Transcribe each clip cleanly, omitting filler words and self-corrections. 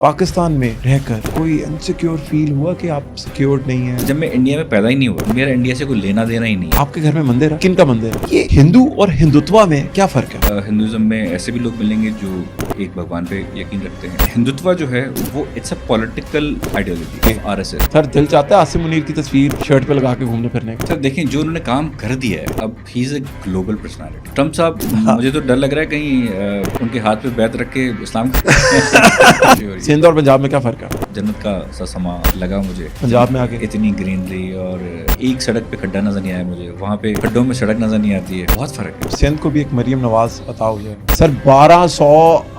پاکستان میں رہ کر کوئی انسیکیور فیل ہوا کہ آپ سیکیورڈ نہیں ہیں؟ جب میں انڈیا میں پیدا ہی نہیں ہوا، میرا انڈیا سے کوئی لینا دینا ہی نہیں ہے۔ آپ کے گھر میں مندر ہے؟ کن کا مندر ہے؟ یہ ہندو اور ہندوتوا میں کیا فرق ہے؟ ہندوازم میں ایسے بھی لوگ ملیں گے جو ایک بھگوان پہ یقین رکھتے ہیں۔ ہندوتوا جو ہے وہ it's a political ideology, RSS۔ Sir دل چاہتا ہے عاصم منیر کی تصویر شرٹ پہ لگا کے گھومنے پھرنے کا؟ سر دیکھیں، جو انہوں نے کام کر دیا ہے، اب he is a global personality. Trump صاحب مجھے تو ڈر لگ رہا ہے کہیں ان کے ہاتھ پہ بیعت رکھ کے اسلام سندھ اور پنجاب میں کیا فرق ہے؟ جنت کا سا سما لگا مجھے پنجاب میں آ کے اتنی گرینری، اور ایک سڑک پہ کھڈا نظر نہیں آیا مجھے، وہاں پہ کھڈوں میں سڑک نظر نہیں آتی ہے، بہت فرق ہے۔ سندھ کو بھی ایک مریم نواز عطا ہوئی ہے سر، 1200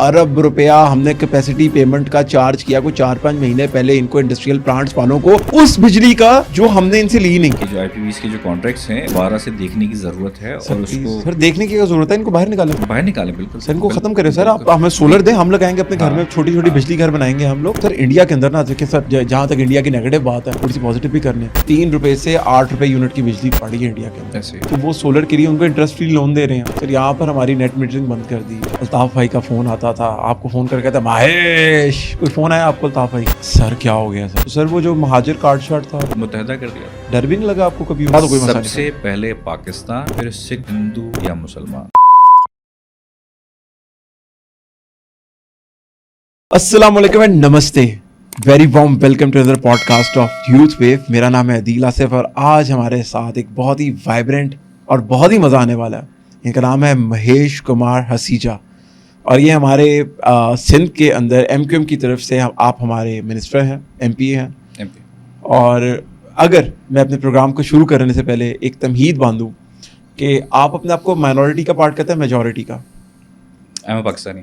ارب روپیہ ہم نے کیپیسٹی پیمنٹ کا چارج کیا کوئی 4-5 مہینے پہلے ان کو انڈسٹریل پلانٹس والوں کو، اس بجلی کا جو ہم نے ان سے لی نہیں۔ جو IPVs کے جو کانٹریکٹس ہیں دوبارہ سے دیکھنے کی ضرورت ہے، اور اس کو سر دیکھنے کی ضرورت ہے، ان کو باہر نکالیں، باہر نکالیں۔ بالکل سر ان کو ختم کریں سر، آپ ہمیں سولر دیں، ہم لگائیں گے اپنے گھر میں، چھوٹی چھوٹی بجلی گھر بنائیں گے ہم لوگ۔ سر انڈیا کے اندر نا دیکھیں سر، جہاں تک انڈیا کی نیگیٹو بات ہے تھوڑی سی پازیٹیو بھی کرنے، 3 روپے سے 8 روپے یونٹ کی بجلی پڑی ہے انڈیا کے اندر، ایسے تو وہ سولر کے لیے ان کو انٹرسٹ فری لون دے رہے ہیں۔ سر یہاں پر ہماری نیٹ میٹرنگ بند کر دی۔ الطاف بھائی کا فون آتا تھا، آپ کو فون کر کے کہتا مہیش کوئی فون آیا آپ کو الطاف بھائی؟ سر کیا ہو گیا سر؟ سر وہ جو مہاجر کارڈ شارٹ تھا متحدہ کر دیا۔ ڈر بھی نہیں لگا آپ کو کبھی؟ تو کوئی مسئلہ سب نہیں سے پہلے پاکستان، پھر سکھ، ہندو یا مسلمان۔ السلام علیکم اینڈ نمستے، very warm welcome to other podcast of youth view. میرا نام ہے عدیل آصف اور آج ہمارے ساتھ ایک بہت ہی وائبرنٹ اور بہت ہی مزہ آنے والا ہے۔ ان کا نام ہے مہیش کمار ہسیجا، اور یہ ہمارے سندھ کے اندر MQM کی طرف سے آپ ہمارے منسٹر ہیں، MP ہیں۔ اور اگر میں اپنے پروگرام کو شروع کرنے سے پہلے ایک تمہید باندھوں کہ آپ اپنے آپ کو مائنورٹی کا پارٹ کہتے ہیں میجورٹی کا؟ پاکستانی۔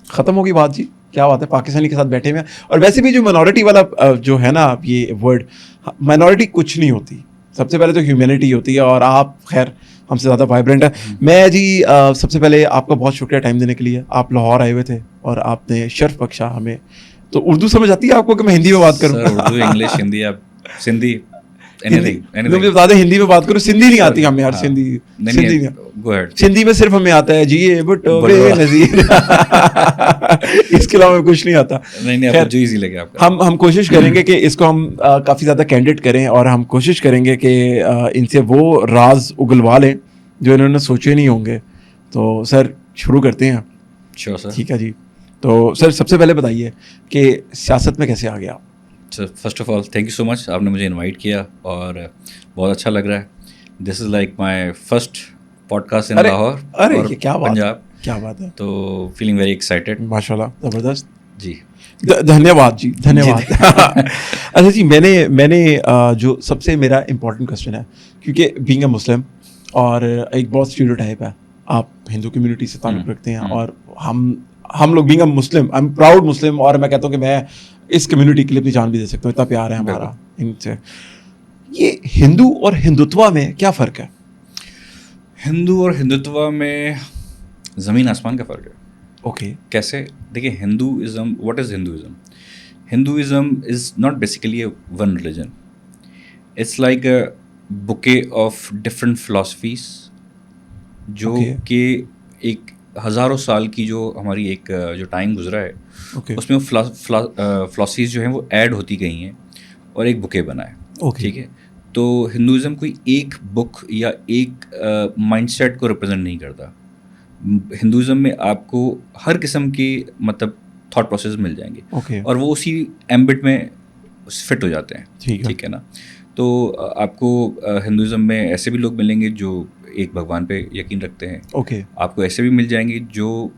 ختم ہوگی بات جی، کیا بات ہے، پاکستانی کے ساتھ بیٹھے ہوئے ہیں۔ اور ویسے بھی جو مائنورٹی والا جو ہے نا یہ ورڈ، مائنورٹی کچھ نہیں ہوتی، سب سے پہلے تو ہیومینٹی ہوتی ہے، اور آپ خیر ہم سے زیادہ وائبرنٹ ہے۔ میں جی سب سے پہلے آپ کا بہت شکریہ ٹائم دینے کے لیے، آپ لاہور آئے ہوئے تھے اور آپ نے شرف بخشا ہمیں۔ تو اردو سمجھ آتی ہے آپ کو کہ میں ہندی میں بات کروں؟ اردو، انگلش، ہندی، آپ سندھی، مجھے بتا دیں ہندی میں بات کروں، سندھی نہیں آتی ہمیں یار، سندھی سندھی میں صرف ہمیں آتا ہے جی یہ بٹو بے نظیر، اس کے علاوہ کچھ نہیں آتا۔ جو ایزی لگے آپ کو۔ ہم کوشش کریں گے کہ اس کو ہم کافی زیادہ کینڈیڈ کریں، اور ہم کوشش کریں گے کہ ان سے وہ راز اگلوا لیں جو انہوں نے سوچے نہیں ہوں گے۔ تو سر شروع کرتے ہیں۔ ٹھیک ہے جی، تو سر سب سے پہلے بتائیے کہ سیاست میں کیسے آ گیا؟ First of all thank you so much, آپ نے مجھے انوائٹ کیا اور بہت اچھا لگ رہا ہے۔ This is like my first podcast in Lahore اور پنجاب۔ کیا بات ہے، تو فیلنگ ویری ایکسائٹیڈ۔ ماشاء اللہ، زبردست جی، دھنیہ واد جی، دھنیہ واد۔ اچھا جی، میں نے جو سب سے میرا امپورٹنٹ کوشچن ہے، کیونکہ بینگ اے مسلم اور ایک بہت اسٹیریوٹائپ ہے، آپ ہندو کمیونٹی سے تعلق رکھتے ہیں، اور ہم لوگ being a Muslim, I am proud Muslim, اور میں کہتا ہوں کہ میں اس کمیونٹی کے لیے اپنی جان بھی دے سکتا ہوں، اتنا پیار ہے ہمارا ان سے۔ یہ ہندو اور ہندوتوا میں کیا فرق ہے؟ ہندو اور ہندوتوا میں زمین آسمان کا فرق ہے۔ اوکے، کیسے؟ دیکھیں، Hinduism, what is Hinduism? Hinduism is not basically a one religion, it's like a bouquet of different philosophies, جو کہ ایک ہزاروں سال کی جو ہماری ایک جو ٹائم گزرا ہے اس میں فلاسفیز جو ہیں وہ ایڈ ہوتی گئی ہیں اور ایک بکے بنا ہے۔ ٹھیک ہے، تو ہندوازم کوئی ایک بک یا ایک مائنڈ سیٹ کو ریپرزینٹ نہیں کرتا۔ ہندوازم میں آپ کو ہر قسم کی مطلب تھاٹ پروسیس مل جائیں گے، اور وہ اسی ایمبٹ میں فٹ ہو جاتے ہیں۔ ٹھیک ہے نا؟ تو آپ کو ہندوازم میں ایسے بھی لوگ ملیں گے جو ایک بھگوان پہ یقین رکھتے ہیں، آپ کو ایسے بھی مل جائیں گے جو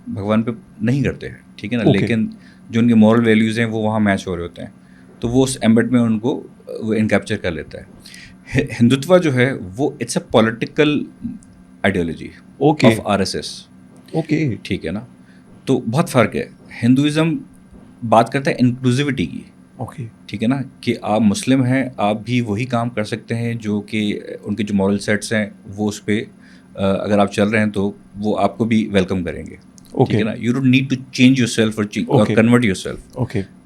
بھگوان پہ نہیں کرتے ہیں، ٹھیک ہے نا، لیکن جو ان کے مورل ویلیوز ہیں وہ وہاں میچ ہو رہے ہوتے ہیں، تو وہ اس ایمبٹ میں ان کو وہ انکیپچر کر لیتا ہے۔ ہندوتوا جو ہے وہ it's a political ideology of RSS۔ ٹھیک ہے نا، تو بہت فرق ہے۔ ہندوازم بات کرتا ہے انکلوزیوٹی کی، ٹھیک ہے نا، کہ آپ مسلم ہیں، آپ بھی وہی کام کر سکتے ہیں جو کہ ان کے جو مورل سیٹس ہیں وہ اس پہ اگر آپ چل رہے ہیں تو وہ آپ کو بھی ویلکم کریں گے، ٹھیک ہے نا۔ You don't need to change yourself اور کنورٹ یور سیلف،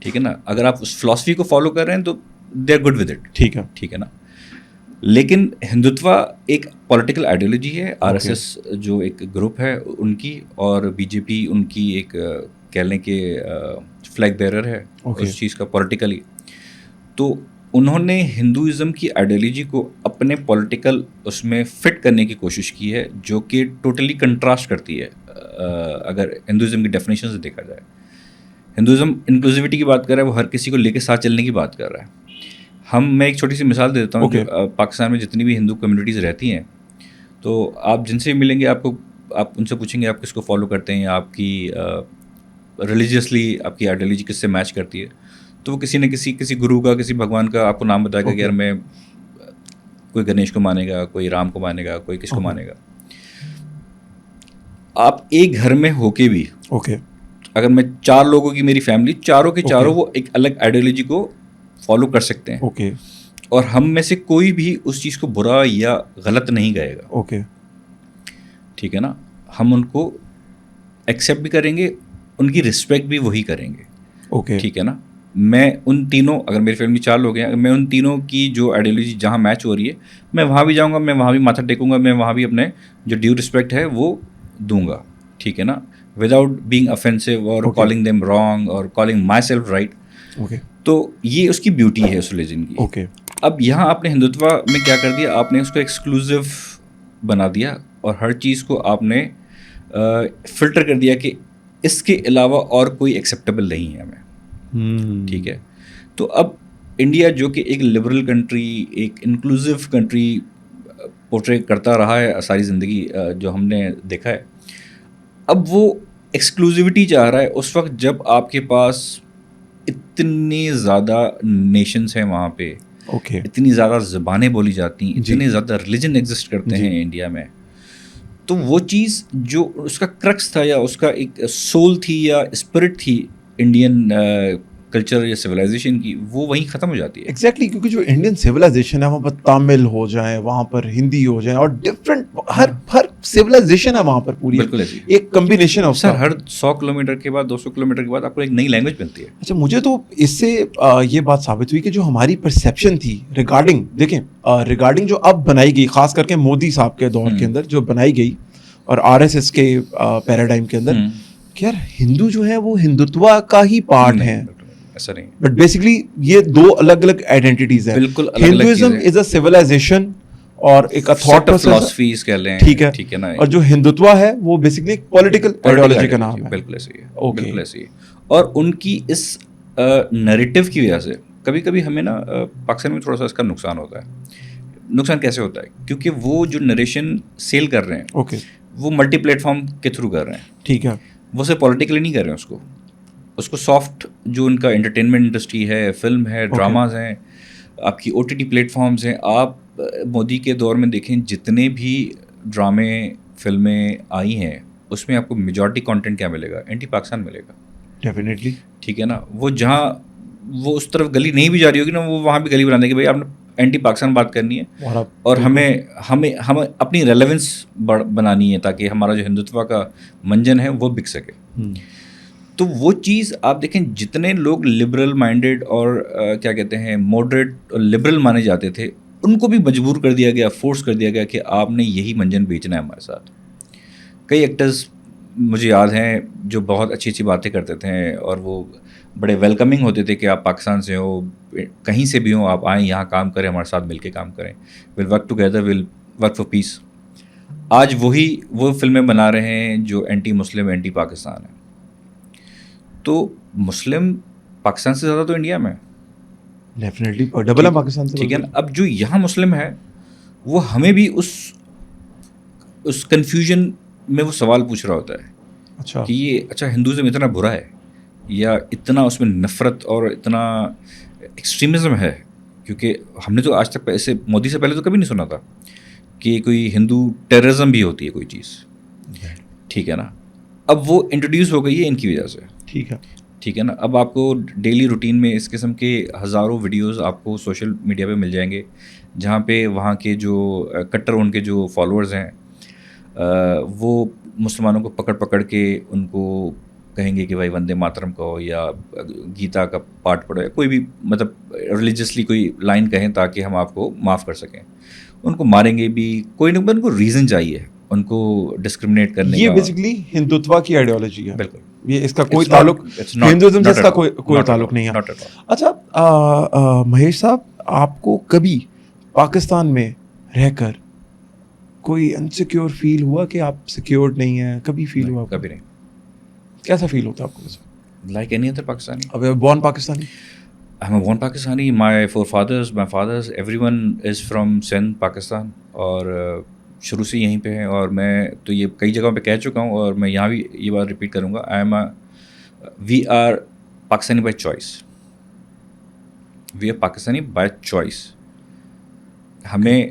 ٹھیک ہے نا۔ اگر آپ اس فلاسفی کو فالو کر رہے ہیں تو they are good with it, ٹھیک ہے نا۔ لیکن ہندوتوا ایک پولیٹیکل آئیڈیالوجی ہے، RSS جو ایک گروپ ہے ان کی، اور BJP ان کی ایک کہہ لیں کہ فلیگ بیرر ہے Okay. اس چیز کا پولیٹیکلی. تو انہوں نے ہندوازم کی آئیڈیالوجی کو اپنے پولیٹیکل اس میں فٹ کرنے کی کوشش کی ہے, جو کہ ٹوٹلی کنٹراسٹ کرتی ہے اگر ہندوازم کی ڈیفینیشن سے دیکھا جائے. ہندوازم انکلوزیوٹی کی بات کر رہا ہے, وہ ہر کسی کو لے کے ساتھ چلنے کی بات کر رہا ہے. میں ایک چھوٹی سی مثال دیتا ہوں. کہ پاکستان میں جتنی بھی ہندو کمیونٹیز رہتی ہیں, تو آپ جن سے ملیں گے آپ ان سے پوچھیں گے آپ کس کو فالو کرتے ہیں, آپ کی ریلیجیسلی آپ کی آئیڈیالوجی کس سے میچ کرتی ہے, تو وہ کسی نہ کسی گرو کا, کسی بھگوان کا آپ کو نام بتائے گا کہ یار میں کوئی گنیش کو مانے گا, کوئی رام کو مانے گا, کوئی کس کو مانے گا. آپ ایک گھر میں ہو کے بھی اگر میں 4 لوگوں کی میری فیملی, چاروں کے چاروں وہ ایک الگ آئیڈیالوجی کو فالو کر سکتے ہیں, اور ہم میں سے کوئی بھی اس چیز کو برا یا غلط نہیں کہے گا. ٹھیک ہے نا, ہم ان کو ایکسیپٹ بھی کریں گے, ان کی رسپیکٹ بھی وہی کریں گے. ٹھیک ہے نا, میں ان تینوں, اگر میری فیملی 4 لوگ ہیں, میں ان تینوں کی جو آئیڈیالوجی جہاں میچ ہو رہی ہے میں وہاں بھی جاؤں گا, میں وہاں بھی ماتھا ٹیکوں گا, میں وہاں بھی اپنے جو ڈیو رسپیکٹ ہے وہ دوں گا. ٹھیک ہے نا, وداؤٹ بینگ افینسو اور کالنگ دیم رانگ اور کالنگ مائی سیلف رائٹ. تو یہ اس کی بیوٹی ہے اس ریلیجن کی. اب یہاں آپ نے ہندوتوا میں کیا کر دیا, آپ نے اس کو ایکسکلوسیو بنا دیا, اور ہر چیز کو آپ نے فلٹر کر دیا کہ اس کے علاوہ اور کوئی ایکسیپٹیبل نہیں ہے ہمیں. ٹھیک ہے, تو اب انڈیا جو کہ ایک لبرل کنٹری, ایک انکلوسیو کنٹری پورٹری کرتا رہا ہے ساری زندگی, جو ہم نے دیکھا ہے, اب وہ ایکسکلوزیوٹی چاہ رہا ہے اس وقت جب آپ کے پاس اتنی زیادہ نیشنز ہیں وہاں پہ, اتنی زیادہ زبانیں بولی جاتی ہیں, اتنے زیادہ ریلیجن ایگزسٹ کرتے ہیں انڈیا میں. تو وہ چیز جو اس کا کرکس تھا, یا اس کا ایک سول تھی, یا اسپرٹ تھی انڈین کلچر یا سویلائزیشن کی, وہ وہیں ختم ہو جاتی ہے. ایگزیکٹلی, کیونکہ جو انڈین سویلائزیشن ہے وہاں پر تامل ہو جائیں, وہاں پر ہندی ہو جائیں, اور ڈفرینٹ ہر سویلائزیشن ہے وہاں پر پوری, بالکل ایسی ایک combination of. Sir Hare 100 kilometre کے بعد 200 کلومیٹر کے بعد آپ کو ایک نئی لینگویج ملتی ہے. اچھا, مجھے تو اس سے یہ بات ثابت ہوئی کہ جو ہماری پرسیپشن تھی ریگارڈنگ, دیکھیں ریگارڈنگ جو اب بنائی گئی, خاص کر کے مودی صاحب کے دور کے اندر جو بنائی گئی, اور RSS کے پیراڈائم کے اندر, کہ یار ہندو جو ہے وہ ہندوتوا کا ہی پارٹ ہے. ایسا نہیں, بٹ بیسکلی یہ 2 الگ الگ آئیڈینٹیز ہیں. بالکل ہندوازم از اے سویلائزیشن اور ایک تھاٹ فلاسفیز کہہ لیں. ٹھیک ہے نا, اور جو ہندوتوا ہے وہ بیسکلی ایک پولیٹیکل آئیڈیالوجی کا نام ہے. بالکل ایسے ہی ہے, بالکل ایسے ہی. اور ان کی اس نیریٹو کی وجہ سے کبھی کبھی ہمیں نا پاکستان میں تھوڑا سا اس کا نقصان ہوتا ہے. نقصان کیسے ہوتا ہے, کیونکہ وہ جو نریشن سیل کر رہے ہیں وہ ملٹی پلیٹ فارم کے تھرو کر رہے ہیں. ٹھیک ہے, وہ صرف پولیٹیکلی نہیں کر رہے ہیں, اس کو سافٹ جو ان کا انٹرٹینمنٹ انڈسٹری ہے, فلم ہے, ڈراماز ہیں, آپ کی OTT پلیٹ فارمز ہیں. آپ مودی کے دور میں دیکھیں جتنے بھی ڈرامے فلمیں آئی ہیں اس میں آپ کو میجورٹی کانٹینٹ کیا ملے گا, اینٹی پاکستان ملے گا. ڈیفینیٹلی. ٹھیک ہے نا, وہ جہاں وہ اس طرف گلی نہیں بھی جا رہی ہوگی نا, وہ وہاں بھی گلی بنا دیں کہ بھائی آپ نے اینٹی پاکستان بات کرنی ہے, اور ہمیں اپنی ریلیونس بنانی ہے تاکہ ہمارا جو ہندوتوا کا منجن ہے وہ بک سکے. تو وہ چیز آپ دیکھیں, جتنے لوگ لبرل مائنڈیڈ اور کیا کہتے ہیں ماڈریٹ لبرل مانے جاتے تھے, ان کو بھی مجبور کر دیا گیا, فورس کر دیا گیا کہ آپ نے یہی منجن بیچنا ہے ہمارے ساتھ. کئی ایکٹرز مجھے یاد ہیں جو بہت اچھی اچھی باتیں کرتے تھے, اور وہ بڑے ویلکمنگ ہوتے تھے کہ آپ پاکستان سے ہو, کہیں سے بھی ہوں, آپ آئیں یہاں کام کریں, ہمارے ساتھ مل کے کام کریں, will work together, will work for peace. آج وہ فلمیں بنا رہے ہیں جو اینٹی مسلم, اینٹی پاکستان ہیں. تو مسلم پاکستان سے زیادہ تو انڈیا میں ڈیفینیٹلی ڈبل ہے پاکستان سے. ٹھیک ہے نا, اب جو یہاں مسلم ہے وہ ہمیں بھی اس کنفیوژن میں وہ سوال پوچھ رہا ہوتا ہے کہ یہ اچھا ہندوازم اتنا برا ہے, یا اتنا اس میں نفرت اور اتنا ایکسٹریمزم ہے, کیونکہ ہم نے تو آج تک ایسے مودی سے پہلے تو کبھی نہیں سنا تھا کہ کوئی ہندو ٹیررزم بھی ہوتی ہے کوئی چیز. ٹھیک ہے نا, اب وہ انٹروڈیوس ہو گئی ہے ان کی وجہ سے. ٹھیک ہے نا, اب آپ کو ڈیلی روٹین میں اس قسم کے ہزاروں ویڈیوز آپ کو سوشل میڈیا پہ مل جائیں گے, جہاں پہ وہاں کے جو کٹر ان کے جو فالوورز ہیں وہ مسلمانوں کو پکڑ کے ان کو کہیں گے کہ بھائی وندے ماترم کہو, یا گیتا کا پارٹ پڑھو, یا کوئی بھی مطلب ریلیجیسلی کوئی لائن کہیں تاکہ ہم آپ کو معاف کر سکیں. ان کو ماریں گے بھی, کوئی نہ ان کو ریزن چاہیے ان کو ڈسکرمنیٹ کرنے کا. یہ بیسکلی ہندوتوا کی آئیڈیالوجی ہے. بالکل یہ اس کا کوئی It's not- تعلق it's not- ہندوازم سے not اس کا at all. کوئی Not at تعلق all. نہیں ہے. Not at all. اچھا مہیش صاحب, آپ کو کبھی پاکستان میں رہ کر کوئی انسیکیور فیل ہوا کہ آپ سیکیورڈ نہیں ہیں؟ کبھی فیل ہوا؟ کبھی نہیں. کیسا فیل ہوتا ہے آپ کو؟ Like any other Pakistani. اب born Pakistani. I'm a born Pakistani. My forefathers, my fathers, everyone is from Sindh, Pakistan. اور شروع سے یہیں پہ ہیں, اور میں تو یہ کئی جگہوں پہ کہہ چکا ہوں, اور میں یہاں بھی یہ بات ریپیٹ کروں گا. We are Pakistani by choice. We are Pakistani by choice. ہمیں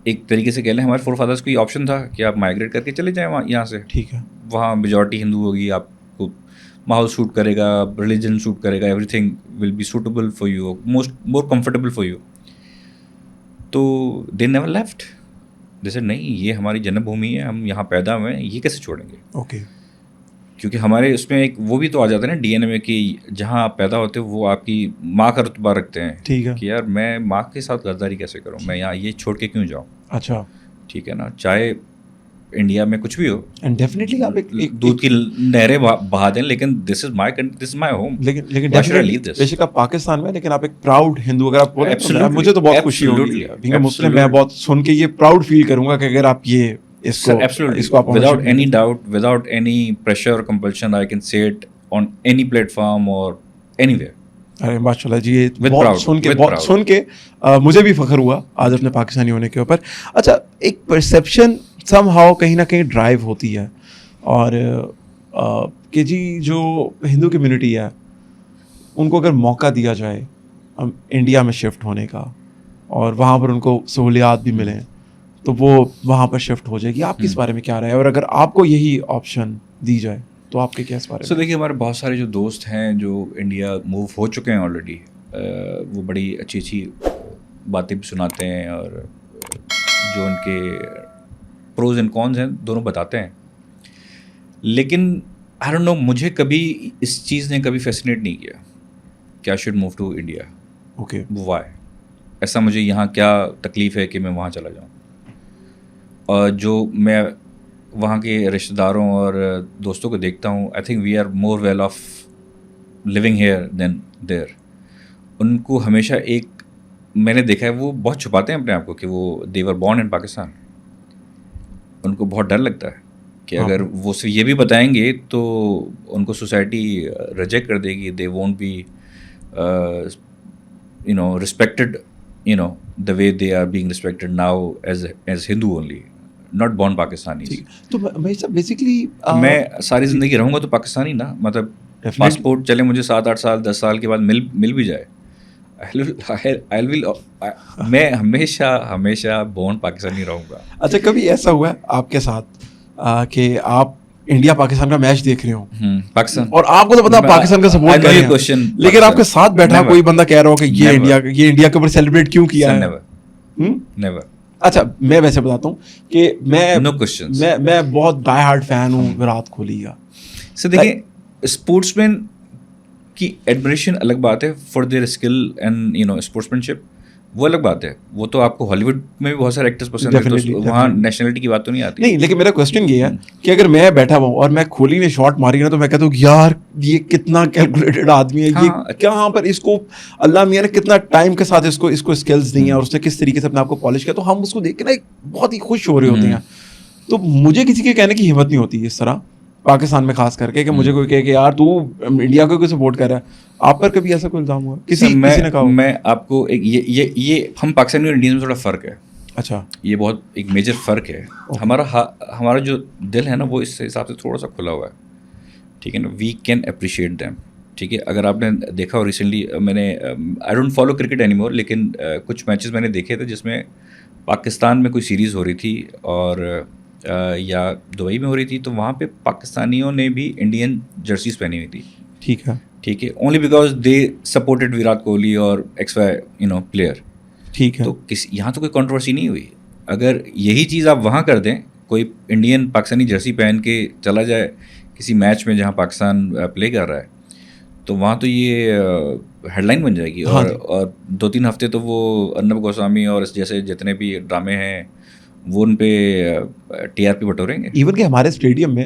ایک طریقے سے کہہ لیں, ہمارے فور فادرس کو یہ آپشن تھا کہ آپ مائگریٹ کر کے چلے جائیں وہاں, یہاں سے. ٹھیک ہے. وہاں میجورٹی ہندو ہوگی, آپ کو ماحول سوٹ کرے گا, ریلیجن سوٹ کرے گا, everything will be suitable for you, more comfortable for you. تو دے نیور لیفٹ. جیسے نہیں, یہ ہماری جنم بھومی ہے, ہم یہاں پیدا ہوئے ہیں, یہ کیسے چھوڑیں گے؟ اوکے. کیونکہ ہمارے اس میں ایک وہ بھی تو آ جاتا ہے نا ڈی این اے میں, کہ جہاں آپ پیدا ہوتے ہو وہ آپ کی ماں کا رتبہ رکھتے ہیں. ٹھیک ہے. کہ یار میں ماں کے ساتھ غداری کیسے کروں, میں یہاں یہ چھوڑ کے کیوں جاؤں؟ اچھا. ٹھیک ہے نا, چاہے انڈیا میں کچھ بھی ہو, اینڈ ڈیفینیٹلی آپ ایک دودھ کی نہریں بہا دیں, لیکن دس از my country, this is my home. لیکن بے شک آپ پاکستان میں, لیکن آپ ایک پراؤڈ ہندو اگر آپ بولیں, مجھے تو بہت خوشی ہوگی بینگ مسلم, میں بہت سن کے یہ پراؤڈ فیل کروں گا کہ اگر آپ یہ اس کو without any doubt, without any pressure or compulsion, I can say it on any platform or anywhere. ارے ماشاء اللہ جی, یہ بہت سن کے مجھے بھی فخر ہوا آج اپنے پاکستانی ہونے کے اوپر. اچھا, ایک پرسیپشن سم ہاؤ کہیں نہ کہیں ڈرائیو ہوتی ہے, اور کہ جی جو ہندو کمیونٹی ہے ان کو اگر موقع دیا جائے انڈیا میں شفٹ ہونے کا, اور وہاں پر ان کو سہولیات بھی ملیں, تو وہ وہاں پر شفٹ ہو جائے گی. آپ کس بارے میں کیا رہے ہیں, اور اگر آپ کو یہی آپشن دی جائے تو آپ کے کیا اس بارے میں؟ سو دیکھیے, ہمارے بہت سارے جو دوست ہیں جو انڈیا موو ہو چکے ہیں آلریڈی, وہ بڑی اچھی اچھی باتیں بھی سناتے ہیں, اور جو ان کے پروز اینڈ کونز ہیں دونوں بتاتے ہیں. لیکن آئی ڈونٹ نو, مجھے کبھی اس چیز نے کبھی فیسینیٹ نہیں کیا کہ I should move to India. Okay. Why, ایسا مجھے یہاں کیا تکلیف ہے کہ میں وہاں چلا جاؤں؟ اور جو میں وہاں کے رشتہ داروں اور دوستوں کو دیکھتا ہوں, I think we are more well off living here than there. ان کو ہمیشہ ایک میں نے دیکھا ہے, وہ بہت چھپاتے ہیں اپنے آپ کو کہ وہ دے ور بورن ان پاکستان. ان کو بہت ڈر لگتا ہے کہ اگر وہ صرف یہ بھی بتائیں گے تو ان کو سوسائٹی ریجیکٹ کر دے گی. They won't be respected, the way they are being respected now as Hindu only, not born Pakistanis. تو میں بیسکلی میں ساری زندگی رہوں گا تو پاکستانی نا, مطلب پاسپورٹ چلے مجھے 7-8 سال 10 سال کے بعد مل بھی جائے, میں ہمیشہ بورن پاکستانی رہوں گا. اچھا, کبھی ایسا ہوا ہے آپ کے ساتھ کہ آپ انڈیا پاکستان کا میچ دیکھ رہے ہوں پاکستان, اور آپ کو تو پتا پاکستان کا سپورٹ کر رہے ہیں, لیکن آپ کے ساتھ بیٹھا کوئی بندہ کہہ رہا ہو کہ یہ انڈیا کے اوپر سیلیبریٹ کیوں کیا ہے؟ نیور. اچھا, میں ویسے بتاتا ہوں کہ میں میں بہت ڈائی ہارڈ فین ہوں وراٹ کوہلی کا. سو دیکھیں, اسپورٹس مین کی ایڈمریشن الگ بات ہے for their skill and sportsmanship, وہ الگ بات ہے. وہ تو آپ کو ہالی ووڈ میں بھی بہت سارے ایکٹرس پسند ہیں, تو وہاں نیشنلٹی کی بات تو نہیں آتی. نہیں, لیکن میرا کوشچن یہ ہے کہ اگر میں بیٹھا ہوں اور میں کوہلی نے شاٹ ماری نا, تو میں کہتا ہوں یار یہ کتنا کیلکولیٹڈ آدمی ہے, یہ کہاں پر اس کو اللہ میاں نے کتنا ٹائم کے ساتھ اس کو اسکلز دی ہیں, اور اس نے کس طریقے سے اپنے آپ کو پالش کیا, تو ہم اس کو دیکھ کے نا ایک بہت ہی خوش ہو رہے ہوتے ہیں. تو مجھے کسی کے کہنے کی ہمت نہیں ہوتی اس طرح پاکستان میں خاص کر کے, کہ مجھے کوئی کہے کہ یار تو انڈیا کو کیوں سپورٹ کر رہا ہے. آپ پر کبھی ایسا کوئی الزام ہوا کسی نے کہا؟ میں آپ کو یہ ہم پاکستانی اور انڈین میں تھوڑا فرق ہے. اچھا, یہ بہت ایک میجر فرق ہے. ہمارا جو دل ہے نا وہ اس حساب سے تھوڑا سا کھلا ہوا ہے. ٹھیک ہے نا, وی کین اپریشیٹ دیم. ٹھیک ہے, اگر آپ نے دیکھا ہو ریسنٹلی, میں نے I don't follow cricket any more, لیکن کچھ میچز میں نے دیکھے تھے جس میں پاکستان میں کوئی سیریز ہو رہی تھی اور یا دبئی میں ہو رہی تھی, تو وہاں پہ پاکستانیوں نے بھی انڈین جرسیز پہنی ہوئی تھی. ٹھیک ہے, only because they supported Virat Kohli اور ایکس وائی پلیئر. ٹھیک ہے, تو یہاں تو کوئی کنٹروورسی نہیں ہوئی. اگر یہی چیز آپ وہاں کر دیں, کوئی انڈین پاکستانی جرسی پہن کے چلا جائے کسی میچ میں جہاں پاکستان پلے کر رہا ہے, تو وہااں تو یہ ہیڈ لائن بن جائے گی. اور 2-3 ہفتے تو وہ ارنب گوسوامی اور جیسے جتنے بھی ڈرامے ہیں وہ ان پہ TRP بٹوریں گے. ایون کہ ہمارے اسٹیڈیم میں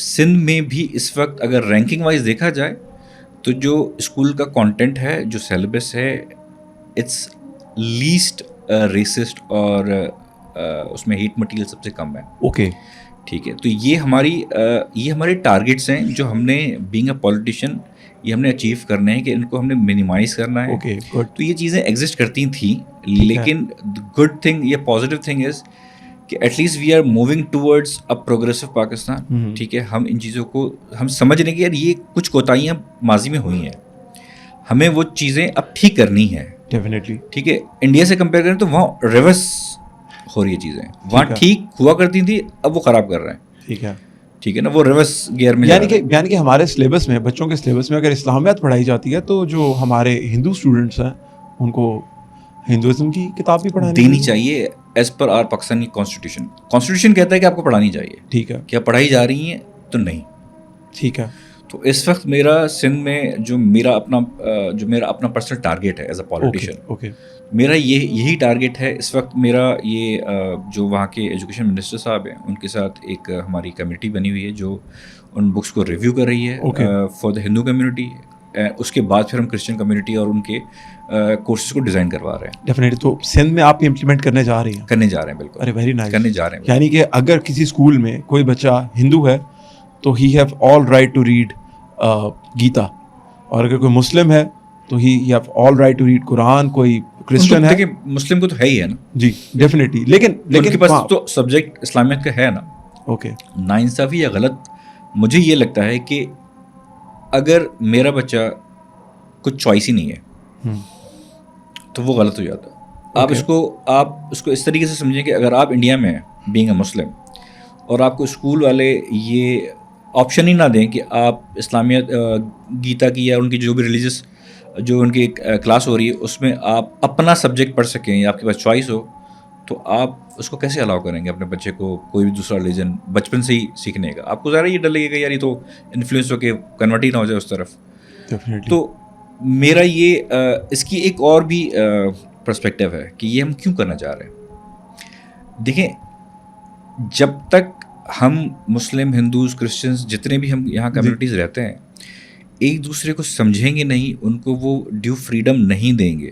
سندھ میں بھی اس وقت اگر رینکنگ وائز دیکھا جائے تو جو اسکول کا کانٹینٹ ہے, جو سیلیبس ہے, اٹس لیسٹ ریسسٹ اور اس میں ہیٹ مٹیریل سب سے کم ہے. اوکے, ٹھیک ہے, تو یہ ہمارے ٹارگیٹس ہیں جو ہم نے بینگ اے پولیٹیشین یہ ہم نے اچیو کرنے ہیں کہ ان کو ہم نے منیمائز کرنا ہے. Okay, good. تو یہ چیزیں ایگزسٹ کرتی تھیں, لیکن گڈ تھنگ یا پازیٹیو تھنگ از کہ at least we are moving towards a progressive Pakistan. ٹھیک ہے, ہم ان چیزوں کو ہم سمجھ رہے ہیں کہ یار یہ کچھ کوتاہیاں ماضی میں ہوئی ہیں, ہمیں وہ چیزیں اب ٹھیک کرنی ہیں. ڈیفینیٹلی. ٹھیک ہے, انڈیا سے کمپیئر کریں تو وہاں ریورس ہو رہی ہے چیزیں, وہاں ٹھیک ہوا کرتی تھی, اب وہ خراب کر رہے ہیں. ٹھیک ہے, ٹھیک ہے نا, وہ ریورس گیئر میں. یعنی کہ ہمارے سلیبس میں, بچوں کے سلیبس میں اگر اسلامیات پڑھائی جاتی ہے تو جو ہمارے ہندو اسٹوڈنٹس ہیں ان کو ہندوازم کی کتاب بھی پڑھانی دینی چاہیے as per our Pakistani constitution. Constitution کہتا ہے کہ آپ کو پڑھانی چاہیے. ٹھیک ہے, کیا پڑھائی جا رہی ہیں تو نہیں. ٹھیک ہے. تو اس وقت میرا سندھ میں جو میرا اپنا پرسنل ٹارگیٹ ہے ایز اے پولیٹیشین, اوکے, میرا یہی ٹارگیٹ ہے اس وقت. میرا یہ جو وہاں کے ایجوکیشن منسٹر صاحب ہیں ان کے ساتھ ایک ہماری کمیٹی بنی ہوئی ہے جو ان بکس کو ریویو کر رہی ہے فار دا ہندو کمیونٹی. اس کے بعد پھر ہم کرسچن کمیونٹی اور ان کے کورسز کو ڈیزائن کروا رہے ہیں. ڈیفینیٹلی. تو سندھ میں آپ امپلیمنٹ کرنے جا رہی ہیں؟ بالکل. ارے ویری نائس. کرنے جا رہے ہیں. یعنی کہ اگر کسی اسکول میں کوئی بچہ ہندو ہے تو he have all right to read Gita, اور اگر کوئی مسلم ہے تو he have all right to read قرآن. کوئی کرسچن ہے, دیکھیں مسلم کو تو ہے ہی ہے نا. جی ڈیفینیٹلی, لیکن ان کے پاس تو سبجیکٹ اسلامیت کا ہے نا. اوکے. ناانصافی یا غلط مجھے یہ لگتا ہے کہ اگر میرا بچہ کچھ چوائس ہی نہیں ہے تو وہ غلط ہو جاتا. آپ اس کو اس طریقے سے سمجھیں کہ اگر آپ انڈیا میں ہیں بینگ اے مسلم اور آپ کو اسکول والے یہ آپشن ہی نہ دیں کہ آپ اسلامیت گیتا کی یا ان کی جو بھی ریلیجس جو ان کی کلاس ہو رہی ہے اس میں آپ اپنا سبجیکٹ پڑھ سکیں یا آپ کے پاس چوائس ہو, تو آپ اس کو کیسے الاؤ کریں گے اپنے بچے کو کوئی بھی دوسرا ریلیجن بچپن سے ہی سیکھنے کا؟ آپ کو ذرا یہ ڈر لگے گا یار یہ تو انفلوئنس ہو کے کنورٹ ہی نہ ہو جائے اس طرف. تو میرا یہ اس کی ایک اور بھی پرسپیکٹیو ہے کہ یہ ہم کیوں کرنا چاہ رہے ہیں. دیکھیں, جب تک ہم مسلم, ہندوز, کرسچنز جتنے بھی ہم یہاں کمیونٹیز رہتے ہیں ایک دوسرے کو سمجھیں گے نہیں, ان کو وہ ڈیو فریڈم نہیں دیں گے,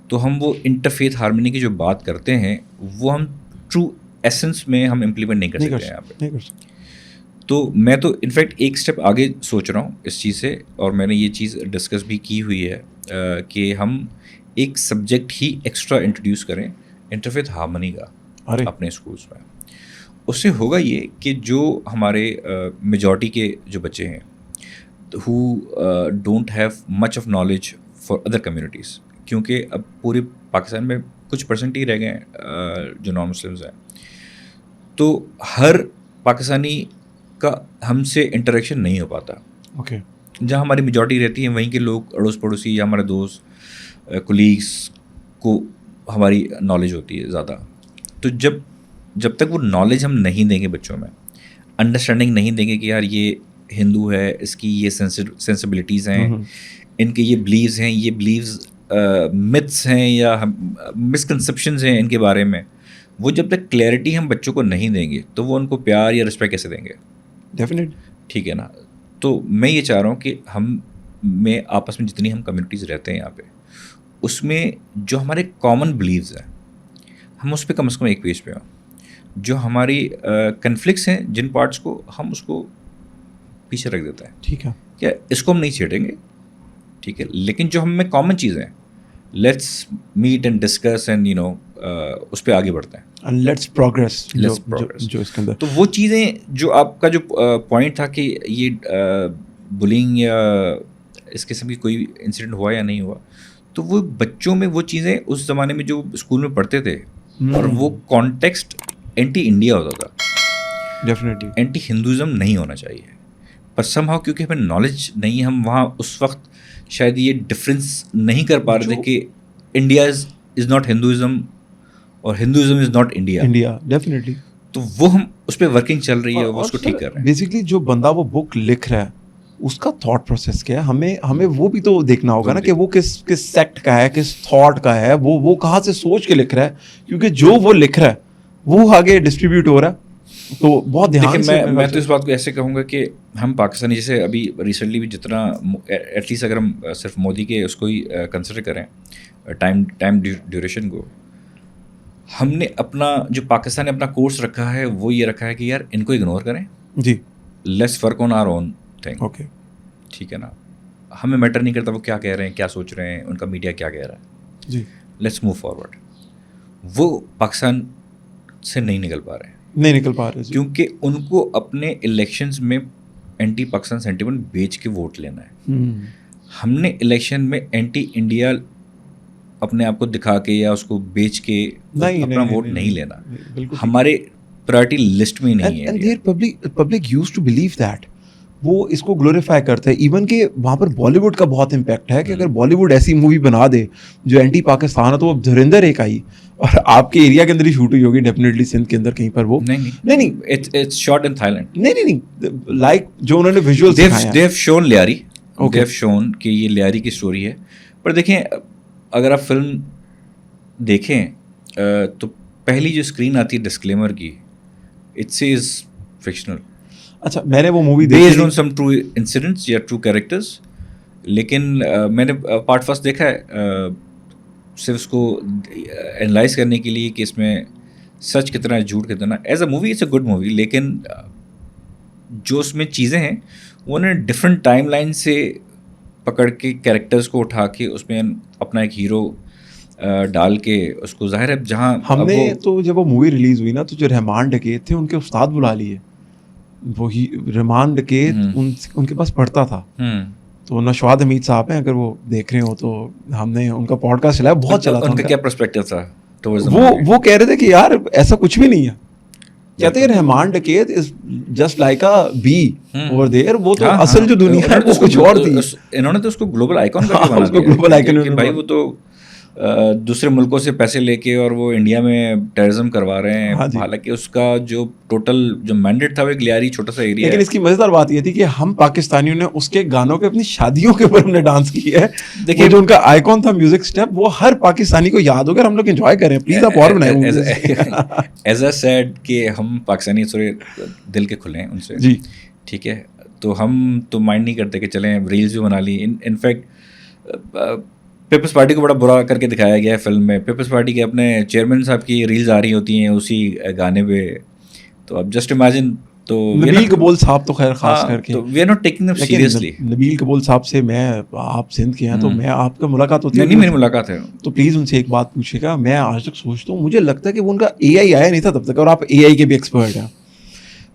تو ہم وہ انٹرفیتھ ہارمنی کی جو بات کرتے ہیں وہ ہم ٹرو ایسنس میں ہم امپلیمنٹ نہیں کر سکتے یہاں پہ. تو میں تو انفیکٹ ایک اسٹیپ آگے سوچ رہا ہوں اس چیز سے, اور میں نے یہ چیز ڈسکس بھی کی ہوئی ہے کہ ہم ایک سبجیکٹ ہی ایکسٹرا انٹروڈیوس کریں انٹرفیتھ ہارمنی کا اپنے اسکولس میں. اس سے ہوگا یہ کہ جو ہمارے میجورٹی کے جو بچے ہیں who don't have much of knowledge for other communities, کیونکہ اب پورے پاکستان میں کچھ پرسنٹ ہی رہ گئے ہیں جو نان مسلمز ہیں, تو ہر پاکستانی کا ہم سے انٹریکشن نہیں ہو پاتا. اوکے. جہاں ہماری میجورٹی رہتی ہے وہیں کے لوگ اڑوس پڑوسی یا ہمارے دوست کولیگس کو ہماری نالج ہوتی ہے زیادہ. تو جب تک وہ نالج ہم نہیں دیں گے بچوں میں, انڈرسٹینڈنگ نہیں دیں گے کہ یار یہ ہندو ہے, اس کی یہ سینسبلٹیز ہیں, ان کے یہ بلیوز ہیں, یہ بلیوز متس ہیں یا مسکنسیپشنز ہیں ان کے بارے میں, وہ جب تک کلیئرٹی ہم بچوں کو نہیں دیں گے تو وہ ان کو پیار یا رسپیکٹ کیسے دیں گے؟ ڈیفینیٹ. ٹھیک ہے نا. تو میں یہ چاہ رہا ہوں کہ ہم میں آپس میں جتنی ہم کمیونٹیز رہتے ہیں یہاں پہ اس میں جو ہمارے کامن بلیوز ہیں ہم اس پہ کم از کم ایک پیج پہ ہوں. جو ہماری کنفلکٹس ہیں جن پارٹس کو ہم اس کو پیچھے رکھ دیتے ہیں. ٹھیک ہے, کیا اس کو ہم نہیں چھیڑیں گے, ٹھیک ہے, لیکن جو ہم میں کامن چیزیں ہیں let's meet and discuss and you know اس پہ آگے بڑھتے ہیں. Let's progress. جو اس کے اندر تو وہ چیزیں جو آپ کا جو پوائنٹ تھا کہ یہ بلینگ یا اس قسم کی کوئی انسیڈنٹ ہوا یا نہیں ہوا, تو وہ بچوں میں وہ چیزیں اس زمانے میں جو اسکول میں پڑھتے تھے اور وہ کانٹیکسٹ اینٹی انڈیا ہوتا تھا, ڈیفینیٹلی اینٹی ہندوازم نہیں ہونا چاہیے. پر سم ہاؤ کیونکہ ہمیں نالج نہیں ہے, ہم وہاں اس وقت شاید یہ ڈفرینس نہیں کر پا رہے تھے کہ انڈیا از ناٹ ہندوازم اور Hinduism is not India. Definitely. تو وہ ہم اس پہ ورکنگ چل رہی ہے, وہ اس کو ٹھیک کر رہے ہیں. بیسکلی جو بندہ وہ بک لکھ رہا ہے اس کا تھاٹ پروسیس کیا ہے, ہمیں وہ بھی تو دیکھنا ہوگا نا کہ وہ کس سیکٹ کا ہے, کس تھاٹ کا ہے, وہ کہاں سے سوچ کے لکھ رہا ہے, کیونکہ جو وہ لکھ رہا ہے وہ آگے ڈسٹریبیوٹ ہو رہا ہے. تو بہت دھیان دیکھیں سے میں تو اس بات کو ایسے کہوں گا کہ ہم پاکستانی جیسے ابھی ریسنٹلی بھی جتنا ایٹ لیسٹ اگر ہم صرف مودی کے اس کو ہی کنسیڈر کریں ٹائم ڈیوریشن کو, ہم نے اپنا جو پاکستان نے اپنا کورس رکھا ہے وہ یہ رکھا ہے کہ یار ان کو اگنور کریں, جی let's work on our own thing. Okay ٹھیک ہے نا, ہمیں میٹر نہیں کرتا وہ کیا کہہ رہے ہیں, کیا سوچ رہے ہیں, ان کا میڈیا کیا کہہ رہا ہے, جی لیٹس موو فارورڈ. وہ پاکستان سے نہیں نکل پا رہے ہیں, نہیں نکل پا رہے کیونکہ ان کو اپنے الیکشنز میں اینٹی پاکستان سینٹیمنٹ بیچ کے ووٹ لینا ہے. ہم نے الیکشن میں اینٹی انڈیا اپنے آپ کو دکھا کے یا اس کو بیچ کے اپنا ووٹ نہیں لینا, ہمارے پرائرٹی لسٹ میں نہیں ہے. Public use to believe that, وہ اس کو گلوریفائی کرتا ہے. ایون کہ وہاں پر بالی ووڈ کا بہت امپیکٹ ہے کہ اگر بالی ووڈ ایسی مووی بنا دے جو اینٹی پاکستان ہے, تو وہ دھرندر ایک آئی اور آپ کے ایریا کے اندر ہی شوٹ ہوئی ہوگی ڈیفینیٹلی, سندھ کے اندر کہیں پر. وہ نہیں اٹس شاٹ ان تھائیلینڈ. نہیں لائک جو انہوں نے ویژوئلز دکھائے ہیں, they have shown Lyari, they have shown کہ یہ لیاری کی اسٹوری ہے. پر دیکھیں اگر آپ فلم دیکھیں تو پہلی جو اسکرین آتی ہے ڈسکلیمر کی, اٹ سیز فکشنل. اچھا میں نے وہ movie based on some true incidents یا ٹرو کیریکٹرز, لیکن میں نے پارٹ فرسٹ دیکھا ہے صرف اس کو اینالائز کرنے کے لیے کہ اس میں سچ کتنا ہے جھوٹ کتنا. As a movie it's a good movie, لیکن جو اس میں چیزیں ہیں وہ انہوں نے ڈفرینٹ ٹائم لائن سے پکڑ کے کیریکٹرز کو اٹھا کے اس میں اپنا ایک ہیرو ڈال کے اس کو, ظاہر ہے جہاں ہم نے تو جب وہ مووی ریلیز ہوئی نا تو جو رحمان ڈکیت تھے ان کے استاد بلا لیے, وہی رحمان ڈکیت ان کے پاس پڑھتا تھا. تو نشواد حمید صاحب ہیں, اگر وہ دیکھ رہے ہو تو ہم نے ان کا پوڈ کاسٹ چلایا, بہت چلا تھا. ان کا کیا پرسپیکٹو تھا وہ کہہ رہے تھے کہ یار ایسا کچھ بھی نہیں ہے, کہتے ہیں Rehman Dakait is just like a baby over, وہ تو اصل جو دنیا ہے وہ کچھ اور تھی. انہوں نے تو اس کو گلوبل آئیکن کر کے بنا دیا, گلوبل آئیکن بھائی وہ تو دوسرے ملکوں سے پیسے لے کے اور وہ انڈیا میں ٹیررزم کروا رہے ہیں, حالانکہ اس کا جو ٹوٹل جو مینڈیٹ تھا وہ ایک لیاری چھوٹا سا ایریا. لیکن اس کی مزیدار بات یہ تھی کہ ہم پاکستانیوں نے اس کے گانوں پہ اپنی شادیوں کے اوپر ہم نے ڈانس کیا ہے. دیکھیے جو ان کا آئیکن تھا میوزک اسٹیپ, وہ ہر پاکستانی کو یاد ہو گیا, ہم لوگ انجوائے کریں. پلیز آپ اور بنائیں. ایز اے سیڈ کہ ہم پاکستانی تھوڑے دل کے کھلے ہیں ان سے, جی ٹھیک ہے, تو ہم تو مائنڈ نہیں کرتے کہ چلیں ریلز بھی بنا لی. انفیکٹ پیپلز پارٹی کو بڑا برا کر کے دکھایا گیا ہے فلم میں. پیپلز پارٹی کے اپنے چیئرمین صاحب کی ریلز آ رہی ہوتی ہیں اسی گانے پہ, تو اب جسٹ امیجن. تو نبیل قبول صاحب تو خیر خاص کر کے we are not taking them seriously. Nabeel Qabool sahab سے میں, آپ سندھ کے ہیں تو میں آپ کا ملاقات ہوتی ہے. نہیں میری ملاقات ہے, تو پلیز ان سے ایک بات پوچھے گا. میں آج تک سوچتا ہوں, مجھے لگتا ہے کہ وہ ان کا اے آئی آیا نہیں تھا تب تک, اور آپ اے آئی کے بھی ایکسپرٹ ہیں.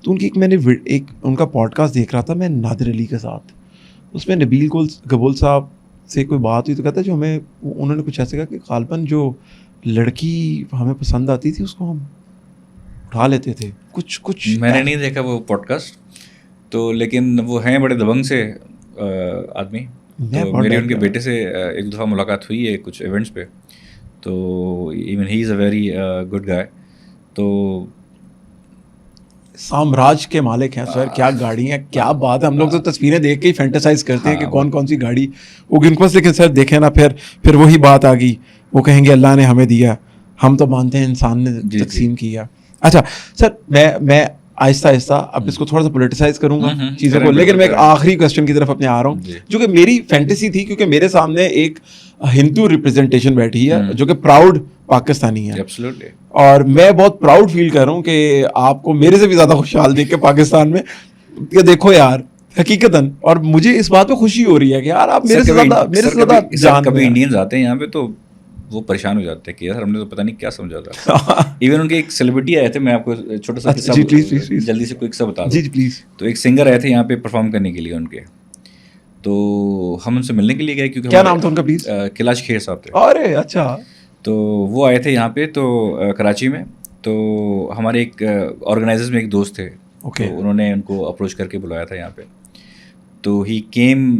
تو ان کی میں نے ایک ان کا پوڈ کاسٹ دیکھ رہا تھا میں نادر علی کے ساتھ, اس میں نبیل قبول صاحب سے کوئی بات ہوئی تو کہتا ہے جو ہمیں, انہوں نے کچھ ایسے کہا کہ غالباً جو لڑکی ہمیں پسند آتی تھی اس کو ہم اٹھا لیتے تھے. کچھ میں نے نہیں دیکھا وہ پوڈ کاسٹ تو, لیکن وہ ہیں بڑے دبنگ سے آدمی. تو میری ان کے بیٹے سے ایک دفعہ ملاقات ہوئی ہے کچھ ایونٹس پہ, تو even he is a very good guy. تو سامراج کے مالک ہیں سر, کیا گاڑی ہیں, کیا بات ہے. ہم لوگ تو تصویریں دیکھ کے ہی فینٹیسائز کرتے ہیں کہ کون کون سی گاڑی وہ گن پاس, لیکن سر دیکھیں نا پھر وہی بات آ گئی, وہ کہیں گے اللہ نے ہمیں دیا, ہم تو مانتے ہیں انسان نے تقسیم کیا. اچھا سر میں آہستہ آہستہ اب اس کو تھوڑا سا پولیٹیسائز کروں گا چیزوں کو, لیکن میں ایک آخری کویسچن کی طرف اپنے آ رہا ہوں جو کہ میری فینٹیسی تھی, کیونکہ میرے سامنے ایک ہندو ریپرزنٹیشن بیٹھی ہے جو کہ پراؤڈ پاکستانی ہے, اور میں بہت پراؤڈ فیل کر رہا ہوں کہ آپ کو میرے سے بھی زیادہ خوشحال دیکھ کے پاکستان میں, کہ دیکھو یار حقیقتاً, اور مجھے اس بات پہ خوشی ہو رہی ہے کہ یار آپ میرے سے زیادہ جان. کبھی انڈینز آتے ہیں یہاں پہ تو وہ پریشان ہو جاتے ہیں کہ یار ہم نے تو پتہ نہیں کیا سمجھا تھا. ایون ان کے ایک سیلیبریٹی آئے تھے, میں آپ کو چھوٹا سا قصہ جلدی سے کوئی قصہ بتا دوں. جی پلیز. تو ایک سنگر آئے تھے یہاں پہ پرفارم کرنے کے لیے ان کے, تو ہم ان سے ملنے کے لیے گئے, کیونکہ کیا نام تھا ان کا پلیز؟ کیلاش کھیر صاحب تھے. ارے اچھا. تو وہ آئے تھے یہاں پہ تو کراچی میں, تو ہمارے ایک آرگنائزرز میں ایک دوست تھے, تو انہوں نے ان کو اپروچ کر کے بلایا تھا یہاں پہ. تو he came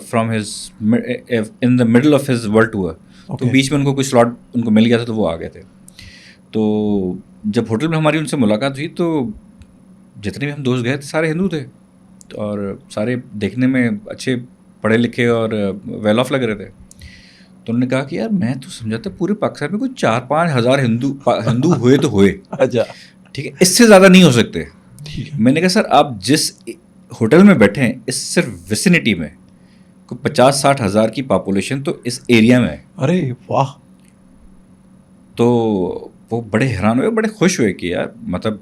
from his in the middle of his world tour, تو بیچ میں ان کو کوئی سلاٹ ان کو مل گیا تھا تو وہ آ گئے تھے. تو جب ہوٹل میں ہماری ان سے ملاقات ہوئی تو جتنے بھی ہم دوست گئے تھے سارے ہندو تھے, اور سارے دیکھنے میں اچھے پڑھے لکھے اور ویل آف لگ رہے تھے. تو انہوں نے کہا کہ یار میں تو سمجھا تھا پورے پاکستان میں کوئی 4-5 ہزار ہندو ہوئے تو ہوئے. اچھا ٹھیک ہے, اس سے زیادہ نہیں ہو سکتے. ٹھیک ہے. میں نے کہا سر آپ جس ہوٹل میں بیٹھے ہیں اس صرف ویسینٹی میں کوئی 50-60 ہزار کی پاپولیشن تو اس ایریا میں ہے. ارے واہ. تو وہ بڑے حیران ہوئے, بڑے خوش ہوئے کہ یار مطلب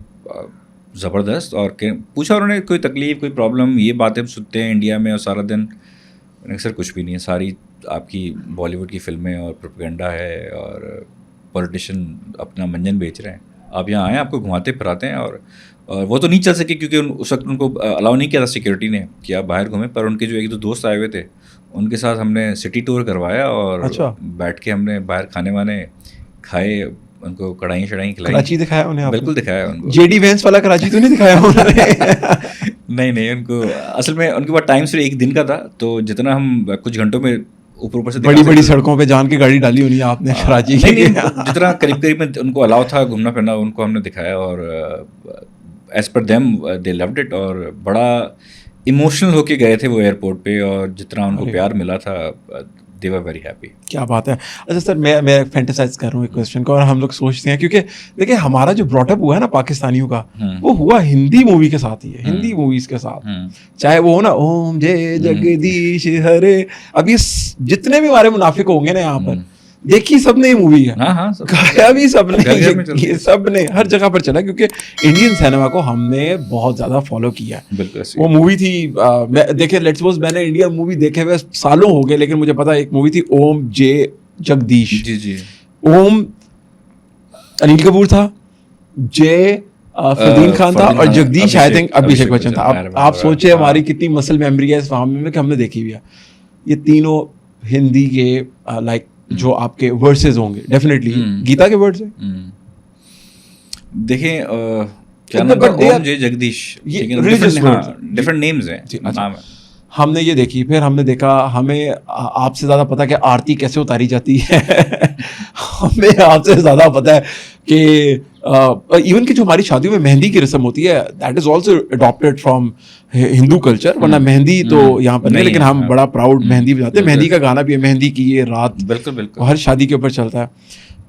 زبردست. اور پوچھا انہوں نے کوئی تکلیف کوئی پرابلم, یہ باتیں ہم سنتے ہیں انڈیا میں اور سارا دن. میں نے کہا سر کچھ بھی نہیں ہے, ساری آپ کی بالی ووڈ کی فلمیں اور پروپیگنڈا ہے اور پولیٹیشین اپنا منجن بیچ رہے ہیں. آپ یہاں آئیں, آپ کو گھماتے پھراتے ہیں. اور وہ تو نہیں چل سکے کیونکہ اس وقت ان کو الاؤ نہیں کیا تھا سیکورٹی نے کہ آپ باہر گھومیں. پر ان کے جو ایک دو دوست آئے ہوئے تھے ان کے ساتھ ہم نے سٹی ٹور کروایا اور بیٹھ کے ہم نے باہر کھانے وانے کھائے, ان کو کڑھائیں شڑائیں کھلائی. کراچی دکھایا انہیں؟ بالکل دکھایا ان کو. جے ڈی وینس والا کراچی تو نہیں دکھایا انہوں نے؟ نہیں, ان کو اصل میں ان کے پاس ٹائم صرف ایک دن کا تھا, تو جتنا ہم کچھ گھنٹوں میں اوپر سے بڑی سڑکوں پہ جان کی گاڑی ڈالی ہونی آپ نے کراچی کی. جتنا قریب میں ان کو الاؤ تھا گھومنا پھرنا ان کو ہم نے دکھایا. اور as per them they loved it, اور بڑا ایموشنل ہو کے گئے تھے وہ ایئرپورٹ پہ, اور جتنا ان کو پیار ملا تھا they were very happy. کیا بات ہے. اچھا سر میں فینٹیسائز کر رہا ہوں ایک کویسچن کو, اور ہم لوگ سوچتے ہیں کیونکہ دیکھیں ہمارا جو براٹ اپ ہوا ہے نا پاکستانیوں کا, وہ ہوا ہندی مووی کے ساتھ ہی ہے, ہندی موویز کے ساتھ. چاہے وہ ہو نا اوم جے جگدیش ہرے, اب یہ جتنے بھی ہمارے منافق ہوں گے نا یہاں پر, دیکھی سب نے یہ مووی ہے, کھایا بھی سب نے, سب نے ہر جگہ پر چلا, کیونکہ انڈین سینما کو ہم نے بہت زیادہ فالو کیا ہے. وہ مووی تھی دیکھیں لیٹس سپوز میں نے انڈین مووی دیکھے ہوئے سالوں ہو گئے, لیکن مجھے پتا ایک مووی تھی اوم جے جگدیش. جی اوم انیل کپور تھا, جے فردین خان تھا, اور جگدیش آئی تھنک ابھیشیک بچن تھا. آپ سوچے ہماری کتنی مسل میموری ہے اس معاملے میں کہ ہم نے دیکھی ہوئی ہے. یہ تینوں ہندی کے لائک جو آپ کے ورسز ہوں گے ڈیفینیٹلی گیتا کے ورڈز ہیں. دیکھیں کیا نام ہے, اوم جے جگدیش, ڈفرنٹ نیمز ہیں. ہم نے یہ دیکھی, پھر ہم نے دیکھا, ہمیں آپ سے زیادہ پتا کہ آرتی کیسے اتاری جاتی ہے, ہمیں آپ سے زیادہ پتا ہے کہ ایون کہ جو ہماری شادیوں میں مہندی کی رسم ہوتی ہے that is also adapted from Hindu culture, ورنہ مہندی تو یہاں پر نہیں, لیکن ہم بڑا پراؤڈ مہندی بجاتے ہیں. مہندی کا گانا بھی ہے, مہندی کی یہ رات, بالکل ہر شادی کے اوپر چلتا ہے.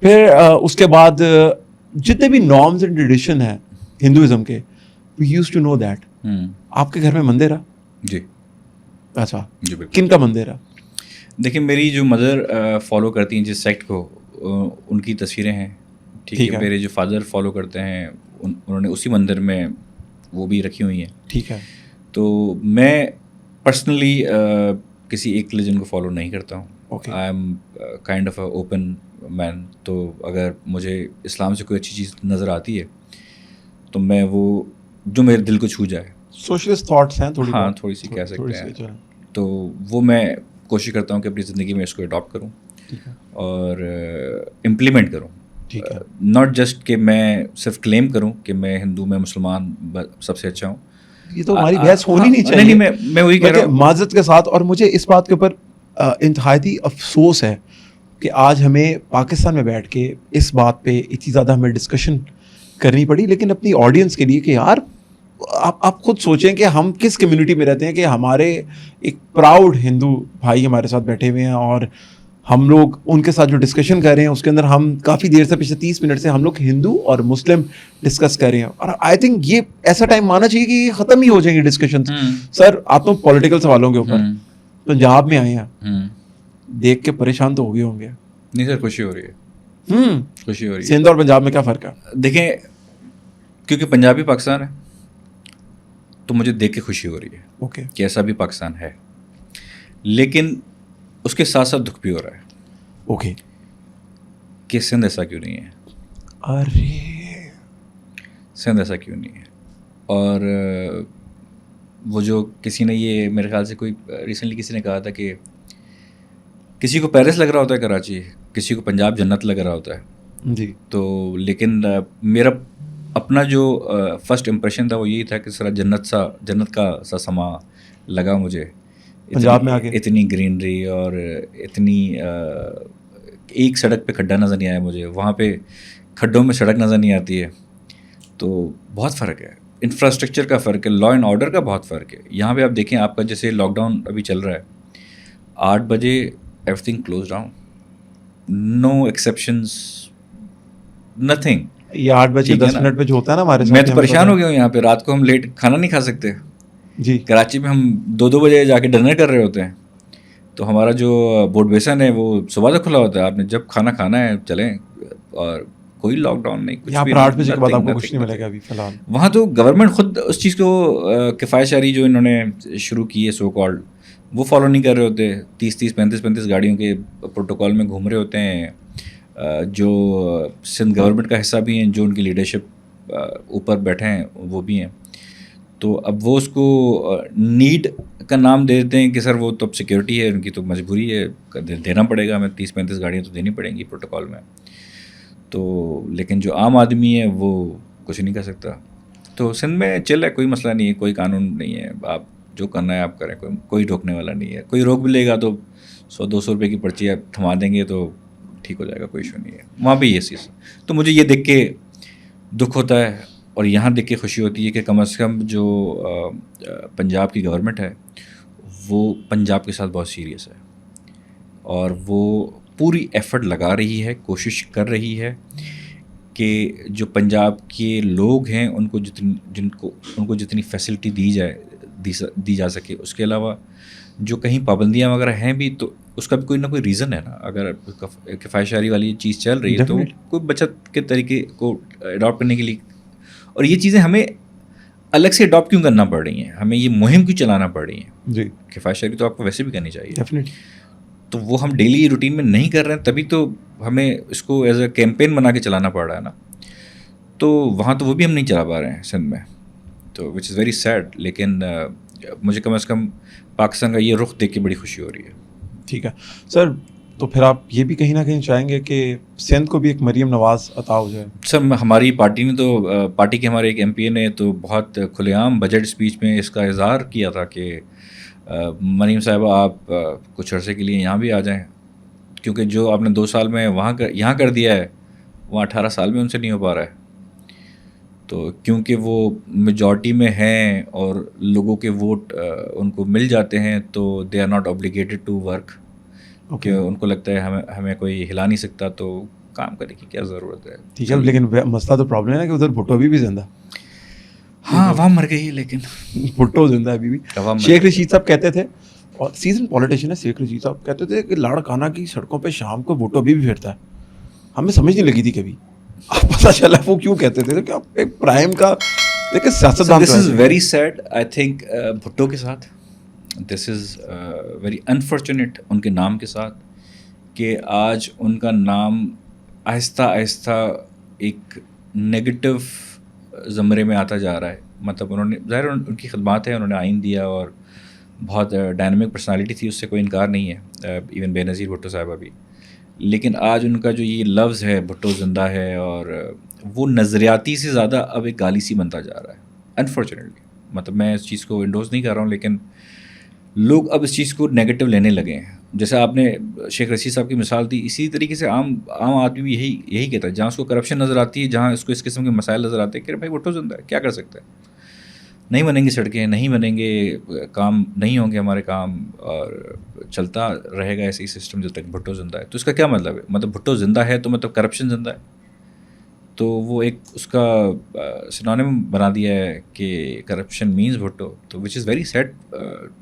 پھر اس کے بعد جتنے بھی نارمز اینڈ ٹریڈیشن ہیں ہندوازم کے, we use to know that. آپ کے گھر میں مندر ہے؟ جی. اچھا, کن کا مندر ہے؟ دیکھیں میری جو مدر فالو کرتی ہیں جس سیکٹ کو, ان کی تصویریں ہیں. ٹھیک ہے. میرے جو فادر فالو کرتے ہیں انہوں نے اسی مندر میں وہ بھی رکھی ہوئی ہیں. ٹھیک ہے. تو میں پرسنلی کسی ایک ریلیجن کو فالو نہیں کرتا ہوں. I am kind of a open man. تو اگر مجھے اسلام سے کوئی اچھی چیز نظر آتی ہے تو میں وہ جو میرے دل کو چھو جائے, سوشلسٹ تھاٹس ہیں تھوڑی, ہاں تھوڑی سی کہہ سکتے ہیں, تو وہ میں کوشش کرتا ہوں کہ اپنی زندگی میں اس کو اڈاپٹ کروں اور امپلیمنٹ کروں. ناٹ جسٹ کہ میں صرف کلیم کروں کہ میں ہندو, میں مسلمان سب سے اچھا ہوں. یہ تو ہماری بحث ہونی نہیں چاہیے. میں وہی کہہ رہا ہوں معذرت کے ساتھ. اور مجھے اس بات کے اوپر انتہائی افسوس ہے کہ آج ہمیں پاکستان میں بیٹھ کے اس بات پہ اتنی زیادہ ہمیں ڈسکشن کرنی پڑی, لیکن اپنی آڈینس کے لیے کہ یار آپ خود سوچیں کہ ہم کس کمیونٹی میں رہتے ہیں, کہ ہمارے ایک پراؤڈ ہندو بھائی ہمارے ساتھ بیٹھے ہوئے ہیں, اور ہم لوگ ان کے ساتھ جو ڈسکشن کر رہے ہیں اس کے اندر ہم کافی دیر سے, پچھلے 30 منٹ سے ہم لوگ ہندو اور مسلم ڈسکس کر رہے ہیں. اور آئی تھنک یہ ایسا ٹائم مانا چاہیے کہ یہ ختم ہی ہو جائیں گے ڈسکشن. سر آپ تو پولیٹیکل سوالوں کے اوپر پنجاب میں آئے ہیں, دیکھ کے پریشان تو ہو گئے ہوں گے. نہیں سر, خوشی ہو رہی ہے, خوشی ہو رہی ہے. سندھ اور پنجاب میں کیا فرق ہے؟ دیکھیں کیونکہ پنجابی پاکستان ہے تو مجھے دیکھ کے خوشی ہو رہی ہے کہ ایسا بھی پاکستان ہے, لیکن اس کے ساتھ ساتھ دکھ بھی ہو رہا ہے کہ سندھ ایسا کیوں نہیں ہے. ارے سندھ ایسا کیوں نہیں ہے. اور وہ جو کسی نے یہ میرے خیال سے کوئی ریسنٹلی کسی نے کہا تھا کہ کسی کو پیرس لگ رہا ہوتا ہے کراچی, کسی کو پنجاب جنت لگ رہا ہوتا ہے. جی. تو لیکن میرا اپنا جو فرسٹ امپریشن تھا وہ یہی تھا کہ سر جنت کا سا سما لگا مجھے پنجاب میں آ کے. اتنی گرینری اور اتنی ایک سڑک پہ کھڈا نظر نہیں آیا مجھے, وہاں پہ کھڈوں میں سڑک نظر نہیں آتی ہے. تو بہت فرق ہے, انفراسٹرکچر کا فرق ہے, لا اینڈ آرڈر کا بہت فرق ہے. یہاں پہ آپ دیکھیں, آپ کا جیسے لاک ڈاؤن ابھی چل رہا ہے, 8 بجے ایوری تھنگ کلوز ڈاؤن, نو ایکسیپشنس, نتھنگ. یہ 8:10 پہ جو ہوتا ہے نا ہمارے ساتھ. میں تو پریشان ہو گیا ہوں یہاں پہ, رات کو ہم لیٹ کھانا نہیں کھا سکتے جی. کراچی میں ہم 2 بجے جا کے ڈنر کر رہے ہوتے ہیں, تو ہمارا جو بورڈ بیسن ہے وہ صبح سے کھلا ہوتا ہے, آپ نے جب کھانا کھانا ہے چلیں, اور کوئی لاک ڈاؤن نہیں, کچھ بھی. 8 بجے کے بعد آپ کو کچھ نہیں ملے گا ابھی فی الحال. وہاں تو گورنمنٹ خود اس چیز کو کفایت شاری جو انہوں نے شروع کی ہے سو کالڈ, وہ فالو نہیں کر رہے ہوتے. 35 گاڑیوں کے پروٹوکول میں گھوم رہے ہوتے ہیں, جو سندھ گورنمنٹ کا حصہ بھی ہیں, جو ان کی لیڈرشپ اوپر بیٹھے ہیں وہ بھی ہیں. تو اب وہ اس کو نیڈ کا نام دے دیتے ہیں کہ سر وہ تو اب سیکورٹی ہے ان کی, تو مجبوری ہے دینا پڑے گا, ہمیں 30-35 گاڑیاں تو دینی پڑیں گی پروٹوکول میں. تو لیکن جو عام آدمی ہے وہ کچھ نہیں کر سکتا. تو سندھ میں چل ہے, کوئی مسئلہ نہیں ہے, کوئی قانون نہیں ہے, آپ جو کرنا ہے آپ کریں, کوئی روکنے والا نہیں ہے. کوئی روک بھی لے گا تو 100-200 روپے کی پرچی آپ تھما دیں گے تو ٹھیک ہو جائے گا, کوئی ایشو نہیں ہے. وہاں بھی یہ چیز, تو مجھے یہ دیکھ کے دکھ ہوتا ہے, اور یہاں دیکھ کے خوشی ہوتی ہے کہ کم از کم جو پنجاب کی گورنمنٹ ہے وہ پنجاب کے ساتھ بہت سیریس ہے, اور وہ پوری ایفرٹ لگا رہی ہے, کوشش کر رہی ہے کہ جو پنجاب کے لوگ ہیں ان کو جتنی فیسلٹی دی جا سکے. اس کے علاوہ جو کہیں پابندیاں وغیرہ ہیں بھی, تو اس کا بھی کوئی نہ کوئی ریزن ہے نا. اگر کفایت شاری والی چیز چل رہی ہے تو کوئی بچت کے طریقے کو اڈاپٹ کرنے کے لیے, اور یہ چیزیں ہمیں الگ سے اڈاپٹ کیوں کرنا پڑ رہی ہیں, ہمیں یہ مہم کیوں چلانا پڑ رہی ہیں. جی, کفایت شاری تو آپ کو ویسے بھی کرنی چاہیے, تو وہ ہم ڈیلی روٹین میں نہیں کر رہے ہیں, تبھی تو ہمیں اس کو ایز اے کیمپین بنا کے چلانا پڑ رہا ہے نا. تو وہاں تو وہ بھی ہم نہیں چلا پا رہے ہیں سندھ میں, تو وچ از ویری سیڈ. لیکن مجھے کم از کم پاکستان کا یہ رخ دیکھ کے بڑی خوشی ہو رہی ہے. ٹھیک ہے سر, تو پھر آپ یہ بھی کہیں نہ کہیں چاہیں گے کہ سندھ کو بھی ایک مریم نواز عطا ہو جائے. سر ہماری پارٹی نے تو, پارٹی کے ہمارے ایک ایم پی اے نے تو بہت کھلے عام بجٹ اسپیچ میں اس کا اظہار کیا تھا کہ مریم صاحبہ آپ کچھ عرصے کے لیے یہاں بھی آ جائیں, کیونکہ جو آپ نے 2 سال میں یہاں کر دیا ہے وہ 18 سال میں ان سے نہیں ہو پا رہا ہے. تو کیونکہ وہ میجورٹی میں ہیں اور لوگوں کے ووٹ ان کو مل جاتے ہیں, تو they are not obligated to work, کہ ان کو لگتا ہے ہمیں کوئی ہلا نہیں سکتا, تو کام کرنے کی کیا ضرورت ہے. ٹھیک ہے, لیکن مسئلہ تو پرابلم ہے نا کہ ادھر بھٹو ابھی بھی زندہ. ہاں عوام مر گئی ہے, لیکن بھٹو زندہ ابھی بھی. شیخ رشید صاحب کہتے تھے, اور سیزن پولیٹیشین ہے شیخ رشید صاحب, کہتے تھے کہ لاڑکانہ کی سڑکوں پہ شام کو بھٹو ابھی بھی پھرتا ہے. ہمیں سمجھ نہیں لگی تھی کبھی, آپ پتہ چلا وہ کیوں کہتے تھے کہ ایک پرائم کا لیکن سیاستدان. This is very sad I think Bhutto کے ساتھ, دس از ویری انفارچونیٹ ان کے نام کے ساتھ, کہ آج ان کا نام آہستہ آہستہ ایک نگیٹو زمرے میں آتا جا رہا ہے. مطلب انہوں نے ظاہر ان کی خدمات ہیں, انہوں نے آئین دیا اور بہت ڈائنامک پرسنالٹی تھی, اس سے کوئی انکار نہیں ہے, ایون بے نظیر بھٹو صاحبہ بھی. لیکن آج ان کا جو یہ لفظ ہے بھٹو زندہ ہے, اور وہ نظریاتی سے زیادہ اب ایک گالی سی بنتا جا رہا ہے انفارچونیٹلی. مطلب میں اس چیز کو انڈوز نہیں کر رہا ہوں, لیکن لوگ اب اس چیز کو نیگیٹو لینے لگے ہیں. جیسے آپ نے شیخ رشید صاحب کی مثال دی, اسی طریقے سے عام آدمی بھی یہی کہتا ہے, جہاں اس کو کرپشن نظر آتی ہے, جہاں اس کو اس قسم کے مسائل نظر آتے ہیں کہ بھائی بھٹو زندہ ہے, کیا کر سکتا ہے, نہیں بنیں گی سڑکیں, نہیں بنیں گے کام, نہیں ہوں گے ہمارے کام, اور چلتا رہے گا ایسے ہی سسٹم جب تک بھٹو زندہ ہے. تو اس کا کیا مطلب ہے, مطلب بھٹو زندہ ہے تو مطلب کرپشن زندہ ہے. تو وہ ایک اس کا سنونیم بنا دیا ہے کہ کرپشن مینز بھٹو, تو which is very sad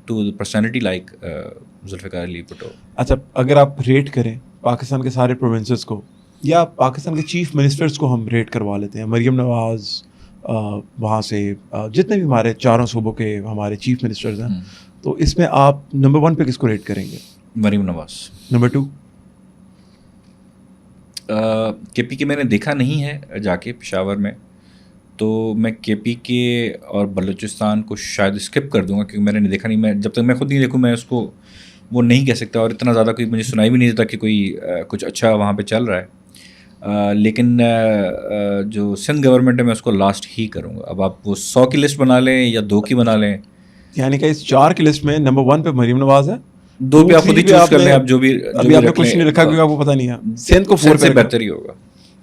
to personality like Zulfikar Ali Bhutto. اچھا, اگر آپ ریٹ کریں پاکستان کے سارے پروونسز کو, یا پاکستان کے چیف منسٹرز کو ہم ریٹ کروا لیتے ہیں, مریم نواز وہاں سے جتنے بھی ہمارے 4 صوبوں کے ہمارے چیف منسٹرز ہیں, تو اس میں آپ نمبر 1 پہ کس کو ریٹ کریں گے؟ مریم نواز. نمبر 2 کے پی کے میں نے دیکھا نہیں ہے جا کے پشاور میں, تو میں کے پی کے اور بلوچستان کو شاید اسکپ کر دوں گا, کیونکہ میں نے دیکھا نہیں. میں جب تک میں خود نہیں دیکھوں میں اس کو وہ نہیں کہہ سکتا, اور اتنا زیادہ کوئی مجھے سنائی بھی نہیں دیتا کہ کوئی کچھ اچھا وہاں پہ چل رہا ہے. لیکن جو سندھ گورنمنٹ ہے میں اس کو لاسٹ ہی کروں گا. اب آپ وہ 100 کی لسٹ بنا لیں یا 2 کی بنا لیں, یعنی کہ اس 4 کی لسٹ میں نمبر 1 پہ مریم نواز ہے, 2 پہ آپ خود ہی چوز کر لیں. آپ جو بھی ابھی آپ نے کچھ نہیں رکھا کیونکہ آپ کو پتہ نہیں ہے, سندھ کو 4 سے بہتر ہی ہوگا.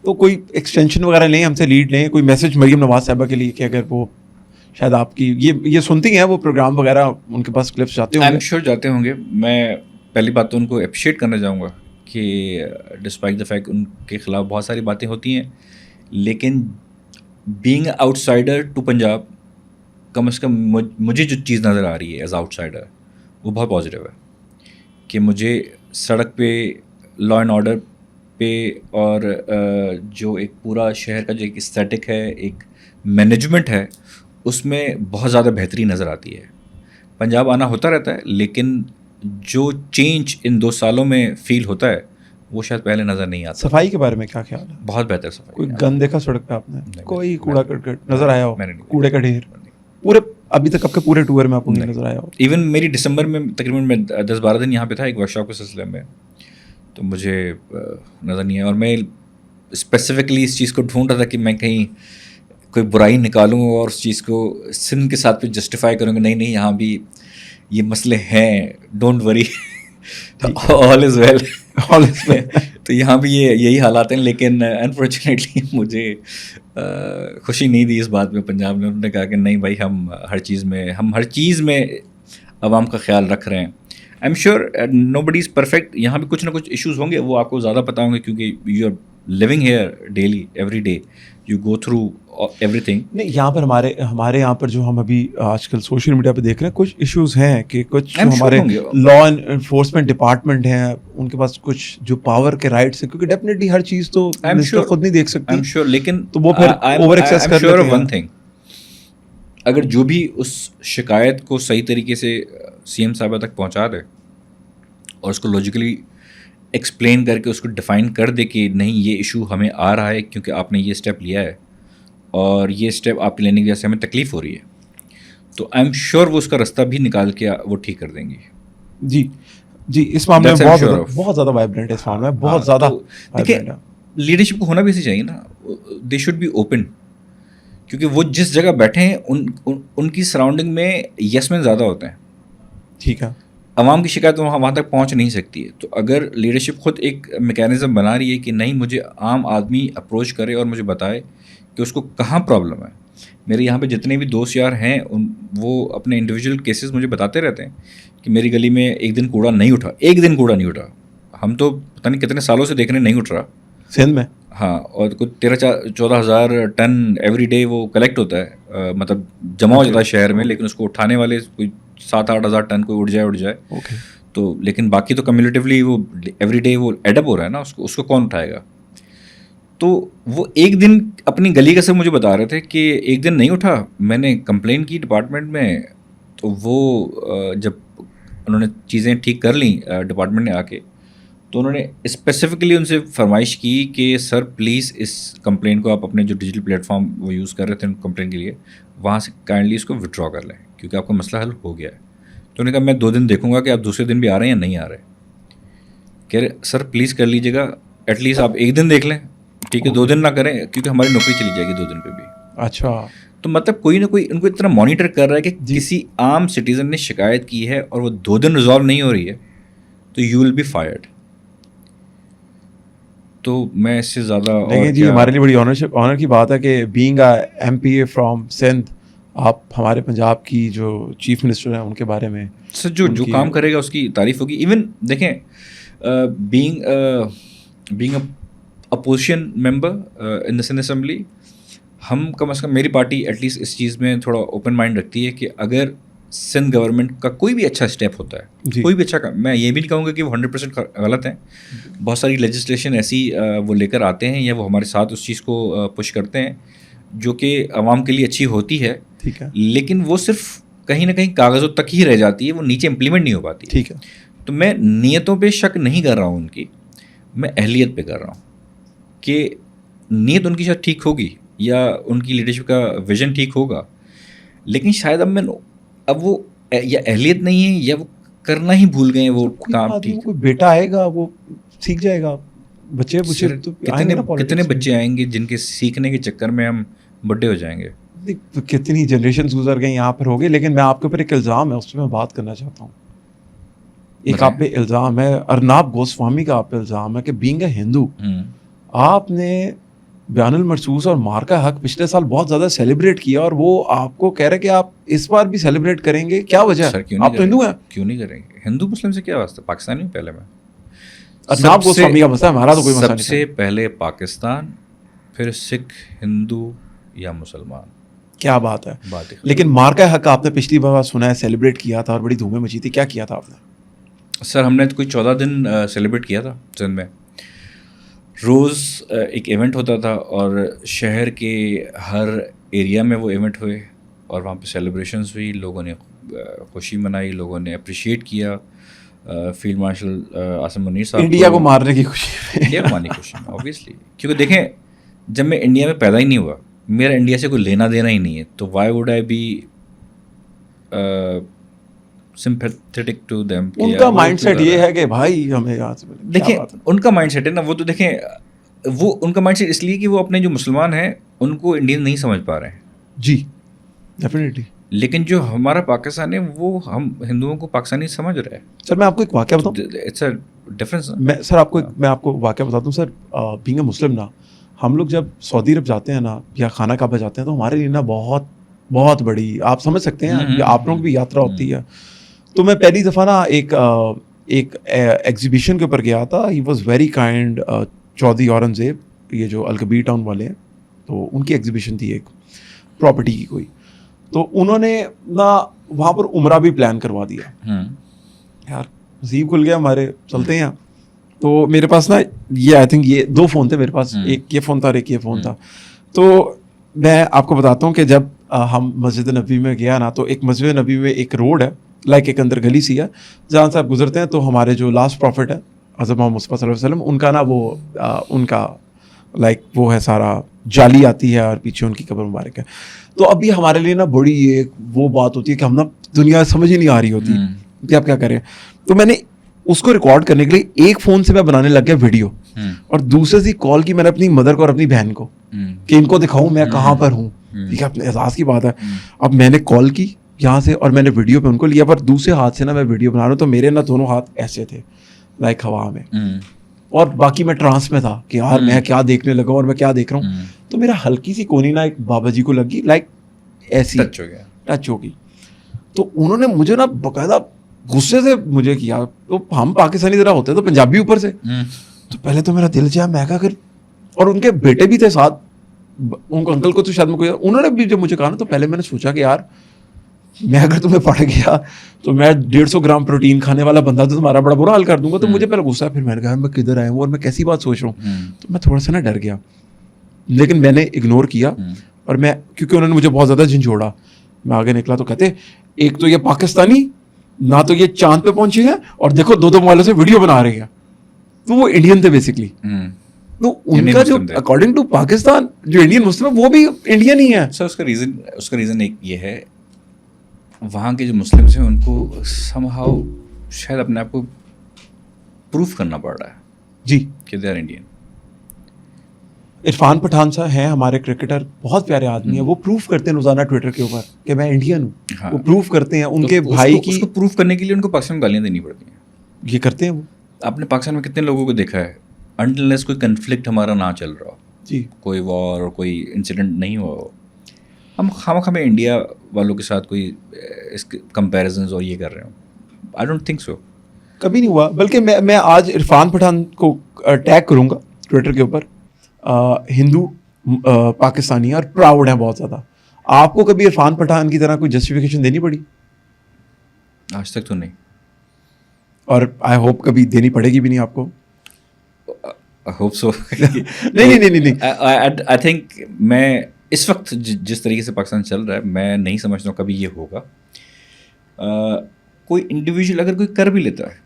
تو کوئی ایکسٹینشن وغیرہ نہیں, ہم سے لیڈ لیں, کوئی میسج مریم نواز صاحبہ کے لیے کہ اگر وہ شاید آپ کی یہ سنتی ہیں, وہ پروگرام وغیرہ ان کے پاس کلپس جاتے ہوں گے. آئی ایم شیور جاتے ہوں گے. میں پہلی بات تو ان کو اپریشیٹ کرنا چاہوں گا کہ ڈسپائٹ دا فیکٹ ان کے خلاف بہت ساری باتیں ہوتی ہیں, لیکن being outsider to Punjab کم از کم مجھے جو چیز نظر آ رہی ہے ایز آؤٹ سائڈر وہ بہت پازیٹیو ہے کہ مجھے سڑک پہ لا اینڈ آرڈر پہ اور جو ایک پورا شہر کا جو ایک استھیٹک ہے, ایک مینجمنٹ ہے, اس میں بہت زیادہ بہتری نظر آتی ہے. پنجاب آنا ہوتا رہتا ہے لیکن جو چینج ان 2 سالوں میں فیل ہوتا ہے وہ شاید پہلے نظر نہیں آتا. صفائی کے بارے میں کیا خیال ہے؟ بہت بہتر صفائی. کوئی گند دیکھا سڑک پہ آپ نے؟ کوئی کوڑا کرکٹ نظر آیا ہو؟ میں نے نہیں. کوڑے کا ڈھیر پورے ابھی تک آپ کے پورے ٹور میں آپ کو نہیں نظر آیا ہو؟ ایون میری دسمبر میں تقریباً میں 10-12 دن یہاں پہ تھا ایک ورک شاپ کے سلسلے میں, تو مجھے نظر نہیں آیا. اور میں اسپیسیفکلی اس چیز کو ڈھونڈ رہا تھا کہ میں کہیں کوئی برائی نکالوں اور اس چیز کو سندھ کے ساتھ پہ جسٹیفائی کروں کہ نہیں یہاں بھی یہ مسئلے ہیں, don't worry all is well. تو یہاں بھی یہی حالات ہیں. لیکن انفارچونیٹلی مجھے خوشی نہیں دی اس بات میں پنجاب نے. انہوں نے کہا کہ نہیں بھائی ہم ہر چیز میں عوام کا خیال رکھ رہے ہیں. I am sure nobody is perfect. یہاں بھی کچھ نہ کچھ ایشوز ہوں گے, وہ آپ کو زیادہ پتہ ہوں گے کیونکہ you are living here daily every day, you go through everything. نہیں یہاں پر ہمارے یہاں پر جو ہم ابھی آج کل سوشل میڈیا پہ دیکھ رہے ہیں کچھ ایشوز ہیں کہ کچھ ہمارے لا انفورسمنٹ ڈپارٹمنٹ ہیں ان کے پاس کچھ جو پاور کے رائٹس ہیں, کیونکہ ڈیفینیٹلی ہر چیز تو خود نہیں دیکھ سکتی. لیکن تو وہ پھر اوور ایکسیس کر لیتے ہیں. ون تھنگ, اگر جو بھی اس شکایت کو صحیح طریقے سے سی ایم صاحبہ تک پہنچا دے اور اس کو لاجیکلی ایکسپلین کر کے اس کو ڈیفائن کر دے کہ نہیں یہ ایشو ہمیں آ رہا ہے کیونکہ آپ نے یہ اسٹیپ لیا ہے اور یہ اسٹیپ آپ کے لینے کی وجہ سے ہمیں تکلیف ہو رہی ہے, تو آئی ایم شیور وہ اس کا رستہ بھی نکال کے وہ ٹھیک کر دیں گے. جی اس معاملے میں بہت زیادہ وائبرنٹ ہے. اس معاملے میں بہت زیادہ دیکھیں لیڈرشپ کو ہونا بھی ایسے چاہیے نا, دے شوڈ بی اوپن, کیونکہ وہ جس جگہ بیٹھے ہیں ان کی سراؤنڈنگ میں یس مین زیادہ ہوتے ہیں. ٹھیک ہے, عوام کی شکایت وہاں تک پہنچ نہیں سکتی ہے. تو اگر لیڈرشپ خود ایک میکینزم بنا رہی ہے کہ نہیں مجھے عام آدمی اپروچ کرے اور مجھے بتائے کہ اس کو کہاں پرابلم ہے. میرے یہاں پہ جتنے بھی دوست یار ہیں وہ اپنے انڈیویجول کیسز مجھے بتاتے رہتے ہیں کہ میری گلی میں ایک دن کوڑا نہیں اٹھا. ہم تو پتہ نہیں کتنے سالوں سے دیکھ رہے ہیں نہیں اٹھ رہا سندھ میں. ہاں, اور کوئی 13-14 ٹن ایوری ڈے وہ کلیکٹ ہوتا ہے, مطلب جمع ہو جاتا ہے شہر میں, لیکن اس کو اٹھانے والے کوئی 7-8 ہزار ٹن کوئی اٹھ جائے. تو لیکن باقی تو کمیونیٹیولی وہ ایوری ڈے وہ ایڈ اپ ہو رہا ہے نا, اس کو کون اٹھائے گا. تو وہ ایک دن اپنی گلی کا سب مجھے بتا رہے تھے کہ ایک دن نہیں اٹھا, میں نے کمپلین کی ڈپارٹمنٹ میں, تو وہ جب انہوں نے چیزیں ٹھیک کر لیں ڈپارٹمنٹ نے آ کے, تو انہوں نے اسپیسیفکلی ان سے فرمائش کی کہ سر پلیز اس کمپلین کو آپ اپنے جو ڈیجیٹل پلیٹ فارم وہ یوز کر رہے تھے کمپلین کے لیے وہاں سے کائنڈلی اس کو وڈرا کر لیں کیونکہ آپ کا مسئلہ حل ہو گیا ہے. تو انہوں نے کہا میں 2 دن دیکھوں گا کہ آپ دوسرے دن بھی آ رہے ہیں یا نہیں آ رہے. کہہ رہے سر پلیز کر لیجیے گا, ایٹ لیسٹ آپ ایک دن دیکھ لیں, ٹھیک ہے 2 دن نہ کریں کیونکہ ہماری نوکری چلی جائے گی 2 دن پہ بھی. اچھا, تو مطلب کوئی نہ کوئی ان کو اتنا مانیٹر کر رہا ہے کہ کسی عام سٹیزن نے شکایت کی ہے اور وہ 2 دن ریزالو نہیں ہو رہی ہے تو یو ول بی فائرڈ. تو میں اس سے زیادہ لیکن جی ہمارے لیے بڑی آنر کی بات ہے کہ being a M P A from Sindh, آپ ہمارے پنجاب کی جو چیف منسٹر ہیں ان کے بارے میں سر جو کام کرے گا اس کی تعریف ہوگی. ایون دیکھیں بینگ اپوزیشن ممبر ان دا سندھ اسمبلی, ہم کم از کم میری پارٹی ایٹ لیسٹ اس چیز میں تھوڑا اوپن مائنڈ رکھتی ہے کہ اگر سندھ گورنمنٹ کا کوئی بھی اچھا اسٹیپ ہوتا ہے کوئی بھی اچھا, میں یہ بھی نہیں کہوں گا کہ وہ 100% غلط ہیں, بہت ساری لیجسلیشن ایسی وہ لے کر آتے ہیں یا وہ ہمارے ساتھ اس چیز کو پش کرتے ہیں جو کہ عوام کے لیے اچھی ہوتی ہے, ٹھیک ہے, لیکن وہ صرف کہیں نہ کہیں کاغذوں تک ہی رہ جاتی ہے, وہ نیچے امپلیمنٹ نہیں ہو پاتی. ٹھیک ہے, تو میں نیتوں پہ شک نہیں کر رہا ہوں ان کی, میں اہلیت پہ کر رہا ہوں کہ نیت ان کی شاید ٹھیک ہوگی یا ان کی لیڈرشپ کا ویژن ٹھیک ہوگا, لیکن شاید اب وہ یا اہلیت نہیں ہے یا وہ کرنا ہی بھول گئے ہیں وہ کام. ٹھیک, کوئی بیٹا آئے گا وہ سیکھ جائے گا, بچے کتنے بچے آئیں گے جن کے سیکھنے کے چکر میں ہم بڈھے ہو جائیں گے. کتنی جنریشنز گزر گئے یہاں پر ہو گئے. لیکن میں آپ کے اوپر ایک الزام ہے اس پہ میں بات کرنا چاہتا ہوں. ایک آپ پہ الزام ہے, ارناب گوسوامی کا آپ پہ الزام ہے کہ بینگ اے ہندو آپ نے بیان المرسوس اور مارکا حق پچھلے سال بہت زیادہ سیلیبریٹ کیا, اور وہ آپ کو کہہ رہے کہ آپ اس بار بھی سیلیبریٹ کریں گے, کیا وجہ ہے؟ آپ تو ہندو ہیں. کیوں نہیں کریں گے؟ ہندو مسلم سے کیا واسطہ, پاکستانی پہلے میں ارناب گوسوامی کا مسئلہ, ہمارا تو کوئی مسئلہ نہیں. سب سے پہلے پاکستان پھر سکھ، ہندو یا مسلمان. کیا بات ہے. بات ہے. لیکن مار کا حق آپ نے پچھلی بار سنا ہے سیلیبریٹ کیا تھا اور بڑی دھومیں مچی تھی, کیا کیا تھا آپ نے؟ سر ہم نے کوئی 14 دن سیلیبریٹ کیا تھا سندھ میں. روز ایک ایونٹ ہوتا تھا اور شہر کے ہر ایریا میں وہ ایونٹ ہوئے اور وہاں پہ سیلیبریشنز ہوئی, لوگوں نے خوشی منائی, لوگوں نے اپریشیٹ کیا. فیلڈ مارشل عاصم منیر صاحب انڈیا کو مارنے کی خوشی میں, انڈیا کو مارنے کی خوشی میں اوبیسلی, کیونکہ دیکھیں جب میں انڈیا میں پیدا ہی نہیں ہوا, میرا انڈیا سے کوئی لینا دینا ہی نہیں ہے, تو why would I be sympathetic to them. ان کا مائنڈ سیٹ یہ ہے کہ بھائی ہمیں یہاں سے دیکھیں ان کا مائنڈ سیٹ ہے نا, وہ تو دیکھیں وہ ان کا مائنڈ سیٹ اس لیے کہ وہ اپنے جو مسلمان ہیں ان کو انڈین نہیں سمجھ پا رہے ہیں. جی ڈیفینیٹلی. لیکن جو ہمارا پاکستان ہے وہ ہم ہندوؤں کو پاکستانی سمجھ رہے ہیں. سر میں آپ کو ایک واقعہ بتاؤں, اٹس اے ڈفرنس. سر آپ کو میں آپ کو واقعہ بتاتا ہوں. سر بینگ اے مسلم نا, ہم لوگ جب سعودی عرب جاتے ہیں نا یا خانہ کعبہ جاتے ہیں تو ہمارے لیے نا بہت بہت بڑی, آپ سمجھ سکتے ہیں, آپ لوگوں کی بھی یاترا ہوتی ہے. تو میں پہلی دفعہ نا ایک ایگزیبیشن کے اوپر گیا تھا. He was very kind. Chaudhry Aurangzeb, یہ جو الکبیر ٹاؤن والے ہیں, تو ان کی ایگزیبیشن تھی ایک پراپرٹی کی کوئی, تو انہوں نے نا وہاں پر عمرہ بھی پلان کروا دیا. یار نصیب کھل گیا ہمارے, چلتے ہیں. تو میرے پاس نا یہ آئی تھنک یہ 2 فون تھے میرے پاس, ایک یہ فون تھا اور ایک یہ فون تھا. تو میں آپ کو بتاتا ہوں کہ جب ہم مسجد نبوی میں گیا نا, تو ایک مسجد نبوی میں ایک روڈ ہے, لائک ایک اندر گلی سی ہے جہاں سے آپ گزرتے ہیں, تو ہمارے جو لاسٹ پروفٹ ہے حضرت محمد مصطفیٰ صلی اللہ علیہ وسلم, ان کا نا وہ ان کا لائک وہ ہے سارا جالی آتی ہے اور پیچھے ان کی قبر مبارک ہے. تو ابھی ہمارے لیے نا بڑی ایک وہ بات ہوتی ہے کہ ہم نا دنیا سمجھ ہی نہیں آ رہی ہوتی کہ آپ کیا کریں. تو میں نے اس کو ریکارڈ کرنے کے لیے ایک فون سے میں بنانے لگ گیا ویڈیو, اور دوسرے سے کال کی میں نے اپنی مدر کو اور اپنی بہن کو کہ ان کو دکھاؤں میں کہاں پر ہوں. ٹھیک ہے, اپنے احساس کی بات ہے. اب میں نے کال کی یہاں سے اور میں نے ویڈیو پہ ان کو لیا, پر دوسرے ہاتھ سے نا میں ویڈیو بنا رہا ہوں, تو میرے نا دونوں ہاتھ ایسے تھے لائک ہوا میں, اور باقی میں ٹرانس میں تھا کہ یار میں کیا دیکھنے لگا اور میں کیا دیکھ رہا ہوں. تو میرا ہلکی سی کونی نا ایک بابا جی کو لگی, لائک ایسی ٹچ ہو گئی. تو انہوں نے مجھے نا باقاعدہ غصے سے مجھے کیا. تو ہم پاکستانی ذرا ہوتے تو پنجابی اوپر سے, تو پہلے تو میرا دل چاہا, میں کہا اگر, اور ان کے بیٹے بھی تھے ساتھ, ان کو انکل کو تو شاید میں کوئی, انہوں نے بھی جب مجھے کہا نا, تو پہلے میں نے سوچا کہ یار میں اگر تمہیں پڑ گیا تو میں 150 گرام پروٹین کھانے والا بندہ تو تمہارا بڑا برا حال کر دوں گا. تو مجھے پہلے غصہ, پھر میں نے کہا میں کدھر آیا ہوں اور میں کیسی بات سوچ رہا ہوں. تو میں تھوڑا سا نا ڈر گیا, لیکن میں نے اگنور کیا, اور میں کیونکہ انہوں نے مجھے بہت زیادہ جھنجھوڑا, میں آگے نکلا تو کہتے ایک تو یہ پاکستانی نہ تو یہ چاند پہ پہنچے ہیں, اور دیکھو 2 موبائلوں سے ویڈیو بنا رہے ہیں. تو وہ انڈین تھے بیسکلی. تو ان کا جو اکارڈنگ ٹو پاکستان جو انڈین مسلم ہے وہ بھی انڈین ہی ہے. سر اس کا ریزن ایک یہ ہے, وہاں کے جو مسلمس ہیں ان کو سم ہاؤ شاید اپنے آپ کو پروف کرنا پڑ رہا ہے جی کہ they are Indian. Irfan Pathan صاحب ہیں ہمارے کرکٹر, بہت پیارے آدمی ہیں, وہ پروف کرتے ہیں روزانہ ٹویٹر کے اوپر کہ میں انڈین ہوں. وہ پروف کرتے ہیں ان کے بھائی کی, اس کو پروف کرنے کے لیے ان کو پاکستان میں گالیاں دینی پڑتی ہیں. یہ کرتے ہیں وہ. آپ نے پاکستان میں کتنے لوگوں کو دیکھا ہے, انٹلنس کوئی کنفلکٹ ہمارا نہ چل رہا ہو, جی کوئی وار اور کوئی انسیڈنٹ نہیں ہوا ہو, ہم خواہ میں انڈیا والوں کے ساتھ کوئی اس کمپیریزنز اور یہ کر رہے ہوں. آئی ڈونٹ تھنک سو, کبھی نہیں ہوا. بلکہ میں آج عرفان پٹھان کو ٹیگ کروں گا ٹویٹر کے اوپر. ہندو پاکستانی ہیں اور پراؤڈ ہیں بہت زیادہ. آپ کو کبھی عرفان پٹھان کی طرح کوئی جسٹیفیکیشن دینی پڑی؟ آج تک تو نہیں, اور آئی ہوپ کبھی دینی پڑے گی بھی نہیں آپ کو. Hope so. نہیں آئی تھنک میں اس وقت جس طریقے سے پاکستان چل رہا ہے میں نہیں سمجھتا ہوں کبھی یہ ہوگا. کوئی انڈیویجول اگر کوئی کر بھی لیتا ہے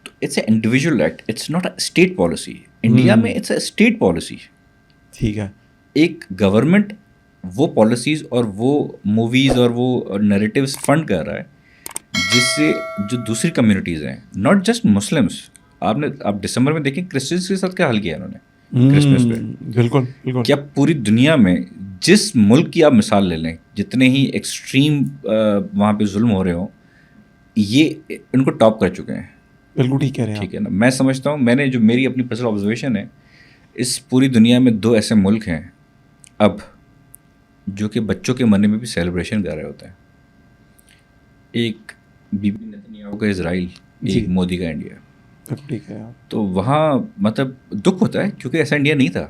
تو it's a individual act, it's not a state policy. India میں اٹس اے اسٹیٹ پالیسی. ٹھیک ہے, ایک گورنمنٹ وہ پالیسیز اور وہ موویز اور وہ نیریٹیوز فنڈ کر رہا ہے جس سے جو دوسری کمیونٹیز ہیں, ناٹ جسٹ مسلمس. آپ دسمبر میں دیکھیں کرسچنس کے ساتھ کیا حل کیا انہوں نے کرسمس پہ. بالکل. کیا پوری دنیا میں جس ملک کی آپ مثال لے لیں, جتنے ہی ایکسٹریم وہاں پہ ظلم ہو رہے ہوں, یہ ان کو ٹاپ کر چکے ہیں. بالکل ٹھیک کہہ رہے ہیں. ٹھیک ہے نا, میں سمجھتا ہوں, میں نے جو میری اپنی پرسنل آبزرویشن ہے, اس پوری دنیا میں 2 ایسے ملک ہیں اب جو کہ بچوں کے مرنے میں بھی سیلیبریشن کر رہے ہوتے ہیں. ایک بی بی نتنیاہو کا اسرائیل, ایک مودی کا انڈیا. ٹھیک ہے. تو وہاں مطلب دکھ ہوتا ہے کیونکہ ایسا انڈیا نہیں تھا.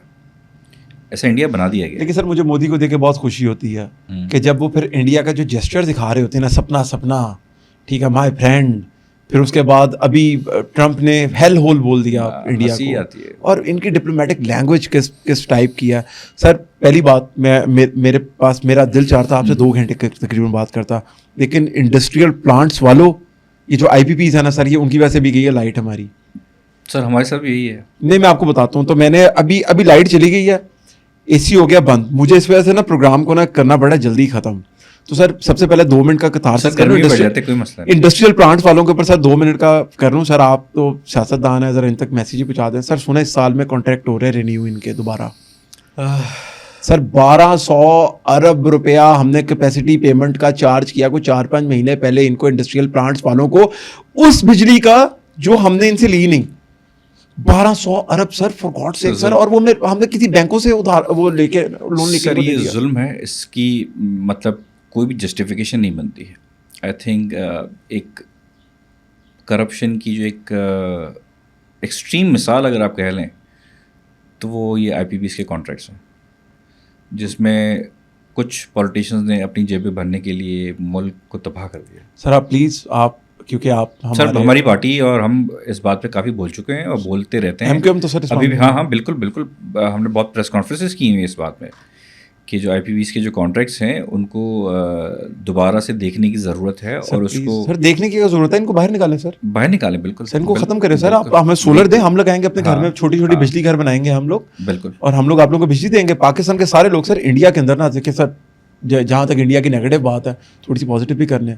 ایسا انڈیا بنا دیا گیا. لیکن سر مجھے مودی کو دیکھ کے بہت خوشی ہوتی ہے کہ جب وہ پھر انڈیا کا جو جیسچر دکھا رہے ہوتے ہیں نا, سپنا ٹھیک ہے, مائی فرینڈ, پھر اس کے بعد ابھی ٹرمپ نے ہیل ہول بول دیا انڈیا کو, اور ان کی ڈپلومیٹک لینگویج کس ٹائپ کی ہے. سر پہلی بات میرے پاس میرا دل چاہتا آپ سے 2 گھنٹے تقریباً بات کرتا, لیکن انڈسٹریل پلانٹس والوں, یہ جو آئی پی پیز ہے نا سر, یہ ان کی وجہ سے بھی گئی ہے لائٹ ہماری. سر ہمارے ساتھ بھی یہی ہے. نہیں میں آپ کو بتاتا ہوں, تو میں نے ابھی لائٹ چلی گئی ہے, اے سی ہو گیا بند, مجھے اس وجہ سے نا پروگرام کو نا کرنا پڑا جلدی ختم. تو سر سب سے پہلے 2 منٹ کا کتارسس کر لوں انڈسٹریل پلانٹس والوں کے اوپر. سر 2 منٹ کا کر لوں. سر آپ تو سیاست دان ہیں, ذرا ان تک میسیج ہی پہنچا دیں. سر سنا اس سال میں کانٹریکٹ ہو رہے ہیں رینیو ان کے دوبارہ. سر 1200 ارب روپیہ ہم نے کیپیسٹی پیمنٹ کا چارج کیا کوئی 4-5 مہینے پہلے ان کو, انڈسٹریل پلانٹس والوں کو, اس بجلی کا جو ہم نے ان سے لی نہیں. 1200 ارب سر, فار گاڈ سیک سر. اور وہ ہم نے کسی بینکوں سے ادھار وہ لے کے لون لے کے. سر یہ ظلم ہے, اس کی مطلب کوئی بھی جسٹیفیکیشن نہیں بنتی ہے. آئی تھنک ایک کرپشن کی جو ایک ایکسٹریم مثال اگر آپ کہہ لیں تو وہ یہ آئی پی پیز کے کانٹریکٹس ہیں, جس میں کچھ پولیٹیشینز نے اپنی جیبیں بھرنے کے لیے ملک کو تباہ کر دیا. سر آپ پلیز, آپ کیونکہ آپ سر ہماری پارٹی اور ہم اس بات پہ کافی بول چکے ہیں اور بولتے رہتے ہیں تو سر ابھی بھی. ہاں بالکل ہم نے بہت پریس کانفرنسز کی ہوئی اس بات میں کہ جو آئی پی ویز کے جو کانٹریکٹس ہیں ان کو دوبارہ سے دیکھنے کی ضرورت ہے, اور اس کو سر دیکھنے کی ضرورت ہے. ان کو باہر نکالیں سر, باہر نکالیں. بالکل سر ان کو ختم کریں. سر آپ ہمیں سولر دیں, ہم لگائیں گے اپنے گھر میں, چھوٹی چھوٹی بجلی گھر بنائیں گے ہم لوگ. بالکل. اور ہم لوگ آپ لوگوں کو بجلی دیں گے. پاکستان کے سارے لوگ سر انڈیا کے اندر نہ دیکھیں سر, جہاں تک انڈیا کی نیگیٹو بات ہے تھوڑی سی پازیٹیو بھی کرنے.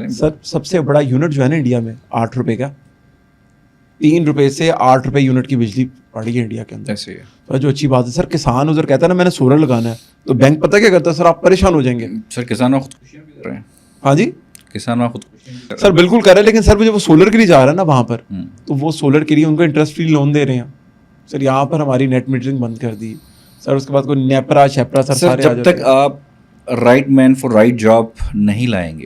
سر سب سے بڑا یونٹ جو ہے نا انڈیا میں 8 روپے کا, 3 روپے سے 8 روپے یونٹ کی بجلی پڑی ہے انڈیا کے اندر. ایسے ہے جو اچھی بات ہے. سر کسان ادھر کہتا ہے نا میں نے سولر لگانا ہے, تو بینک پتہ کیا کرتا ہے سر, آپ پریشان ہو جائیں گے. سر کسان خودکشیاں بھی کر رہے ہیں. ہاں جی کسان خودکشیاں سر بالکل کر رہے ہیں, لیکن سر مجھے وہ سولر کے لیے جا رہا ہے نا وہاں پر, تو وہ سولر کے لیے ان کو انٹرسٹ فری لون دے رہے ہیں. سر یہاں پر ہماری نیٹ میٹرنگ بند کر دی. سر اس کے بعد کوئی نیپرا شیپرا سر سارے جب تک آپ right man for right job نہیں لائیں گے.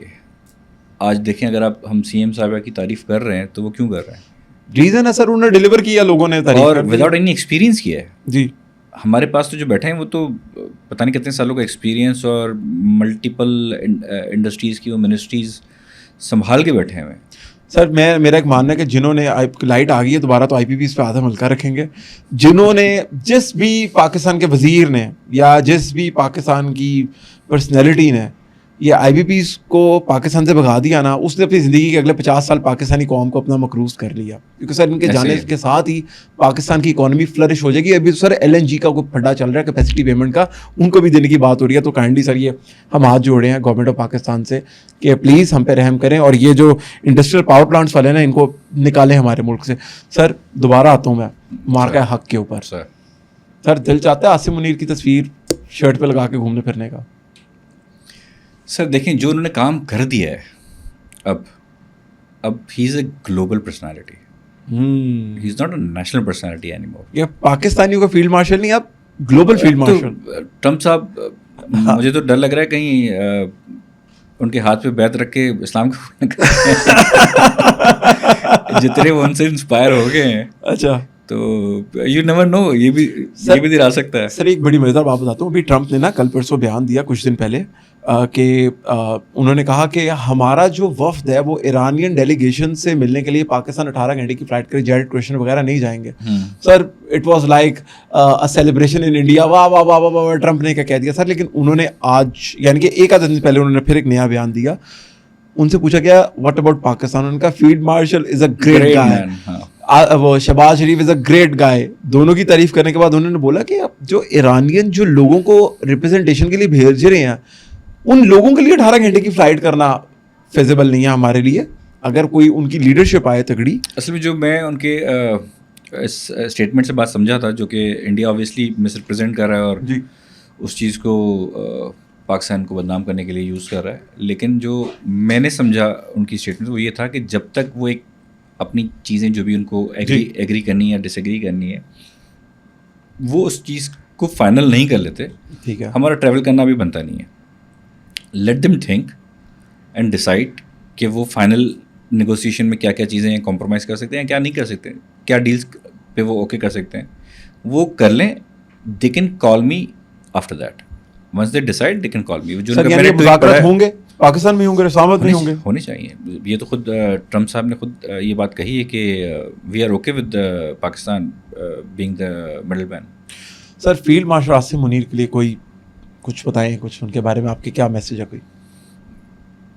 آج دیکھیں اگر آپ ہم سی ایم صاحبہ کی تعریف کر رہے ہیں تو وہ کیوں کر رہے ہیں؟ ریزن ہے سر انہوں نے ڈیلیور کیا لوگوں نے اور وداؤٹ اینی ایکسپیرینس کیا ہے. جی ہمارے پاس تو جو بیٹھے ہیں وہ تو پتہ نہیں کتنے سالوں کا ایکسپیرینس اور ملٹیپل انڈسٹریز کی وہ منسٹریز سنبھال کے بیٹھے ہوئے ہیں. سر میرا ایک ماننا ہے کہ جنہوں نے لائٹ آ گئی ہے دوبارہ تو آئی پی پیز پہ آدھا ملکہ رکھیں گے. جنہوں نے جس بھی پاکستان کے وزیر نے یا جس بھی پاکستان کی پرسنالٹی نے یہ آئی پی پیز کو پاکستان سے بھگا دیا نا, اس نے اپنی زندگی کے اگلے 50 سال پاکستانی قوم کو اپنا مقروض کر لیا. کیونکہ سر ان کے جانے کے ساتھ ہی پاکستان کی اکانومی فلرش ہو جائے گی. ابھی سر ایل این جی کا کوئی پھڈا چل رہا ہے کیپیسٹی پیمنٹ کا, ان کو بھی دینے کی بات ہو رہی ہے. تو کائنڈلی سر یہ ہم ہاتھ جوڑے ہیں گورنمنٹ آف پاکستان سے کہ پلیز ہم پہ رحم کریں, اور یہ جو انڈسٹریل پاور پلانٹس والے ہیں نا ان کو نکالیں ہمارے ملک سے. سر دوبارہ آتا ہوں میں مارکا حق کے اوپر. سر دل چاہتا ہے عاصم منیر کی تصویر شرٹ پہ لگا کے گھومنے پھرنے کا. سر دیکھیں جو انہوں نے کام کر دیا ہے, اب he is a global personality, he is not a national personality any more. یہ پاکستانیوں کا فیلڈ مارشل نہیں, آپ گلوبل فیلڈ مارشل. ٹرمپ صاحب مجھے تو ڈر لگ رہا ہے کہیں ان کے ہاتھ پہ بیعت رکھ کے اسلام کو جتنے وہ ان سے انسپائر ہو گئے ہیں. اچھا تو یو نیور نو, یہ بھی دن آ سکتا ہے. سر ایک بڑی مزیدار بات بتاتا ہوں. ابھی ٹرمپ نے نا کل پرسوں بیان دیا کچھ دن پہلے کہ انہوں نے کہا کہ ہمارا جو وفد ہے وہ ایرانین ڈیلیگیشن سے ملنے کے لیے پاکستان 18 گھنٹے کی فلائٹ کرے, جیٹ کرشن وغیرہ نہیں جائیں گے. Sir it was like a celebration in India. واہ واہ واہ واہ واہ ٹرمپ نے کیا کہہ دیا سر. لیکن انہوں نے آج یعنی کہ ایک آدھ دن پہلے انہوں نے پھر ایک نیا بیان دیا. ان سے پوچھا گیا واٹ اباؤٹ پاکستان, ان کا field marshal is a great guy, وہ شہباز شریف از اے گریٹ گائے. دونوں کی تعریف کرنے کے بعد انہوں نے بولا کہ جو ایرانین جو لوگوں کو ریپرزنٹیشن کے لیے بھیج رہے ہیں ان لوگوں کے لیے 18 گھنٹے کی فلائٹ کرنا فیزیبل نہیں ہے ہمارے لیے, اگر کوئی ان کی لیڈرشپ آئے تگڑی. اصل میں جو میں ان کے اس اسٹیٹمنٹ سے بات سمجھا تھا, جو کہ انڈیا اوبیسلی مس ریپرزینٹ کر رہا ہے اور اس چیز کو پاکستان کو بدنام کرنے کے لیے یوز کر رہا ہے, لیکن جو میں نے سمجھا ان کی اسٹیٹمنٹ وہ یہ تھا کہ جب تک وہ ایک اپنی چیزیں جو بھی ان کو ایگری کرنی ہے ڈس ایگری کرنی ہے وہ اس چیز کو فائنل نہیں کر لیتے, ٹھیک ہے, ہمارا ٹریول کرنا بھی بنتا نہیں ہے. Let them think and decide کہ وہ فائنل نیگوسیشن میں کیا کیا چیزیں کمپرومائز کر سکتے ہیں, کیا نہیں کر سکتے, کیا ڈیلس پہ وہ اوکے کر سکتے ہیں, وہ کر لیں. they can call me after that. Once they decide, they can call me. جو سر یعنی مذاکرات ہوں گے پاکستان میں ہوں گے رسامت میں ہوں گے ہونے چاہیے. یہ تو خود ٹرمپ صاحب نے خود یہ بات کہی ہے کہ we are okay with Pakistan being the middle man. Sir field marshal Asim Munir کے لیے کوئی کچھ بتائیں, کچھ ان کے بارے میں آپ کے کیا میسج ہے؟ کوئی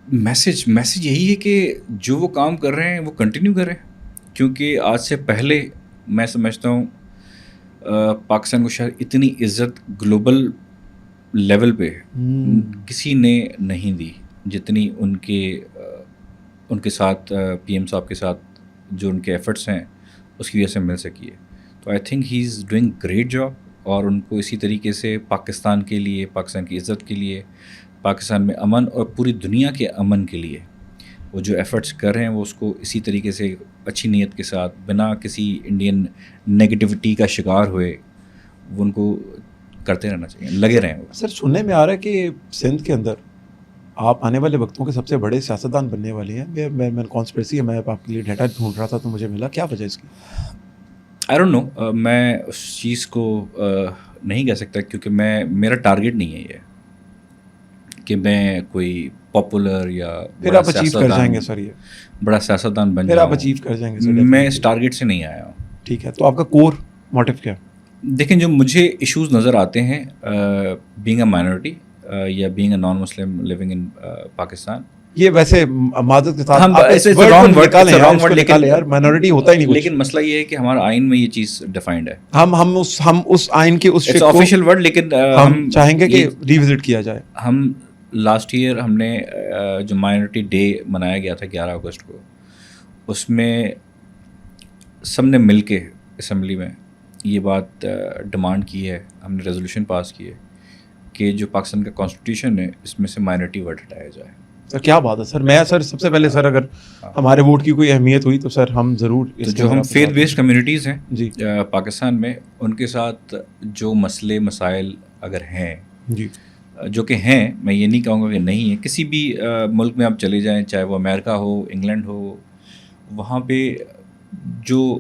میسج یہی ہے کہ جو وہ کام کر رہے ہیں وہ کنٹینیو کریں, کیونکہ آج سے پہلے میں سمجھتا ہوں پاکستان کو شاید اتنی عزت گلوبل لیول پہ کسی نے نہیں دی جتنی ان کے ساتھ پی ایم صاحب کے ساتھ جو ان کے ایفرٹس ہیں اس کی وجہ سے مل سکی ہے. تو I think he is doing great job, اور ان کو اسی طریقے سے پاکستان کے لیے, پاکستان کی عزت کے لیے, پاکستان میں امن اور پوری دنیا کے امن کے لیے وہ جو ایفرٹس کر رہے ہیں وہ اس کو اسی طریقے سے اچھی نیت کے ساتھ بنا کسی انڈین نیگیٹیوٹی کا شکار ہوئے وہ ان کو کرتے رہنا چاہیے, لگے رہیں. سر سننے میں آ رہا ہے کہ سندھ کے اندر آپ آنے والے وقتوں کے سب سے بڑے سیاستدان بننے والے ہیں. میں کانسپریسی ہے, میں آپ کے لیے ڈیٹا ڈھونڈ رہا تھا تو مجھے ملا, کیا وجہ اس کی؟ آئی ڈونٹ نو, میں اس چیز کو نہیں کہہ سکتا کیونکہ میرا ٹارگیٹ نہیں ہے یہ کہ میں کوئی پاپولر یا پھر آپ اچیو کر جائیں گے سر, یہ بڑا سیاستدان بن پھر آپ اچیو کر جائیں گے سر. میں اس ٹارگیٹ سے نہیں آیا ہوں. ٹھیک ہے, تو آپ کا کور موٹیو کیا؟ دیکھیں جو مجھے ایشوز نظر آتے ہیں بینگ اے مائنورٹی یا being a non Muslim living in Pakistan, یہ ویسے معذرت کے ساتھ مائنورٹی ہوتا ہی نہیں, لیکن مسئلہ یہ ہے کہ ہمارا آئین میں یہ چیز ڈیفائنڈ ہے. ہم اس آئین کے اس آفیشیل ورڈ, لیکن ہم چاہیں گے کہ ریوزٹ کیا جائے. ہم لاسٹ ایئر ہم نے جو مائنورٹی ڈے منایا گیا تھا 11 اگست کو, اس میں سب نے مل کے اسمبلی میں یہ بات ڈیمانڈ کی ہے, ہم نے ریزولوشن پاس کی ہے کہ جو پاکستان کا کانسٹیٹیوشن ہے اس میں سے مائنورٹی ورڈ ہٹایا جائے. سر کیا بات ہے سر. میں سر سب سے پہلے سر اگر ہمارے ووٹ کی کوئی اہمیت ہوئی تو سر ہم ضرور جو ہم فیتھ بیسڈ کمیونٹیز ہیں جی پاکستان میں, ان کے ساتھ جو مسئلے مسائل اگر ہیں جی جو کہ ہیں, میں یہ نہیں کہوں گا کہ نہیں ہے, کسی بھی ملک میں آپ چلے جائیں, چاہے وہ امریکہ ہو, انگلینڈ ہو, وہاں پہ جو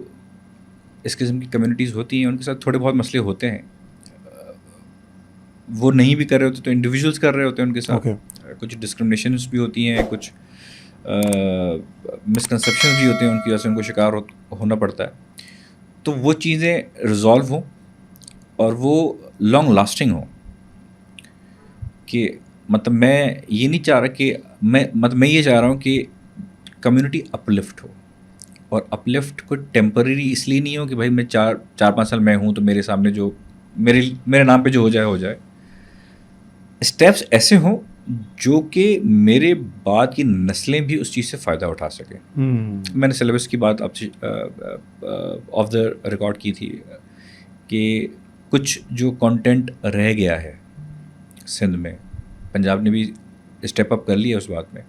اس قسم کی کمیونٹیز ہوتی ہیں ان کے ساتھ تھوڑے بہت مسئلے ہوتے ہیں. وہ نہیں بھی کر رہے ہوتے تو انڈیویجولس کر رہے ہوتے ہیں ان کے ساتھ. کچھ ڈسکرمنیشنس بھی ہوتی ہیں, کچھ مسکنسیپشنز بھی ہوتے ہیں, ان کی وجہ سے ان کو شکار ہونا پڑتا ہے. تو وہ چیزیں ریزالو ہوں اور وہ لانگ لاسٹنگ ہوں. کہ مطلب میں یہ نہیں چاہ رہا کہ میں یہ چاہ رہا ہوں کہ کمیونٹی اپلفٹ ہو, اور اپلفٹ کوئی ٹیمپرری اس لیے نہیں ہو کہ بھائی میں 4-5 سال میں ہوں تو میرے سامنے جو میرے نام پہ جو ہو جائے. اسٹیپس ایسے ہوں جو کہ میرے بعد کی نسلیں بھی اس چیز سے فائدہ اٹھا سکیں. میں نے سلیبس کی بات آپ سے آف دا ریکارڈ کی تھی کہ کچھ جو کانٹینٹ رہ گیا ہے سندھ میں, پنجاب نے بھی اسٹیپ اپ کر لیا اس بات میں,